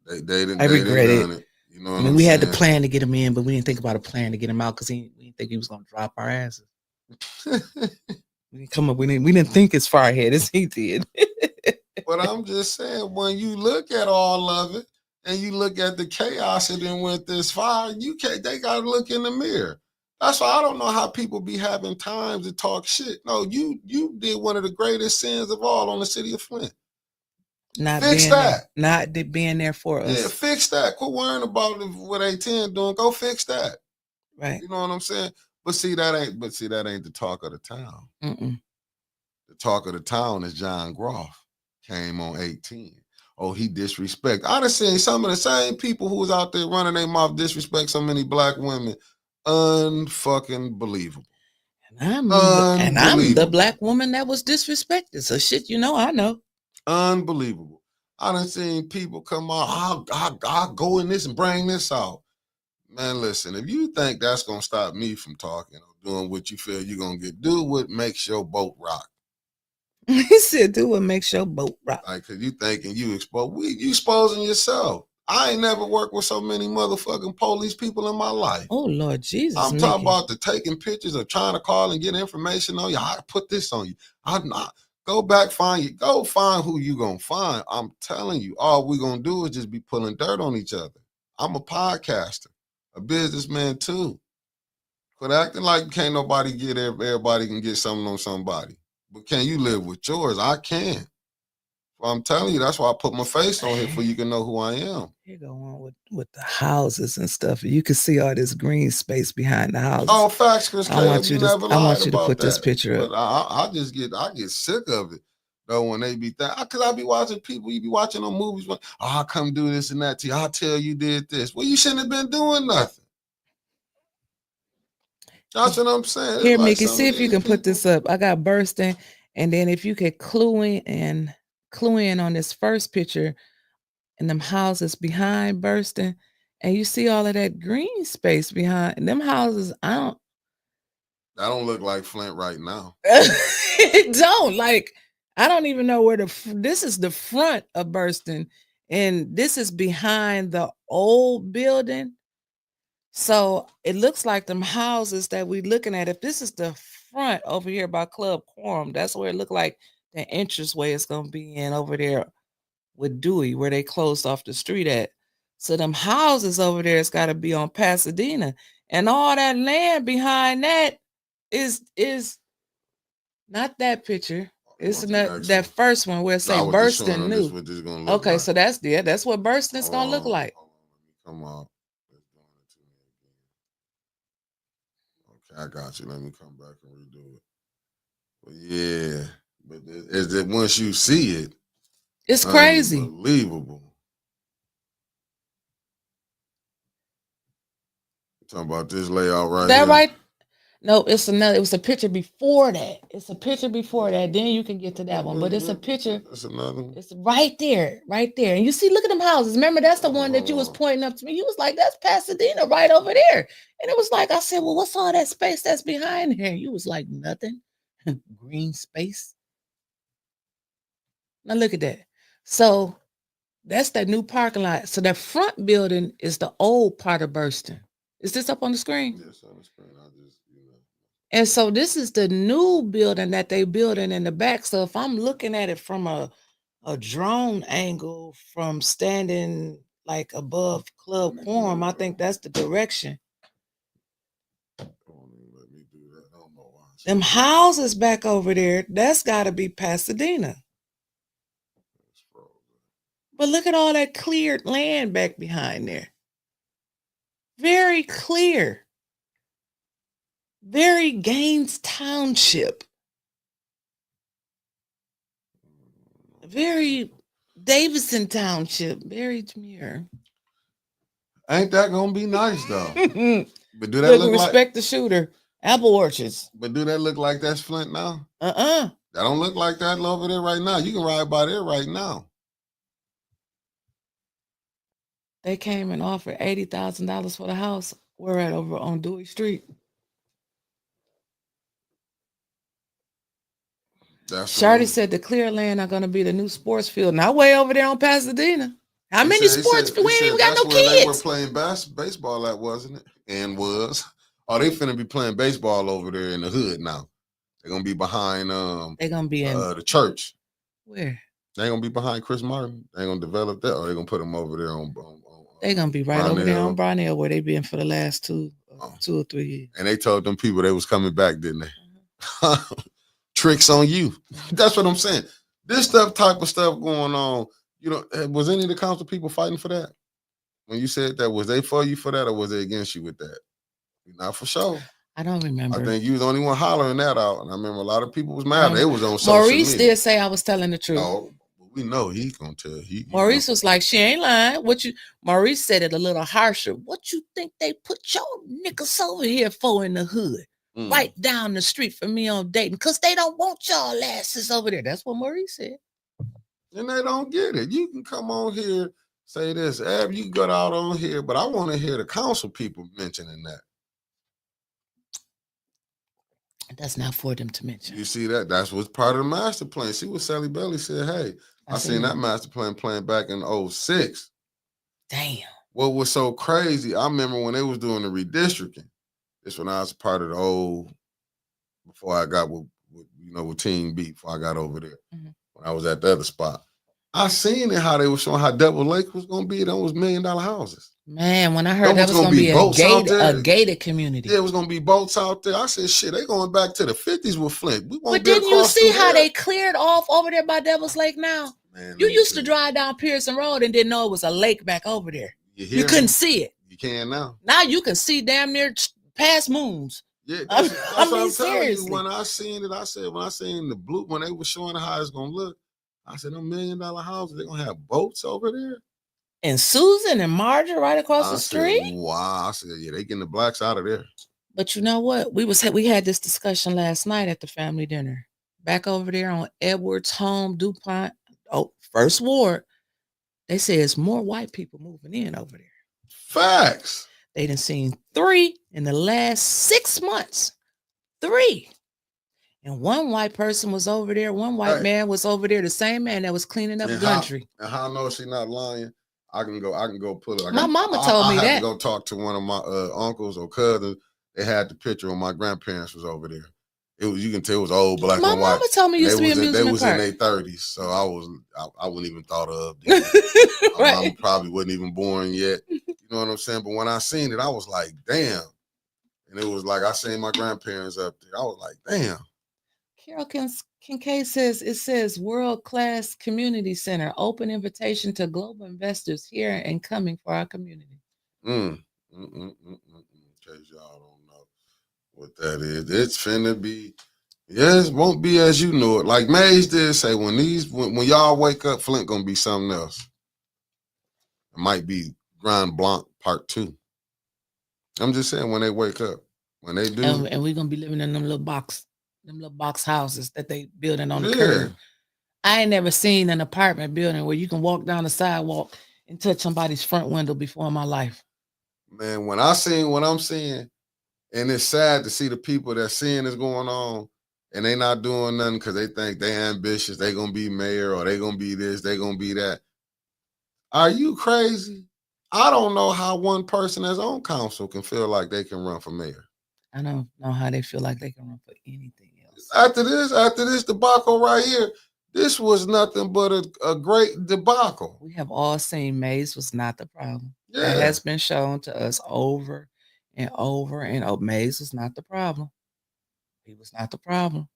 They didn't. I regret it. You know what I mean, we had the plan to get him in, but we didn't think about a plan to get him out because we didn't think he was gonna drop our asses. We didn't come up. We didn't think as far ahead as he did. But I'm just saying, when you look at all of it and you look at the chaos that then went this far, they gotta look in the mirror. That's why I don't know how people be having times to talk shit. No, you did one of the greatest sins of all on the city of Flint. Fix that. Not being there for us. Yeah, fix that. Quit worrying about what A10 doing. Go fix that. Right. You know what I'm saying? But see, that ain't the talk of the town. Mm-mm. The talk of the town is John Groff came on 18. Oh, he disrespect. I done seen some of the same people who was out there running their mouth disrespect so many black women. Unfucking believable. And I'm the black woman that was disrespected. So shit, I know. Unbelievable. I done seen people come out, I'll go in this and bring this out. Man, listen, if you think that's going to stop me from talking or doing what you feel you're going to do what makes your boat rock. He said, do what makes your boat rock. Like, because you thinking you exposing yourself. I ain't never worked with so many motherfucking police people in my life. Oh, Lord Jesus. I'm talking about the taking pictures or trying to call and get information on you. I put this on you. I'm not. Go back, go find who you going to find. I'm telling you, all we going to do is just be pulling dirt on each other. I'm a podcaster, a businessman too. Quit acting like can't nobody get everybody can get something on somebody. But can you live with yours? I can. Well, I'm telling you, that's why I put my face on here for you can know who I am. Here go on with the houses and stuff. You can see all this green space behind the houses. Oh, facts, Chris. I want you never to lied put about this that. picture up. But I get sick of it though when they be because I be watching people. You be watching on movies. I'll come do this and that to you. I'll tell you did this. Well, you shouldn't have been doing nothing. That's what I'm saying. Here, like Mickey, see if you can put this up. I got bursting, and then if you could clue in on this first picture and them houses behind bursting, and you see all of that green space behind and them houses. That don't look like Flint right now. It don't. Like, I don't even know where this is the front of bursting, and this is behind the old building. So it looks like them houses that we looking at. If this is the front over here by Club Quorum, that's where it looked like the entrance way is gonna be in over there with Dewey, where they closed off the street at. So them houses over there, it's got to be on Pasadena, and all that land behind that is not that picture. It's not that first one where it say Bursting New. Okay, like. So that's what Bursting's gonna look like. Come on. Okay, I got you. Let me come back and redo it. But yeah, but is that once you see it, it's crazy. Unbelievable. Talking about this layout right that here. Right? No, it's another. It was a picture before that. It's a picture before that. Then you can get to that one. But it's a picture. That's another one. It's right there. And you see, look at them houses. Remember, that's the one that you was pointing up to me. You was like, that's Pasadena right over there. And it was like, I said, well, what's all that space that's behind here? You was like, nothing. Green space. Now look at that. So that's that new parking lot. So that front building is the old part of Bursting. Is this up on the screen? Yes, on the screen. And so this is the new building that they building in the back. So if I'm looking at it from a drone angle from standing like above Club Quorum, I think that's the direction. Let me do that. I don't know why. Them houses back over there, that's got to be Pasadena. But look at all that cleared land back behind there. Very clear. Very Gaines Township. Very Davidson Township. Very Demure. Ain't that gonna be nice though? But do that look respect the shooter? Apple orchards. But do that look like that's Flint now? That don't look like that over there right now. You can ride by there right now. They came and offered $80,000 for the house. We're at over on Dewey Street. Shardy said the clear land are going to be the new sports field. Now way over there on Pasadena. How many sports fields? We ain't even got no kids. They were playing baseball at, wasn't it? And was. Oh, they finna be playing baseball over there in the hood now. They're gonna be behind they're gonna be in the church. Where? They're gonna be behind Chris Martin. They're gonna develop that, or they're gonna put them over there on they're gonna be right Brownell. Over there on Brownell where they've been for the last 2 or 3 years. And they told them people they was coming back, didn't they? Tricks on you. That's what I'm saying. This type of stuff going on. You know, was any of the council people fighting for that? When you said that, was they for you for that, or was they against you with that? Not for sure. I don't remember. I think you was the only one hollering that out, and I remember a lot of people was mad. They was on social Maurice media. Did say I was telling the truth. No, we know he's gonna tell. Maurice was like, she ain't lying. Maurice said it a little harsher. What you think they put your niggas over here for in the hood? Right down the street from me on Dayton, because they don't want y'all asses over there. That's what Maurice said. And they don't get it. You can come on here, say this, Ab, you can go out on here, but I want to hear the council people mentioning that. That's not for them to mention. You see that? That's what's part of the master plan. See what Sally Belly said, hey, I seen that master plan playing back in 2006. Damn. What was so crazy, I remember when they was doing the redistricting. This when I was part of the old, before I got with Team B, before I got over there. When I was at the other spot. I seen it how they were showing how Devil Lake was gonna be. Those $1 million houses. Man, when I There heard that was gonna gonna be be boats out a there. gated community. Yeah, it was gonna be boats out there. I said, shit, they going back to the 50s with Flint. We won't But get didn't you across see through how there. they cleared off over there by Devil's Lake now? Man, You let me used tell to you. drive down Pearson Road and didn't know it was a lake back over there. You You hear couldn't me? see it. You can now. Now you can see damn near past moons. Yeah, I that's what mean, I'm telling you. seriously. When I seen it, I said, when I seen the blue, when they were showing how it's gonna look, I said, them $1 million houses, they're gonna have boats over there. And Susan and Marjorie right across the I said, street. wow. I said, yeah, they getting the blacks out of there. But you know what? We had this discussion last night at the family dinner. Back over there on Edwards Home, DuPont, First Ward. They say it's more white people moving in over there. Facts. They done seen 3 in the last 6 months. 3. And one white person was over there. One white man was over there. The same man that was cleaning up Gundry. And how I know she not lying? I can go pull it. My mama told me I that. had to go talk to one of my uncles or cousins. They had the picture when my grandparents was over there. It was, you can tell it was old black My and white. mama told me it used to be amusement They was park. in their 30s, so I wouldn't even thought of it. My mama probably wasn't even born yet. You know what I'm saying? But when I seen it, I was like, damn. And it was like I seen my grandparents up there. I was like, damn. Carol Kincaid says, it says world-class community center, open invitation to global investors here and coming for our community. In case y'all don't know what that is, it's finna be. Yes, won't be as you know it. Like Mays did say, when y'all wake up, Flint gonna be something else. It might be Grand Blanc Part 2. I'm just saying, when they wake up, when they do, and we're gonna be living in them little box houses that they building on the curb. I ain't never seen an apartment building where you can walk down the sidewalk and touch somebody's front window before in my life. Man, when I seen what I'm seeing, and it's sad to see the people that seeing this going on, and they not doing nothing because they think they ambitious, they gonna be mayor, or they gonna be this, they gonna be that. Are you crazy? I don't know how one person that's on council can feel like they can run for mayor. I don't know how they feel like they can run for anything else. After this debacle right here, this was nothing but a great debacle. We have all seen Mays was not the problem. Yeah. That has been shown to us over and over and over. Mays was not the problem. He was not the problem.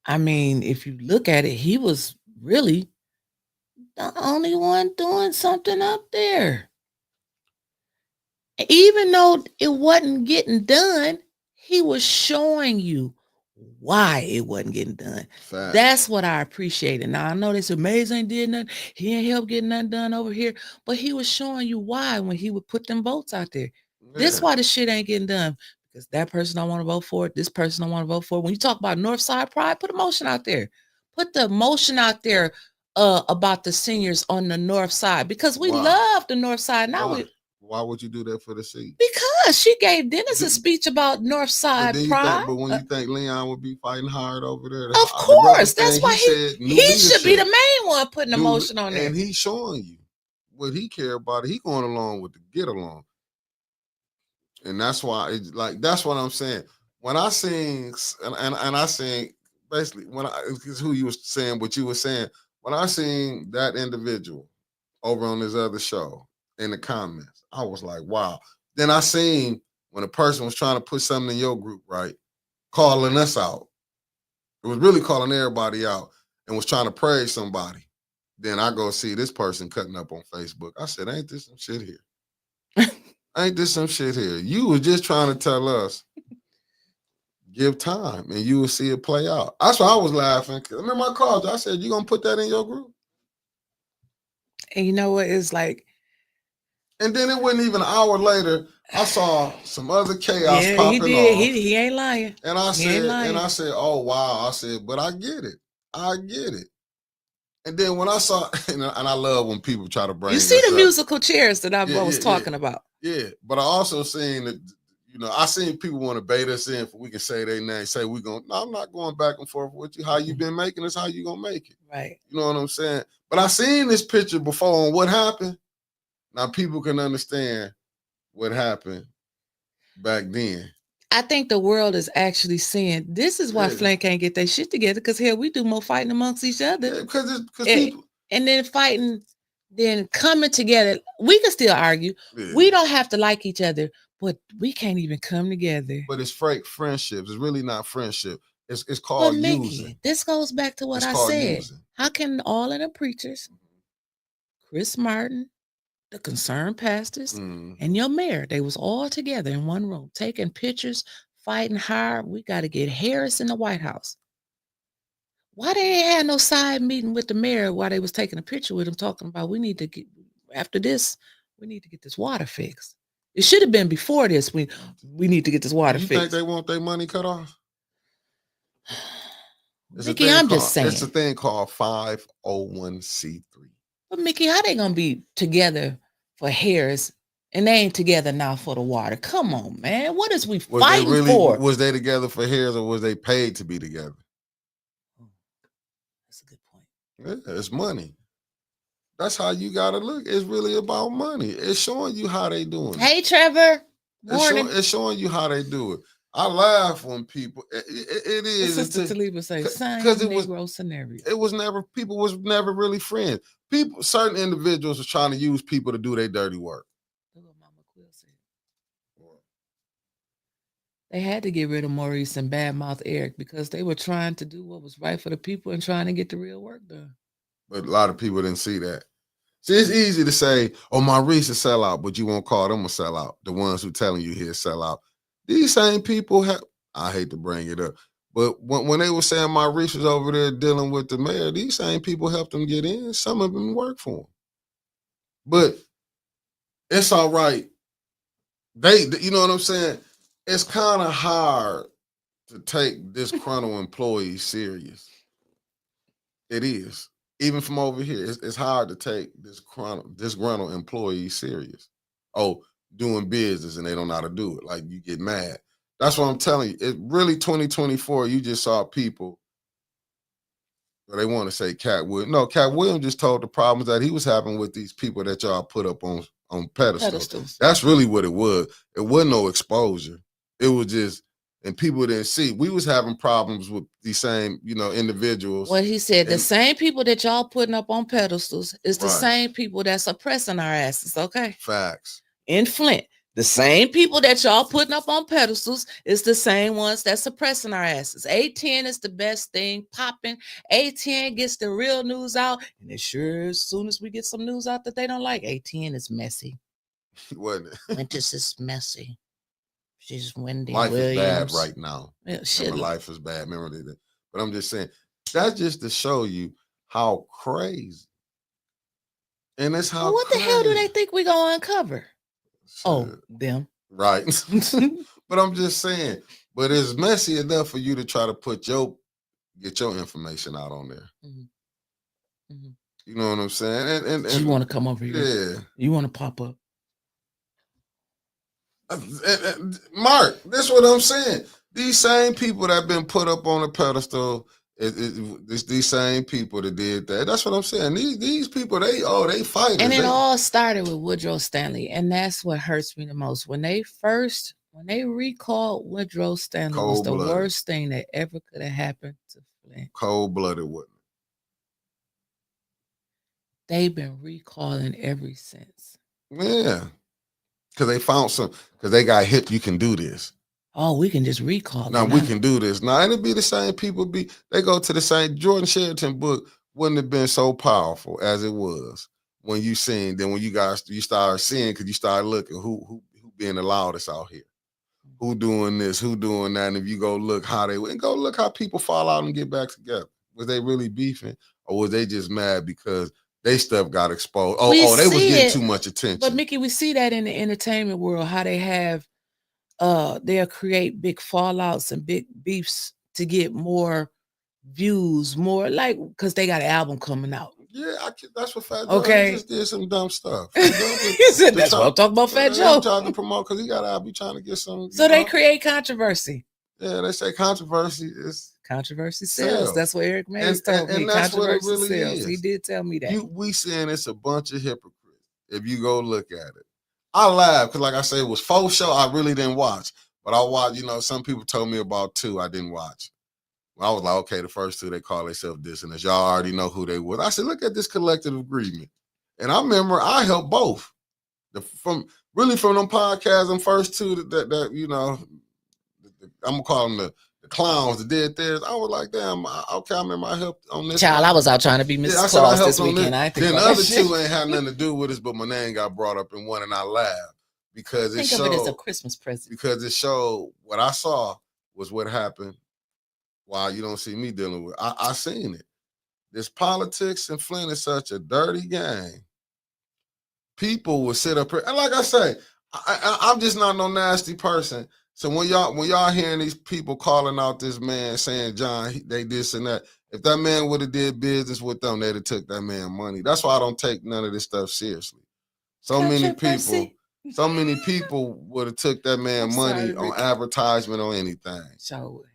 I mean, if you look at it, he was really the only one doing something up there. Even though it wasn't getting done, he was showing you why it wasn't getting done. Fact. That's what I appreciated. Now, I know this Mays ain't did nothing. He ain't helped getting nothing done over here. But he was showing you why when he would put them votes out there. Yeah. This why the shit ain't getting done. Because that person don't want to vote for it. This person don't want to vote for it. When you talk about Northside Pride, put a motion out there. Put the motion out there about the seniors on the North Side. Because we love the North Side. Now why would you do that for the seat? Because she gave Dennis a speech about North Side Pride. But when you think Leon would be fighting hard over there, of course, that's why he should be the main one putting the motion on there. And he's showing you what he care about. He going along with the get along, and that's why it's like that's what I'm saying. When I sing and I sing basically it's who you was saying what you were saying when I seen that individual over on this other show in the comments. I was like, wow. Then I seen when a person was trying to put something in your group, right, calling us out. It was really calling everybody out and was trying to praise somebody. Then I go see this person cutting up on Facebook. I said, ain't this some shit here? Ain't this some shit here? You was just trying to tell us, give time, and you will see it play out. That's why I was laughing. Remember I called you. I said, you gonna put that in your group? And you know what? It's like, and then it wasn't even an hour later, I saw some other chaos popping off. He ain't lying. And I said, oh wow. I said, but I get it. And then when I saw, and I love when people try to bring you see the musical chairs that I was talking about. Yeah, but I also seen that, I seen people want to bait us in for we can say their name, say we going. No, I'm not going back and forth with you. How you been making this? How you gonna make it? Right. You know what I'm saying? But I seen this picture before on what happened. Now people can understand what happened back then. I think the world is actually seeing this is why Flint can't get their shit together because here we do more fighting amongst each other. Yeah, because people and then fighting then coming together, we can still argue. Yeah. We don't have to like each other, but we can't even come together. But it's fake friendships. It's really not friendship. It's But called Mickey, using. this goes back to what It's I called said. using. How can all of the preachers, Chris Martin, the concerned pastors, Mm. and your mayor, they was all together in one room, taking pictures, fighting hard. We got to get Harris in the White House. Why they ain't had no side meeting with the mayor while they was taking a picture with him, talking about we need to get after this, we need to get this water fixed. It should have been before this. We need to get this water You think fixed. they want their money cut off? Mickey, I'm just saying. It's a thing called 501c3. But Mickey, how they gonna be together for Harris and they ain't together now for the water? Come on, man. What is we fighting for? Was they together for Harris or was they paid to be together? That's a good point. Yeah, it's money. That's how you gotta look. It's really about money. It's showing you how they doing it. Hey, Trevor. Morning. It's showing you how they do it. I laugh when people. It is. Sister Taliba say same Negro scenario. It was never. People was never really friends. People, certain individuals was trying to use people to do their dirty work. Look what Mama Quill said. They had to get rid of Maurice and badmouth Eric because they were trying to do what was right for the people and trying to get the real work done. But a lot of people didn't see that. See, it's easy to say, "Oh, Maurice is a sellout," but you won't call them a sellout. The ones who telling you he's a sellout. These same people have. I hate to bring it up, but when they were saying Maurice was over there dealing with the mayor, these same people helped him get in. Some of them work for him, but it's all right. You know what I'm saying? It's kind of hard to take disgruntled employees serious. It is. Even from over here, it's hard to take disgruntled employees serious. Oh, doing business and they don't know how to do it. Like, you get mad. That's what I'm telling you. It really 2024, you just saw people, they want to say Cat Williams. No, Cat Williams just told the problems that he was having with these people that y'all put up on pedestals. That's really what it was. It wasn't no exposure. It was just, and people didn't see. We was having problems with these same, individuals. What he said, the same people that y'all putting up on pedestals is the same people that's oppressing our asses, okay? Facts. In Flint, the same people that y'all putting up on pedestals is the same ones that's suppressing our asses. A10 is the best thing popping. A10 gets the real news out, and it sure as soon as we get some news out that they don't like, A10 is messy. Wasn't it? Winters is messy. She's Wendy Life Williams. is bad right now. Yeah, shit. Life is bad. Remember that. But I'm just saying, that's just to show you how crazy. And it's how. Well, what crazy. the hell do they think we gonna uncover? Shit. Oh, them. Right. But I'm just saying, but it's messy enough for you to try to get your information out on there. Mm-hmm. Mm-hmm. You know what I'm saying? And you want to come over here? Yeah. You want to pop up? Mark, that's what I'm saying. These same people that been put up on a pedestal, it's these same people that did that. That's what I'm saying. These people, they fight. And it all started with Woodrow Stanley, and that's what hurts me the most. When they recalled Woodrow Stanley, was the worst thing that ever could have happened to Flint. Cold-blooded, wasn't it? They've been recalling ever since. Yeah. Because they found because they got hip, you can do this. Oh, we can just recall. Now we can do this. Now, and it'd be the same people they go to the same Jordan Sheridan book wouldn't have been so powerful as it was when you seen, then when you started seeing, because you started looking who being the loudest out here. Who doing this, who doing that, and if you go look how people fall out and get back together. Was they really beefing or was they just mad because they stuff got exposed? They was getting too much attention. But Mickey, we see that in the entertainment world, how they have they'll create big fallouts and big beefs to get more views, more like because they got an album coming out. Yeah, that's what Fat Joe. Okay. He just did some dumb stuff. He said that's what I'm talking about, Fat Joe. Trying to promote because he got out, be trying to get some. So they create controversy. Yeah, they say controversy sells. That's what Eric Mays told me. Controversy really sells. Is. He did tell me that. We saying it's a bunch of hypocrites. If you go look at it, I laugh because, like I say, it was faux show. I really didn't watch, but I watched. Some people told me about 2 I didn't watch. I was like, okay, the first 2 they call themselves this, and as y'all already know who they were. I said, look at this collective agreement. And I remember I helped both. From them podcasts, them first two that you know, I'm gonna call them the clowns that did theirs. I was like, damn, okay, I remember I helped on this. Child, one. I was out trying to be Mrs. Yeah, I said I Claus helped this on weekend. this. I ain't think Then the about other that shit. two ain't had nothing to do with us, but my name got brought up in one, and I laughed because it Think showed. of it as a Christmas present. Because it showed what I saw was what happened. While you don't see me dealing with, I seen it. This politics in Flint is such a dirty game. People will sit up here, and like I say, I'm just not no nasty person. So when y'all hearing these people calling out this man saying John, they this and that. If that man would have did business with them, they'd have took that man money. That's why I don't take none of this stuff seriously. So many people would have took that man money on advertisement or anything.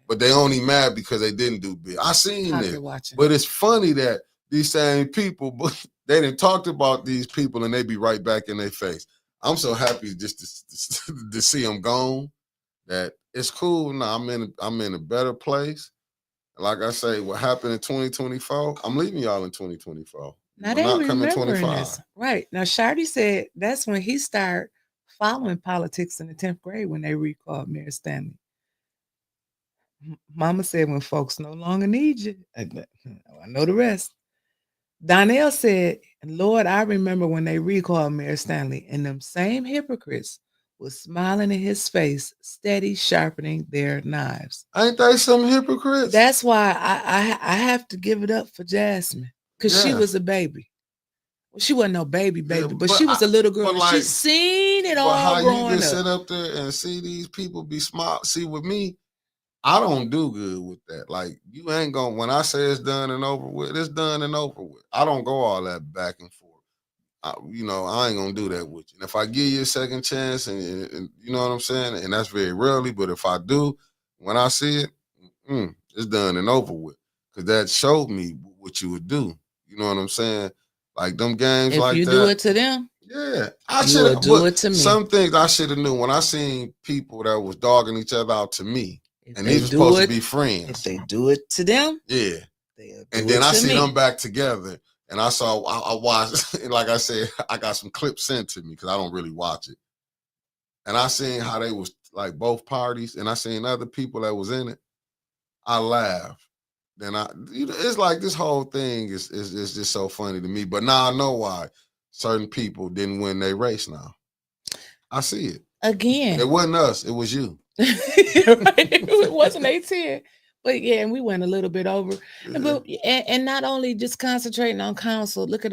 But they only mad because they didn't do big. I seen it. But it's funny that these same people, they done talked about these people and they be right back in their face. I'm so happy just to see them gone. That it's cool. Now I'm in a better place. Like I say, what happened in 2024, I'm leaving y'all in 2024. Now they remembering this. Right. Now Shardy said that's when he started following politics in the 10th grade when they recalled Mayor Stanley. Mama said when folks no longer need you. I know the rest. Donnell said, Lord, I remember when they recalled Mayor Stanley and them same hypocrites was smiling in his face, steady sharpening their knives. Ain't they some hypocrites? That's why I have to give it up for Jasmine. Because she was a baby. Well, she wasn't no baby, but she was a little girl. Like, she seen it all how growing you just up. sit up there and see these people be smart. See, with me, I don't do good with that. Like, you ain't gonna, when I say it's done and over with, it's done and over with. I don't go all that back and forth. I ain't gonna do that with you. And if I give you a second chance, and you know what I'm saying, and that's very rarely, but if I do, when I see it, it's done and over with. Because that showed me what you would do. You know what I'm saying? Like them games if like that. If you do it to them, yeah, I should have do it to me. Some things I should have knew when I seen people that was dogging each other out to me, and these were supposed to be friends. If they do it to them, yeah. And then I see them back together, and I watched, like I said, I got some clips sent to me because I don't really watch it, and I seen how they was like both parties, and I seen other people that was in it. I laughed. Then it's like this whole thing is just so funny to me. But now I know why certain people didn't win their race. Now I see it again. It wasn't us; it was you. It wasn't 18. But yeah, and we went a little bit over. Yeah. And not only just concentrating on council, look at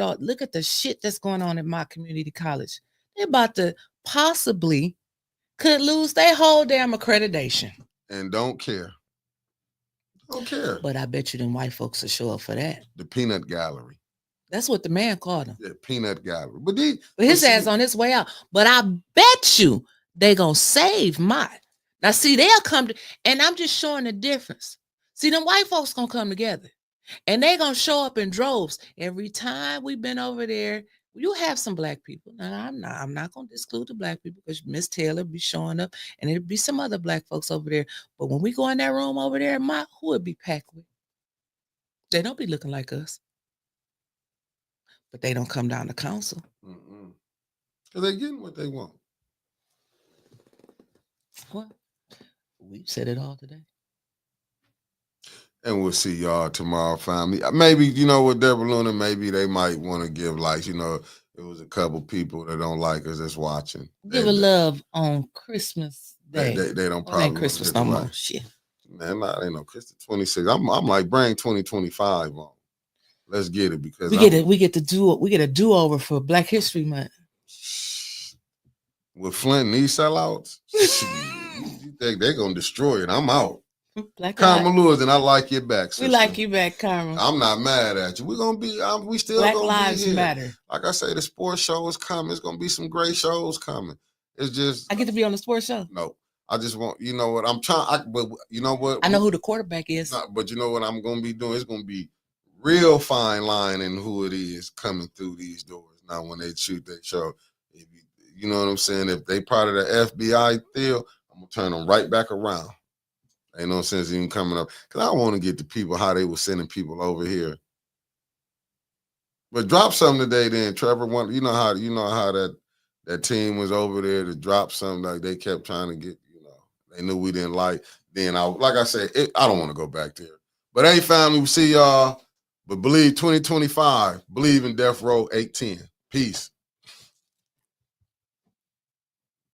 the shit that's going on at my community college. They're about to possibly could lose their whole damn accreditation. And don't care. Don't care. But I bet you them white folks will show up for that. The peanut gallery. That's what the man called him. Yeah, peanut gallery. But his ass on his way out. But I bet you they gonna save mine. Now, see, they'll come to, and I'm just showing the difference. See, them white folks gonna come together, and they gonna show up in droves. Every time we've been over there, you have some black people. Now, I'm not gonna exclude the black people because Miss Taylor be showing up, and there'd be some other black folks over there. But when we go in that room over there, who would be packed with? They don't be looking like us, but they don't come down to council. Because they're getting what they want. What? We've said it all today. And we'll see y'all tomorrow, family. Maybe, with Deborah Luna, maybe they might want to give it was a couple people that don't like us that's watching. Give a love on Christmas Day. They don't probably ain't Christmas no more. Shit. Man, ain't no Christmas 26. I'm like, bring 2025 on. Let's get it because we get a do-over for Black History Month. With Flint and these sellouts, you think they're gonna destroy it? I'm out. Karma Lewis, and I like you back. Sister. We like you back, Karma. I'm not mad at you. We're gonna be. We still Black gonna Lives be here. Matter. Like I say, the sports show is coming. It's gonna be some great shows coming. It's just I get to be on the sports show. No, I just want. You know what I'm trying. But you know what? I know who the quarterback is. But you know what I'm gonna be doing? It's gonna be real fine line in who it is coming through these doors. Now, when they shoot that show, you know what I'm saying? If they part of the FBI deal, I'm gonna turn them right back around. Ain't no sense even coming up because I want to get the people how they were sending people over here. But drop something today, then Trevor. You know how that team was over there to drop something like they kept trying to get. They knew we didn't like. Then like I said, I don't want to go back there. But hey, family, we see y'all. But believe 2025. Believe in Death Row 810. Peace.